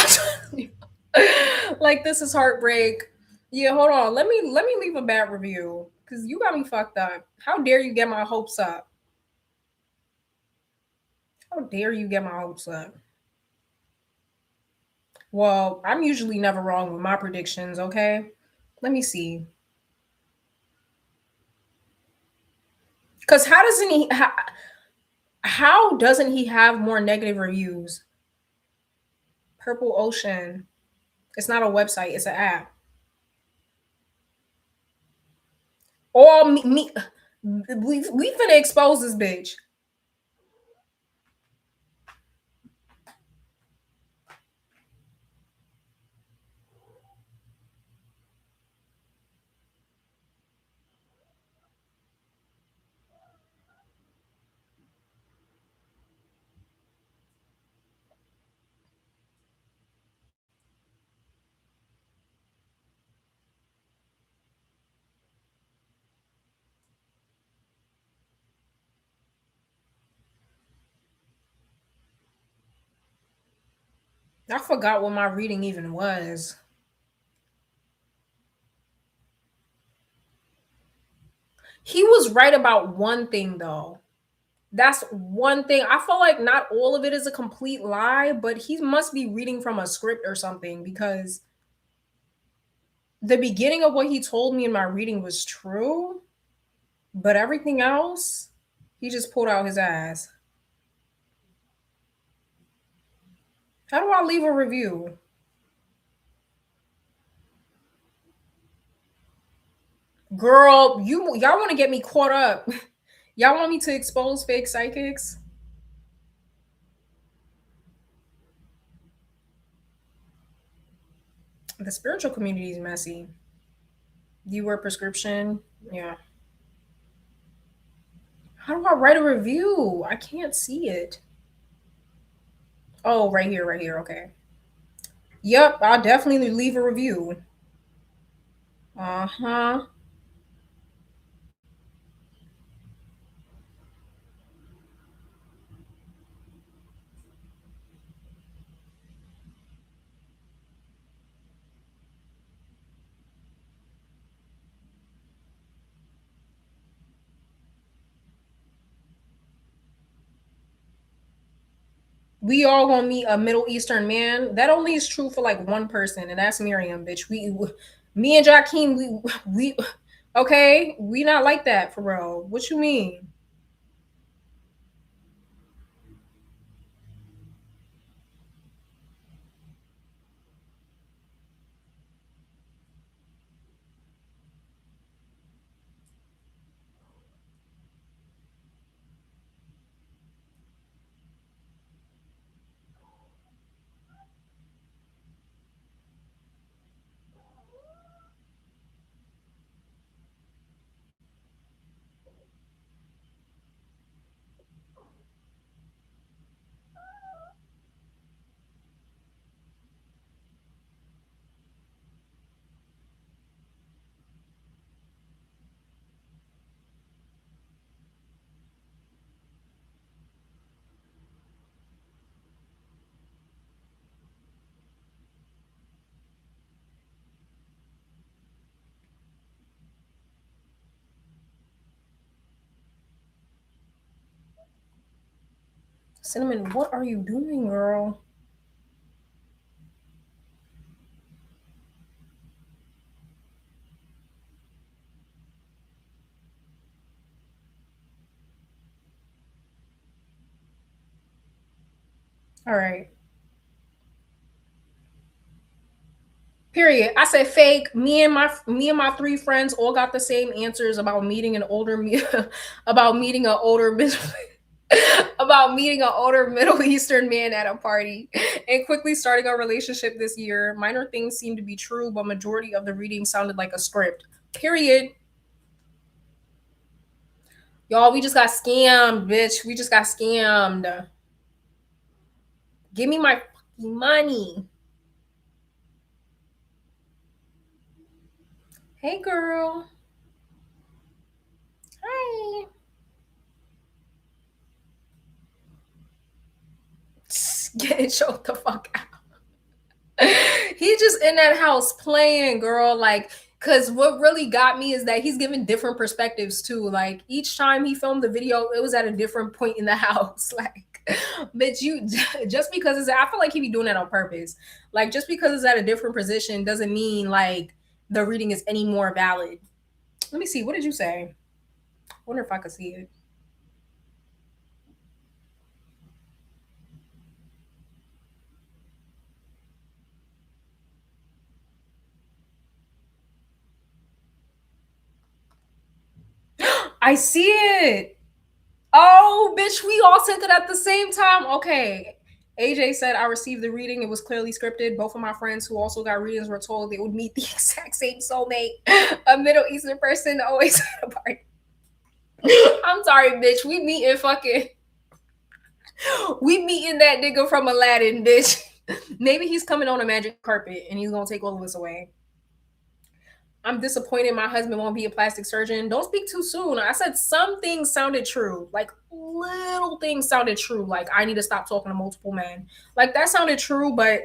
Like this is heartbreak. Yeah, hold on. Let me leave a bad review because you got me fucked up. How dare you get my hopes up? How dare you get my hopes up? Well, I'm usually never wrong with my predictions. Okay, let me see. Because how doesn't he have more negative reviews? Purple Ocean. It's not a website. It's an app. Or me we finna expose this bitch. I forgot what my reading even was. He was right about one thing though. That's one thing. I feel like not all of it is a complete lie, but he must be reading from a script or something because the beginning of what he told me in my reading was true, but everything else, he just pulled out his ass. How do I leave a review? Girl, y'all want to get me caught up. Y'all want me to expose fake psychics? The spiritual community is messy. Do you wear prescription? Yeah. How do I write a review? I can't see it. Oh, right here, right here. Okay. Yep, I'll definitely leave a review. Uh huh. We all gonna meet a Middle Eastern man. That only is true for like one person, and that's Miriam, bitch. Me and Jakeem, we, okay, we not like that for real. What you mean? Cinnamon, what are you doing, girl? All right. Period. I said fake. Me and my three friends all got the same answers about meeting an older about meeting an older about meeting an older Middle Eastern man at a party and quickly starting a relationship this year. Minor things seem to be true, but majority of the reading sounded like a script. Period. Y'all, we just got scammed, bitch. We just got scammed. Give me my fucking money. Hey, girl. Hi. Get choked the fuck out. He just in that house playing, girl. Like, cause what really got me is that he's giving different perspectives too. Like each time he filmed the video, it was at a different point in the house. Like, bitch, you just because it's I feel like he be doing that on purpose. Like just because it's at a different position doesn't mean like the reading is any more valid. Let me see. What did you say? I wonder if I could see it. I see it. Oh, bitch, we all sent it at the same time. Okay. AJ said, I received the reading. It was clearly scripted. Both of my friends who also got readings were told they would meet the exact same soulmate, a Middle Eastern person always at a party. I'm sorry, bitch. We meeting that nigga from Aladdin, bitch. Maybe he's coming on a magic carpet and he's gonna take all of us away. I'm disappointed my husband won't be a plastic surgeon. Don't speak too soon. I said some things sounded true. Like little things sounded true. Like I need to stop talking to multiple men. Like that sounded true, but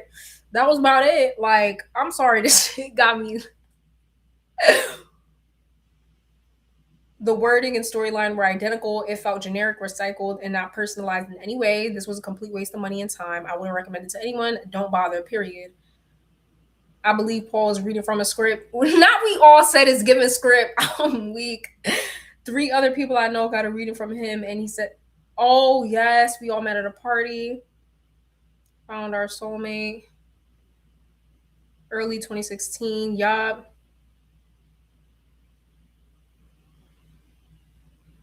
that was about it. Like, I'm sorry, this shit got me. The wording and storyline were identical. It felt generic, recycled, and not personalized in any way. This was a complete waste of money and time. I wouldn't recommend it to anyone. Don't bother, period. I believe Paul is reading from a script. Not we all said is given script. I'm weak. Three other people I know got a reading from him, and he said, "Oh yes, we all met at a party. Found our soulmate. Early 2016. Yup.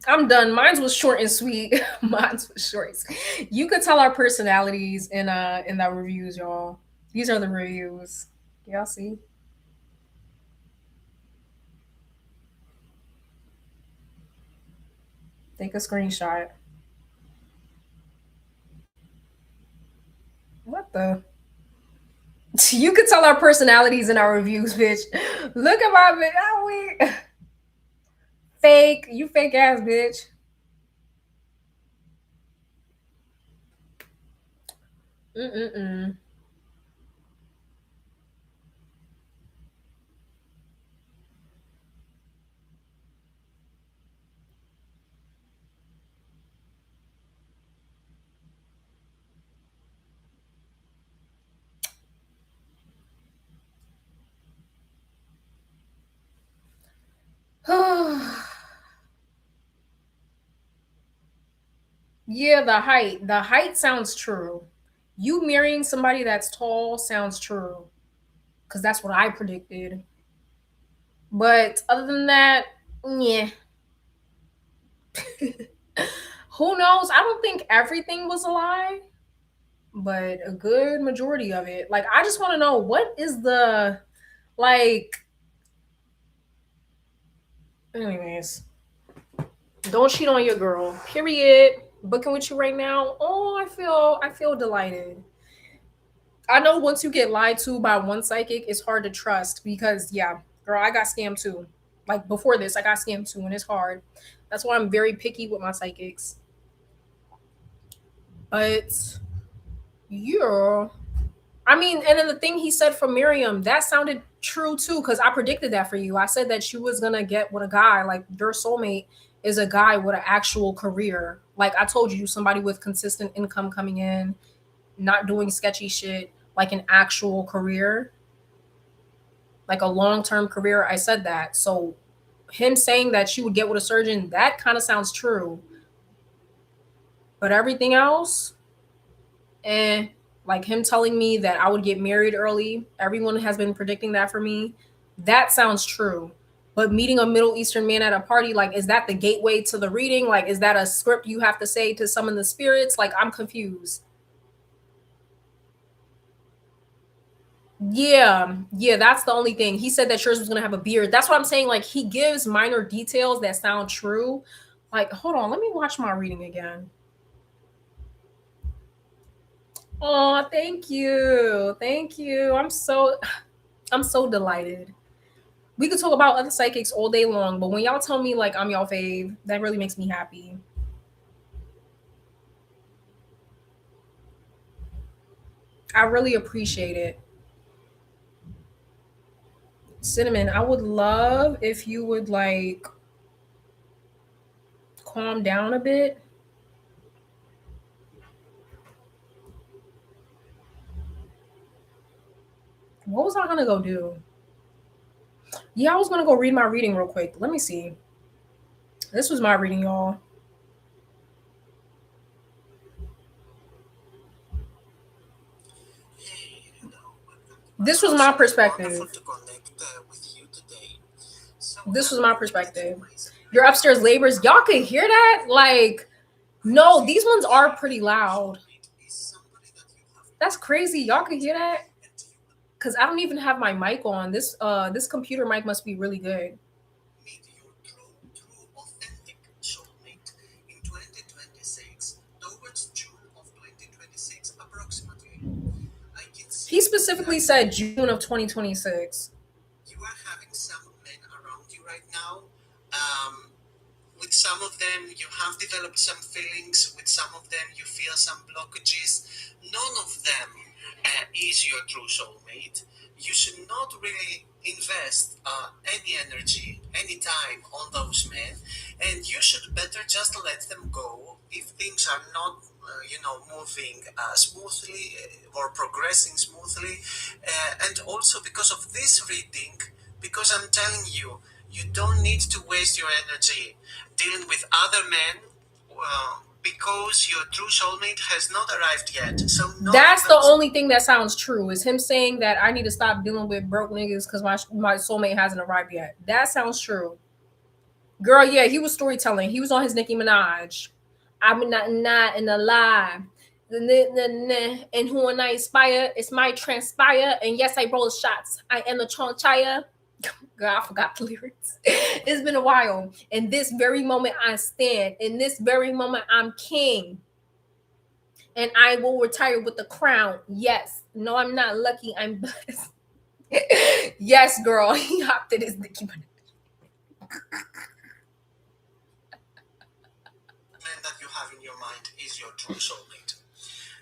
I'm done. Mine was short and sweet. Mine was short. You could tell our personalities in the reviews, y'all. These are the reviews. Y'all see? Take a screenshot. What the? You could tell our personalities in our reviews, bitch. Look at my bitch. Oh, we fake. You fake ass bitch. Mm-mm-mm. Yeah, the height. The height sounds true. You marrying somebody that's tall sounds true. Because that's what I predicted. But other than that, yeah. Who knows? I don't think everything was a lie, but a good majority of it. Like, I just want to know what is the like. Anyways, don't cheat on your girl. Period. Booking with you right now. Oh, I feel delighted. I know once you get lied to by one psychic, it's hard to trust because yeah, girl, I got scammed too. Like before this, I got scammed too, and it's hard. That's why I'm very picky with my psychics. But yeah, I mean, and then the thing he said for Miriam, that sounded true too, because I predicted that for you. I said that you was gonna get with a guy like your soulmate, is a guy with an actual career. Like I told you, somebody with consistent income coming in, not doing sketchy shit, like an actual career, like a long-term career. I said that. So him saying that she would get with a surgeon, that kind of sounds true. But everything else, and like him telling me that I would get married early, everyone has been predicting that for me. That sounds true. But meeting a Middle Eastern man at a party, like, is that the gateway to the reading? Like, is that a script you have to say to summon the spirits? Like, I'm confused. Yeah, that's the only thing. He said that yours was gonna have a beard. That's what I'm saying. Like, he gives minor details that sound true. Like, hold on, let me watch my reading again. Oh, thank you. Thank you. I'm so delighted. We could talk about other psychics all day long, but when y'all tell me like I'm y'all fave, that really makes me happy. I really appreciate it. Cinnamon, I would love if you would like calm down a bit. What was I gonna go do? Yeah, I was gonna go read my reading real quick. Let me see. This was my reading, y'all. Hey, hello, welcome to my This was house. my It is wonderful perspective. to connect with you today. So, This was let my me tell you perspective. my Your spirit upstairs guide. labors, y'all could hear that? Like, I no, feel these ones are that pretty your true loud. soulmate is somebody that you have That's never crazy. Y'all could met, hear that? and you will Cause I don't even have my mic on. This computer mic must be really good. meet your true, authentic soulmate in 2026, towards June of 2026, approximately. I can He see specifically that said June of 2026. you are having some men around you right now. Um, with some of them, you have developed some feelings. With some of them, you feel some blockages. None of them is your true soulmate. You should not really invest any energy, any time on those men, and you should better just let them go if things are not, moving smoothly or progressing smoothly. And also because of this reading, because I'm telling you, you don't need to waste your energy dealing with other men because your true soulmate has not arrived yet. So none of That's the those. only thing that sounds true is him saying that I need to stop dealing with broke niggas because my soulmate hasn't arrived yet. That sounds true. Girl, yeah, he was storytelling. He was on his Nicki Minaj. I'm not in a lie. And who and I inspire, it's my transpire. And yes, I roll shots. I am the chonchaya. Girl, I forgot the lyrics. It's been a while. In this very moment, I stand. In this very moment, I'm king. And I will retire with the crown. Yes. No, I'm not lucky. I'm blessed. Yes, girl. He hopped in his Nicki Minaj. Man that you have in your mind is your true soulmate.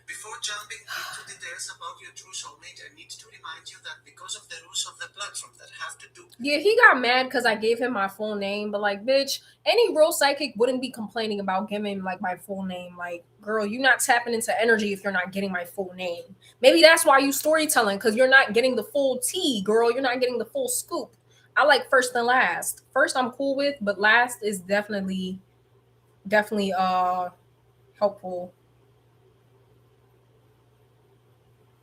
Before jumping into details about your true soulmate, I need to remind you that because of the rules of the platform that have to do. Yeah, he got mad because I gave him my full name, but like, bitch, any real psychic wouldn't be complaining about giving like my full name. Like, girl, you're not tapping into energy if you're not getting my full name. Maybe that's why you storytelling because you're not getting the full tea, girl. You're not getting the full scoop. I like first and last. First, I'm cool with, but last is definitely helpful.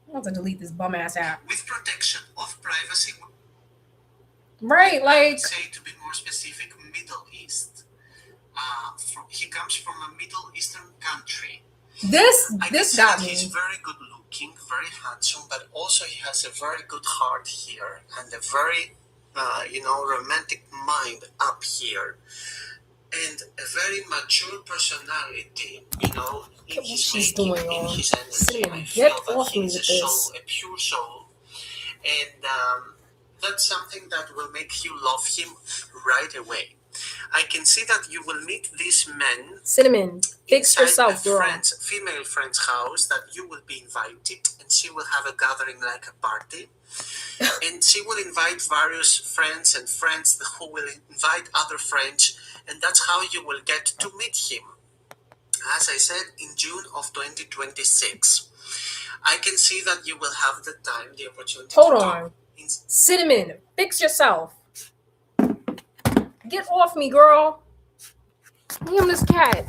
I want to delete this bum ass app. With protection of privacy, Right, I would like say to be more specific, Middle East. He comes from a Middle Eastern country. this I can this see got that he's me. very good looking, very handsome, but also he has a very good heart here and a very, romantic mind up here, and a very mature personality. In Look at what his she's making, doing, in y'all. his energy, I Cinnamon, get feel that off he me is a with soul, this. a pure soul, and that's something that will make you love him right away. I can see that you will meet this man Cinnamon, fix inside a yourself, girl. female friend's house, that you will be invited, and she will have a gathering like a party, and she will invite various friends and friends who will invite other friends, And that's how you will get to meet him. As I said, in June of 2026. I can see that you will have the time, the opportunity Hold to on. talk. Cinnamon, fix yourself. Get off me, girl. Damn this cat.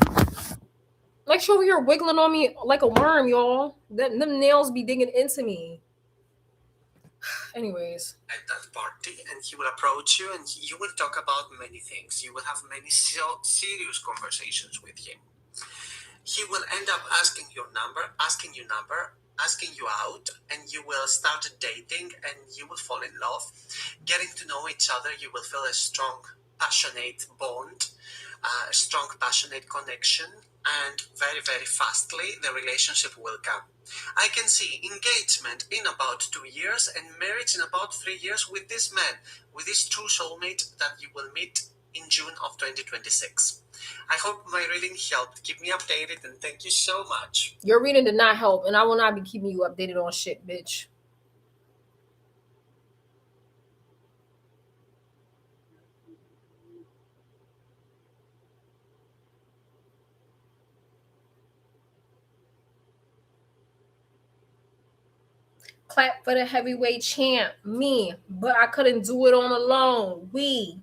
Like she over here wiggling on me like a worm, y'all. Them nails be digging into me. Anyways. At that party, and he will approach you and you will talk about many things. You will have many serious conversations with him. He will end up asking you number, asking you out, and you will start dating and you will fall in love. Getting to know each other, you will feel a strong, passionate bond, a strong, passionate connection, and very, very fastly the relationship will come. I can see engagement in about 2 years and marriage in about 3 years with this man, with this true soulmate that you will meet in June of 2026. I hope my reading helped. Keep me updated and thank you so much. Your reading did not help, and I will not be keeping you updated on shit, bitch. Clap for the heavyweight champ, me, but I couldn't do it on alone. We.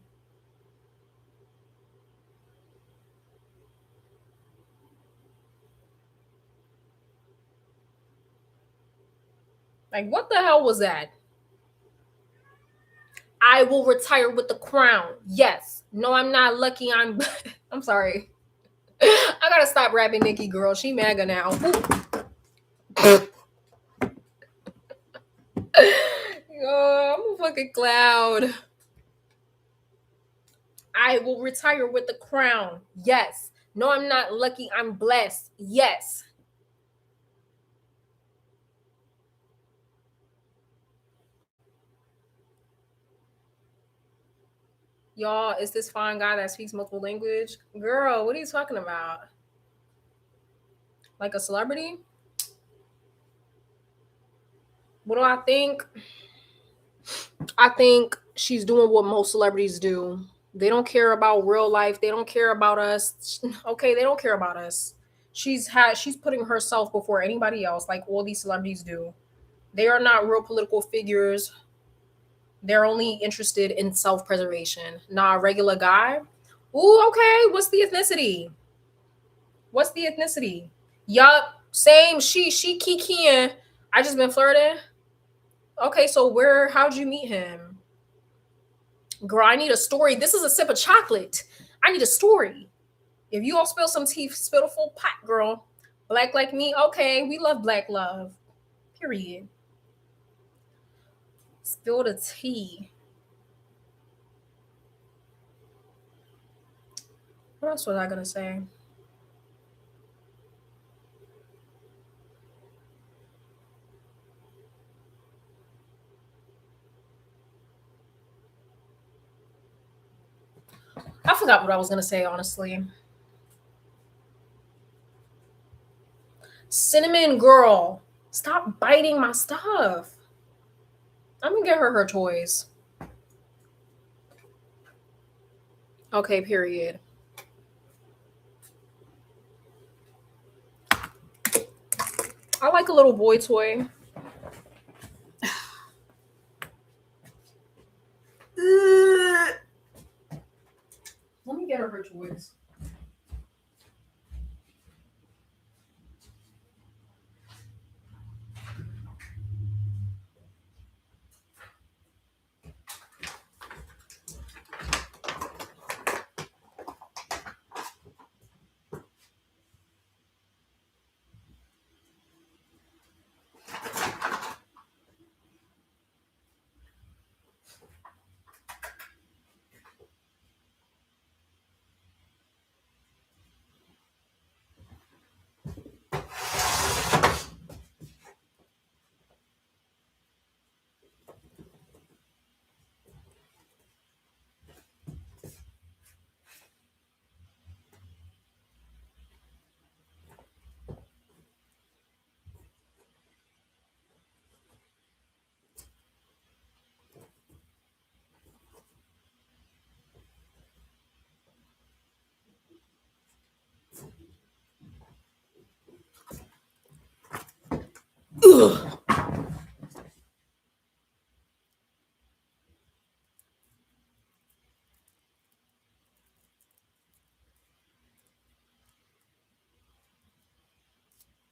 Like, what the hell was that? I will retire with the crown. Yes. No, I'm not lucky. I'm sorry. I gotta stop rapping Nikki, girl. She MAGA now. Yo, I'm a fucking cloud. I will retire with the crown. Yes. No, I'm not lucky. I'm blessed. Yes. Y'all, is this fine guy that speaks multiple language? Girl, what are you talking about? Like a celebrity? What do I think? I think she's doing what most celebrities do. They don't care about real life. They don't care about us. Okay, they don't care about us. She's putting herself before anybody else, like all these celebrities do. They are not real political figures. They're only interested in self-preservation. Not a regular guy. Ooh, okay. What's the ethnicity? What's the ethnicity? Yup. Same. She kikiing. I just been flirting. Okay, so how'd you meet him? Girl, I need a story. This is a sip of chocolate. I need a story. If you all spill some tea, spill a full pot, girl. Black like me, okay. We love black love. Period. Spill the tea. What else was I gonna say? I forgot what I was gonna say, honestly. Cinnamon girl, stop biting my stuff. I'm gonna get her toys. Okay, period. I like a little boy toy. Let me get her toys.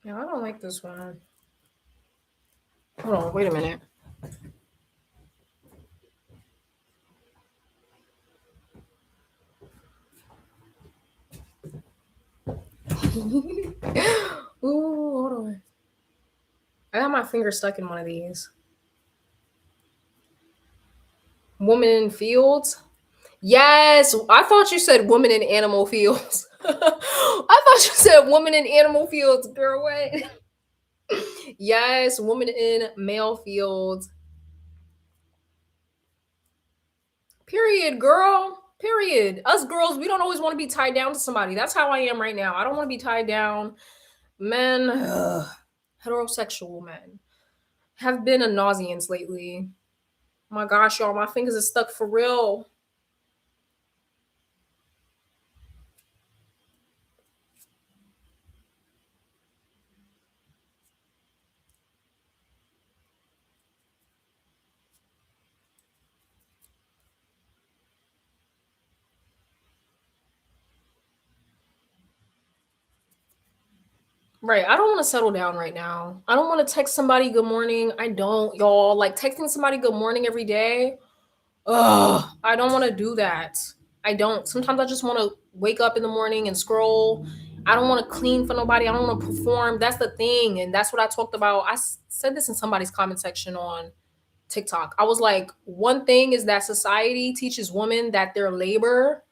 Yeah, I don't like this one. Hold on, wait a minute. Ooh, hold on. I got my finger stuck in one of these. Woman in fields. Yes, I thought you said woman in animal fields. I thought you said woman in animal fields, girl. What? Yes, woman in male fields. Period, girl. Period. Us girls, we don't always want to be tied down to somebody. That's how I am right now. I don't want to be tied down. Men, heterosexual men, have been a nauseance lately. My gosh, y'all, my fingers are stuck for real. Right. I don't want to settle down right now. I don't want to text somebody good morning. I don't, y'all. Like texting somebody good morning every day. Ugh. I don't want to do that. I don't. Sometimes I just want to wake up in the morning and scroll. I don't want to clean for nobody. I don't want to perform. That's the thing. And that's what I talked about. Said this in somebody's comment section on TikTok. I was like, one thing is that society teaches women that their labor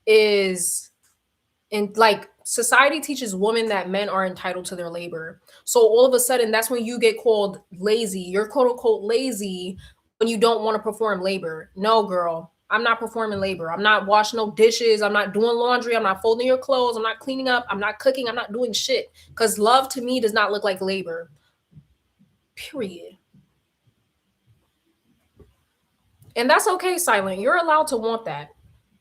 is, and like society teaches women that men are entitled to their labor. So all of a sudden, that's when you get called lazy. You're quote unquote lazy when you don't want to perform labor. No, girl, I'm not performing labor. I'm not washing no dishes. I'm not doing laundry. I'm not folding your clothes. I'm not cleaning up. I'm not cooking. I'm not doing shit. Because love to me does not look like labor. Period. And that's okay, Silent. You're allowed to want that.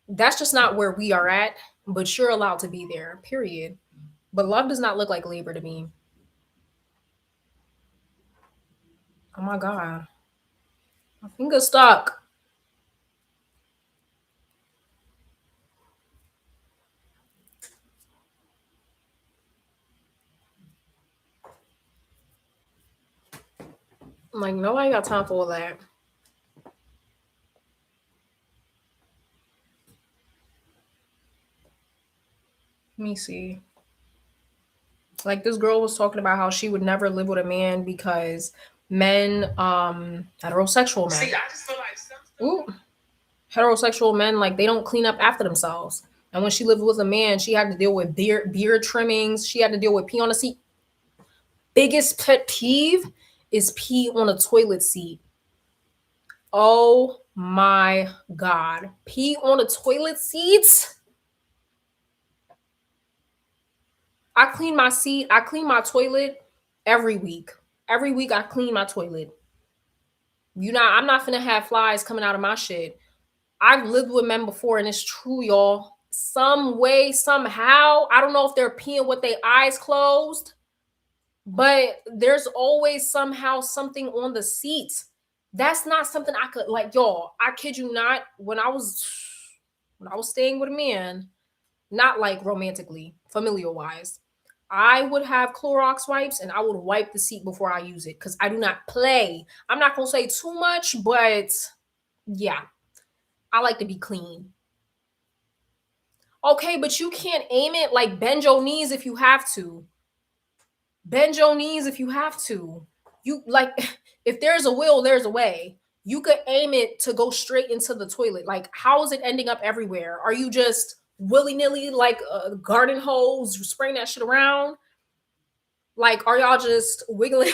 That's just not where we are at, but you're allowed to be there. Period. But love does not look like labor to me. Oh my god. My finger stuck. I'm like, nobody got time for all that. Let me see. Like this girl was talking about how she would never live with a man because men, heterosexual men. See, I just feel like some Ooh, heterosexual men, like they don't clean up after themselves. And when she lived with a man, she had to deal with beard trimmings. She had to deal with pee on the seat. Biggest pet peeve is pee on a toilet seat. Oh my god. Pee on a toilet seat? I clean my seat, I clean my toilet every week. Every week I clean my toilet. I'm not finna have flies coming out of my shit. I've lived with men before and it's true, y'all. Some way, somehow, I don't know if they're peeing with their eyes closed, but there's always somehow something on the seats. That's not something I could like, y'all. I kid you not. When I was staying with a man, not like romantically, familial wise, I would have Clorox wipes and I would wipe the seat before I use it because I do not play. I'm not gonna say too much, but yeah, I like to be clean. Okay, but you can't aim it like bend your knees if you have to. Bend your knees if you have to. You like if there's a will, there's a way. You could aim it to go straight into the toilet. Like, how is it ending up everywhere? Are you just willy nilly like a garden hose spraying that shit around? Like, are y'all just wiggling?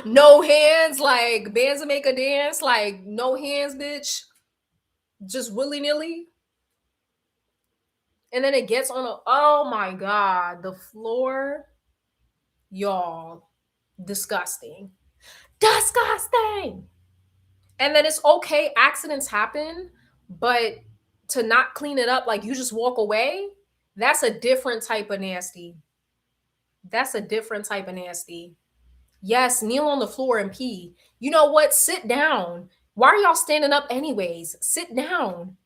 No hands, like bands to make a dance, like no hands, bitch. Just willy nilly. And then it gets on a, oh my god, the floor, y'all, disgusting. Disgusting. And then it's okay, accidents happen, but to not clean it up, like you just walk away, that's a different type of nasty. That's a different type of nasty. Yes, kneel on the floor and pee. You know what? Sit down. Why are y'all standing up anyways? Sit down.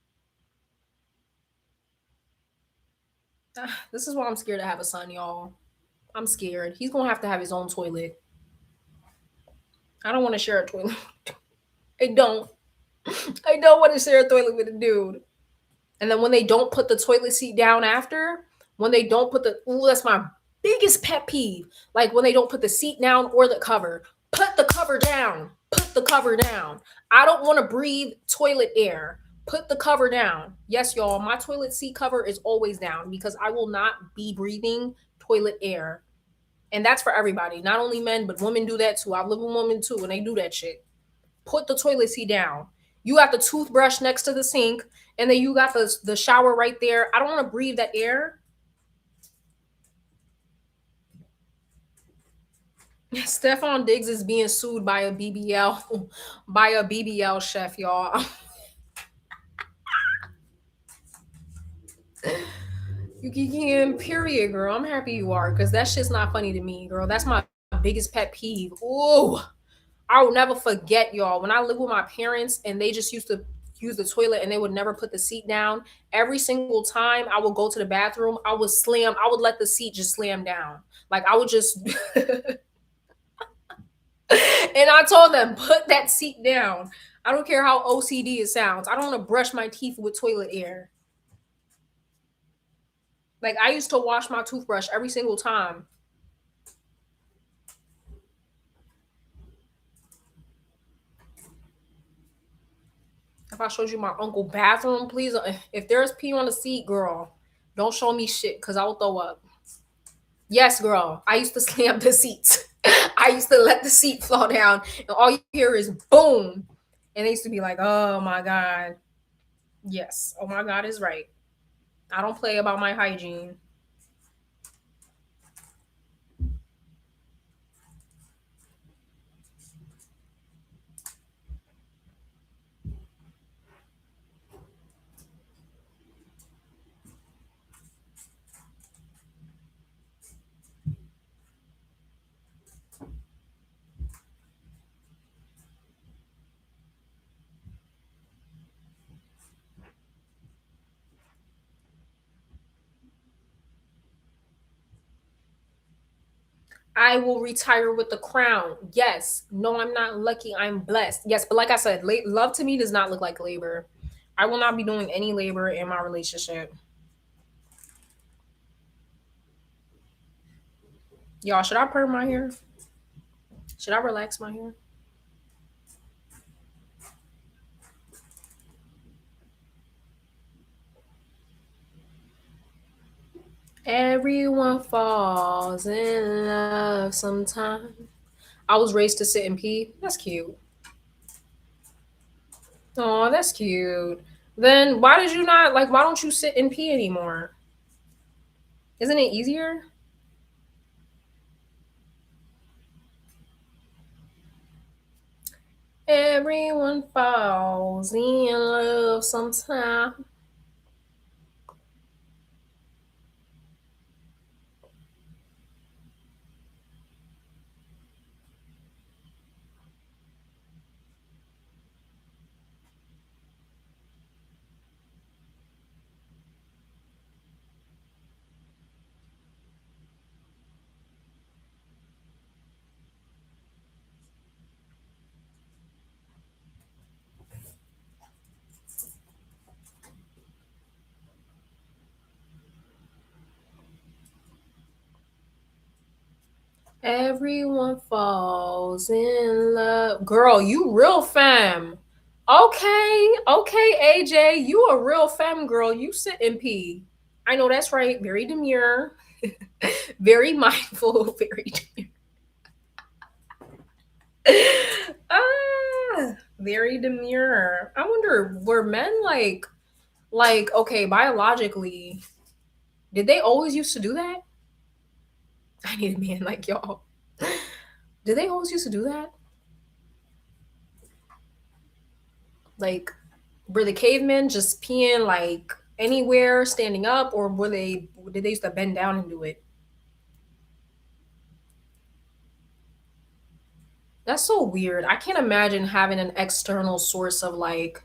This is why I'm scared to have a son, y'all. I'm scared. He's gonna have to have his own toilet. I don't want to share a toilet. I don't. I don't want to share a toilet with a dude. And then when they don't put the toilet seat down after, when they don't put the ooh, that's my biggest pet peeve. Like when they don't put the seat down or the cover. Put the cover down. Put the cover down. I don't want to breathe toilet air. Put the cover down. Yes, y'all, my toilet seat cover is always down because I will not be breathing toilet air. And that's for everybody, not only men, but women do that too. I live with women too, and they do that shit. Put the toilet seat down. You got the toothbrush next to the sink, and then you got the shower right there. I don't want to breathe that air. Stefan Diggs is being sued by a BBL by a BBL chef, y'all. You can period, girl. I'm happy you are, because that shit's not funny to me, girl. That's my biggest pet peeve. Ooh. I will never forget, y'all, when I lived with my parents and they just used to use the toilet and they would never put the seat down. Every single time I would go to the bathroom, I would let the seat just slam down. Like I would just and I told them, put that seat down. I don't care how OCD it sounds. I don't want to brush my teeth with toilet air. Like I used to wash my toothbrush every single time. If I showed you my uncle bathroom, please, if there's pee on the seat, girl, don't show me shit because I will throw up. Yes, girl. I used to slam the seats. I used to let the seat fall down, and all you hear is boom. And they used to be like, oh my God. Yes. Oh my God is right. I don't play about my hygiene. I will retire with the crown. Yes. No, I'm not lucky. I'm blessed. Yes. But like I said, love to me does not look like labor. I will not be doing any labor in my relationship. Y'all, should I perm my hair? Should I relax my hair? Everyone falls in love sometime. I was raised to sit and pee. That's cute. Oh, that's cute. Then why did you not like? Why don't you sit and pee anymore? Isn't it easier? Everyone falls in love sometime. Everyone falls in love. Girl, you real femme. Okay, okay, AJ, you a real femme girl. You sit and pee. I know that's right. Very demure, very mindful, very demure. Very demure. I wonder, were men like okay, biologically, did they always used to do that? I need a man like y'all. Did they always used to do that? Like, were the cavemen just peeing like anywhere, standing up, or were they did they used to bend down and do it? That's so weird. I can't imagine having an external source of like,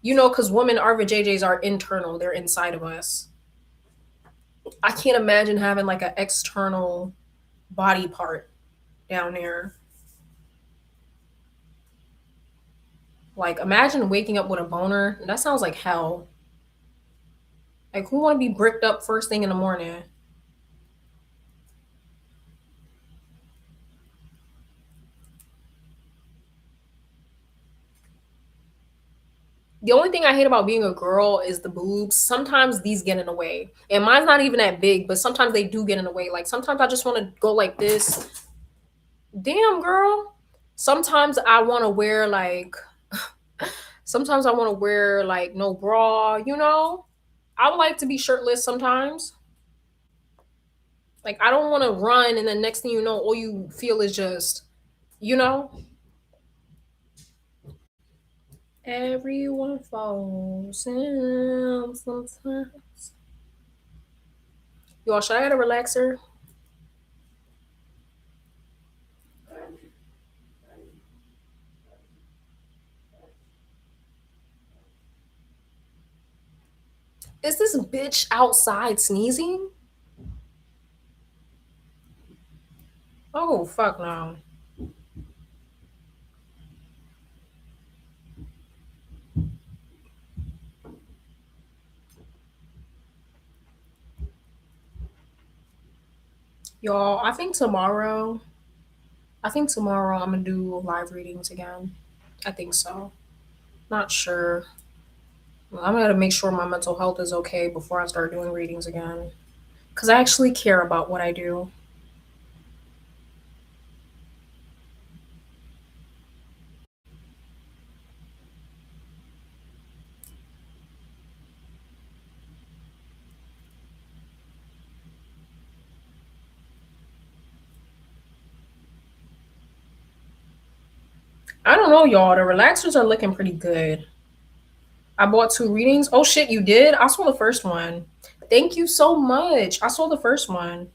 because women, our vajayjays are internal; they're inside of us. I can't imagine having like an external body part down there. Like, imagine waking up with a boner. That sounds like hell. Like, who want to be bricked up first thing in the morning? The only thing I hate about being a girl is the boobs. Sometimes these get in the way. And mine's not even that big, but sometimes they do get in the way. Like, sometimes I just want to go like this. Damn, girl. Sometimes I want to wear like, sometimes I want to wear like no bra, you know? I would like to be shirtless sometimes. Like, I don't want to run and then next thing you know, all you feel is just, you know? Everyone falls in sometimes. Y'all, should I get a relaxer? Is this bitch outside sneezing? Oh, fuck no. Y'all, I think tomorrow I'm gonna do live readings again. I think so. Not sure. I'm gonna make sure my mental health is okay before I start doing readings again. Because I actually care about what I do. I don't know, y'all. The relaxers are looking pretty good. I bought two readings. Oh shit, you did? I saw the first one. Thank you so much. I saw the first one.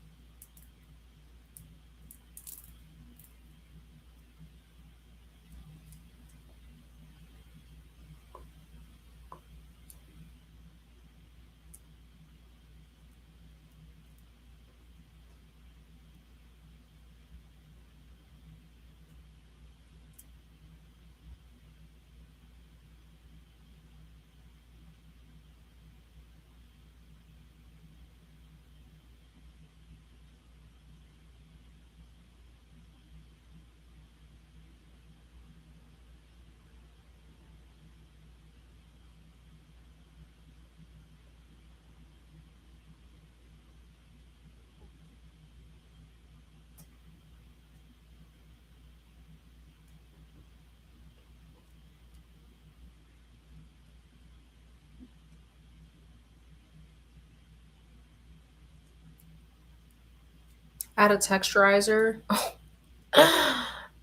Add a texturizer.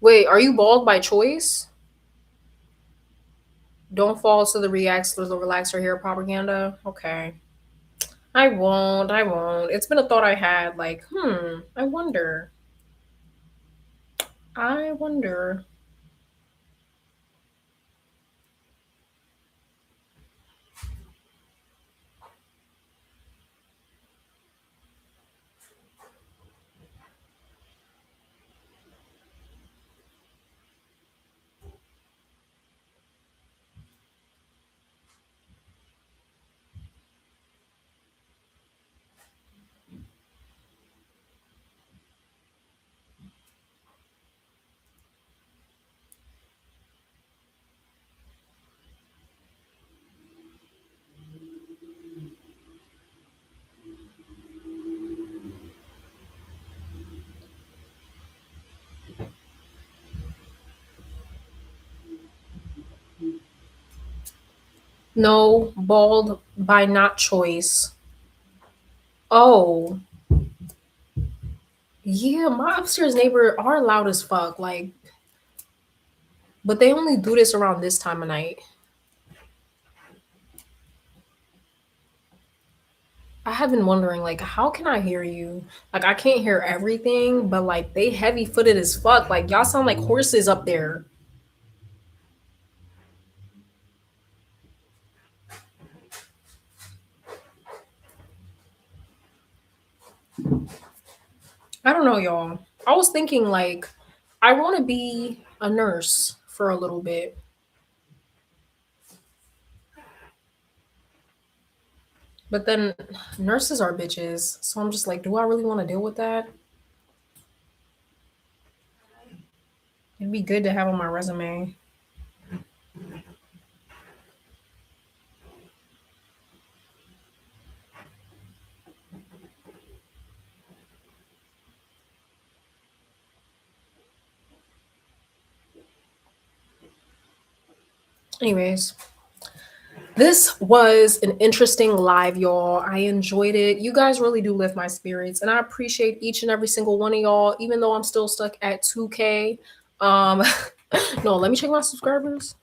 Wait, are you bald by choice? Don't fall to the relaxer hair propaganda. Okay. I won't. I won't. It's been a thought I had. Like, I wonder. I wonder. No, bald by not choice. Oh, yeah, my upstairs neighbor are loud as fuck. Like, but they only do this around this time of night. I have been wondering, like, how can I hear you? Like, I can't hear everything, but like, they heavy footed as fuck. Like, y'all sound like horses up there. I don't know, y'all. I was thinking like I want to be a nurse for a little bit. But then nurses are bitches. So I'm just like, do I really want to deal with that? It'd be good to have on my resume. Anyways, this was an interesting live, y'all. I enjoyed it. You guys really do lift my spirits, and I appreciate each and every single one of y'all, even though I'm still stuck at 2K. Um, no, let me check my subscribers.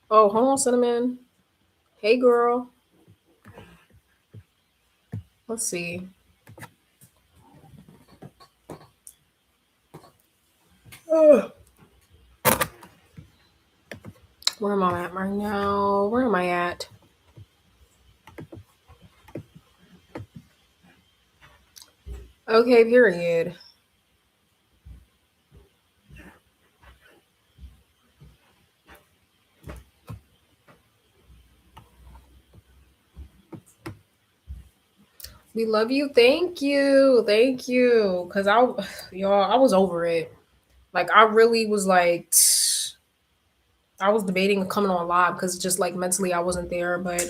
Oh, hold on, Cinnamon. Hey, girl. Let's see. Ugh. Where am I at right now? Where am I at? Okay, period. We love you. Thank you. Thank you. Cause y'all, I was over it. Like I really was like, I was debating coming on live because just like mentally I wasn't there, but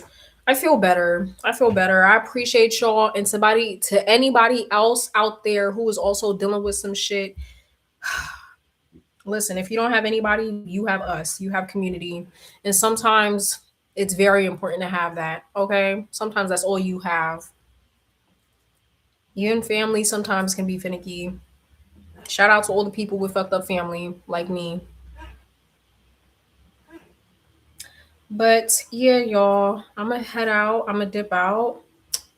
I feel better. I feel better. I appreciate y'all and to anybody else out there who is also dealing with some shit. Listen, if you don't have anybody, you have us. You have community. And sometimes it's very important to have that. Okay? Sometimes that's all you have. You and family sometimes can be finicky. Shout out to all the people with fucked up family like me. But yeah, y'all, I'm gonna head out. I'm gonna dip out.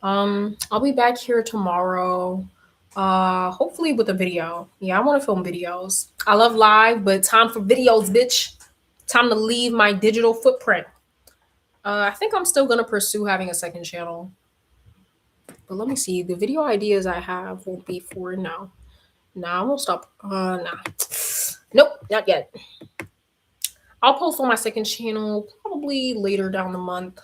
I'll be back here tomorrow. Hopefully with a video. Yeah, I want to film videos. I love live, but time for videos, bitch. Time to leave my digital footprint. I think I'm still gonna pursue having a second channel. But let me see. The video ideas I have will be for now. Nah, I won't stop. Nah. Nope, not yet. I'll post on my second channel probably later down the month.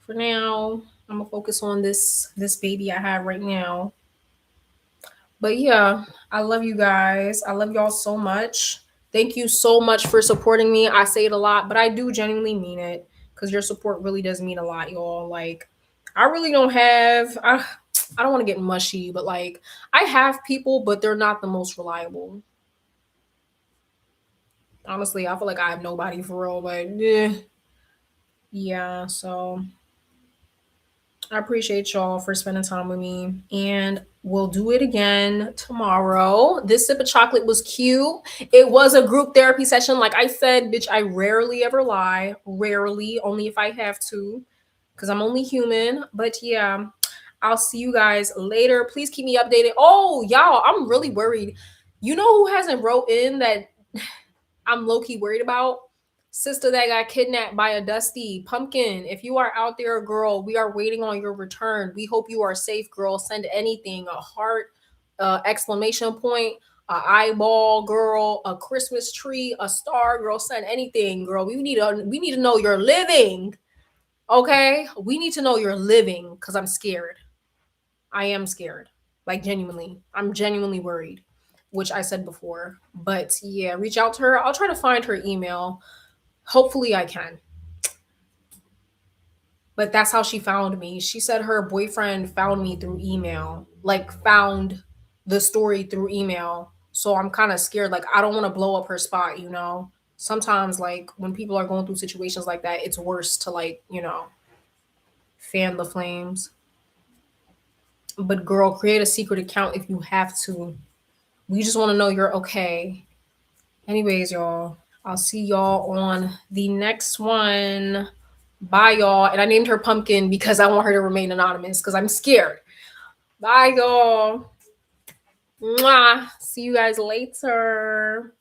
For now, I'm gonna focus on this baby I have right now. But yeah, I love you guys. I love y'all so much. Thank you so much for supporting me. I say it a lot, but I do genuinely mean it because your support really does mean a lot, y'all. Like, I really don't have. I don't want to get mushy, but like, I have people, but they're not the most reliable. Honestly, I feel like I have nobody for real, but yeah. So I appreciate y'all for spending time with me, and we'll do it again tomorrow. This sip of chocolate was cute. It was a group therapy session. Like I said, bitch, I rarely ever lie. Rarely, only if I have to, because I'm only human. But yeah, I'll see you guys later. Please keep me updated. Oh, y'all, I'm really worried. You know who hasn't wrote in that I'm low key worried about? Sister that got kidnapped by a dusty pumpkin. If you are out there, girl, we are waiting on your return. We hope you are safe, girl. Send anything, a heart, exclamation point, a eyeball, girl, a Christmas tree, a star, girl. Send anything, girl. We need to know you're living. Okay, we need to know you're living because I'm scared. I am scared. Like genuinely, I'm genuinely worried, which I said before. But yeah, reach out to her. I'll try to find her email. Hopefully I can. But that's how she found me. She said her boyfriend found me through email, like found the story through email. So I'm kind of scared. Like, I don't want to blow up her spot, you know? Sometimes, like, when people are going through situations like that, it's worse to, like, fan the flames. But, girl, create a secret account if you have to. We just want to know you're okay. Anyways, y'all, I'll see y'all on the next one. Bye, y'all. And I named her Pumpkin because I want her to remain anonymous because I'm scared. Bye, y'all. Mwah. See you guys later.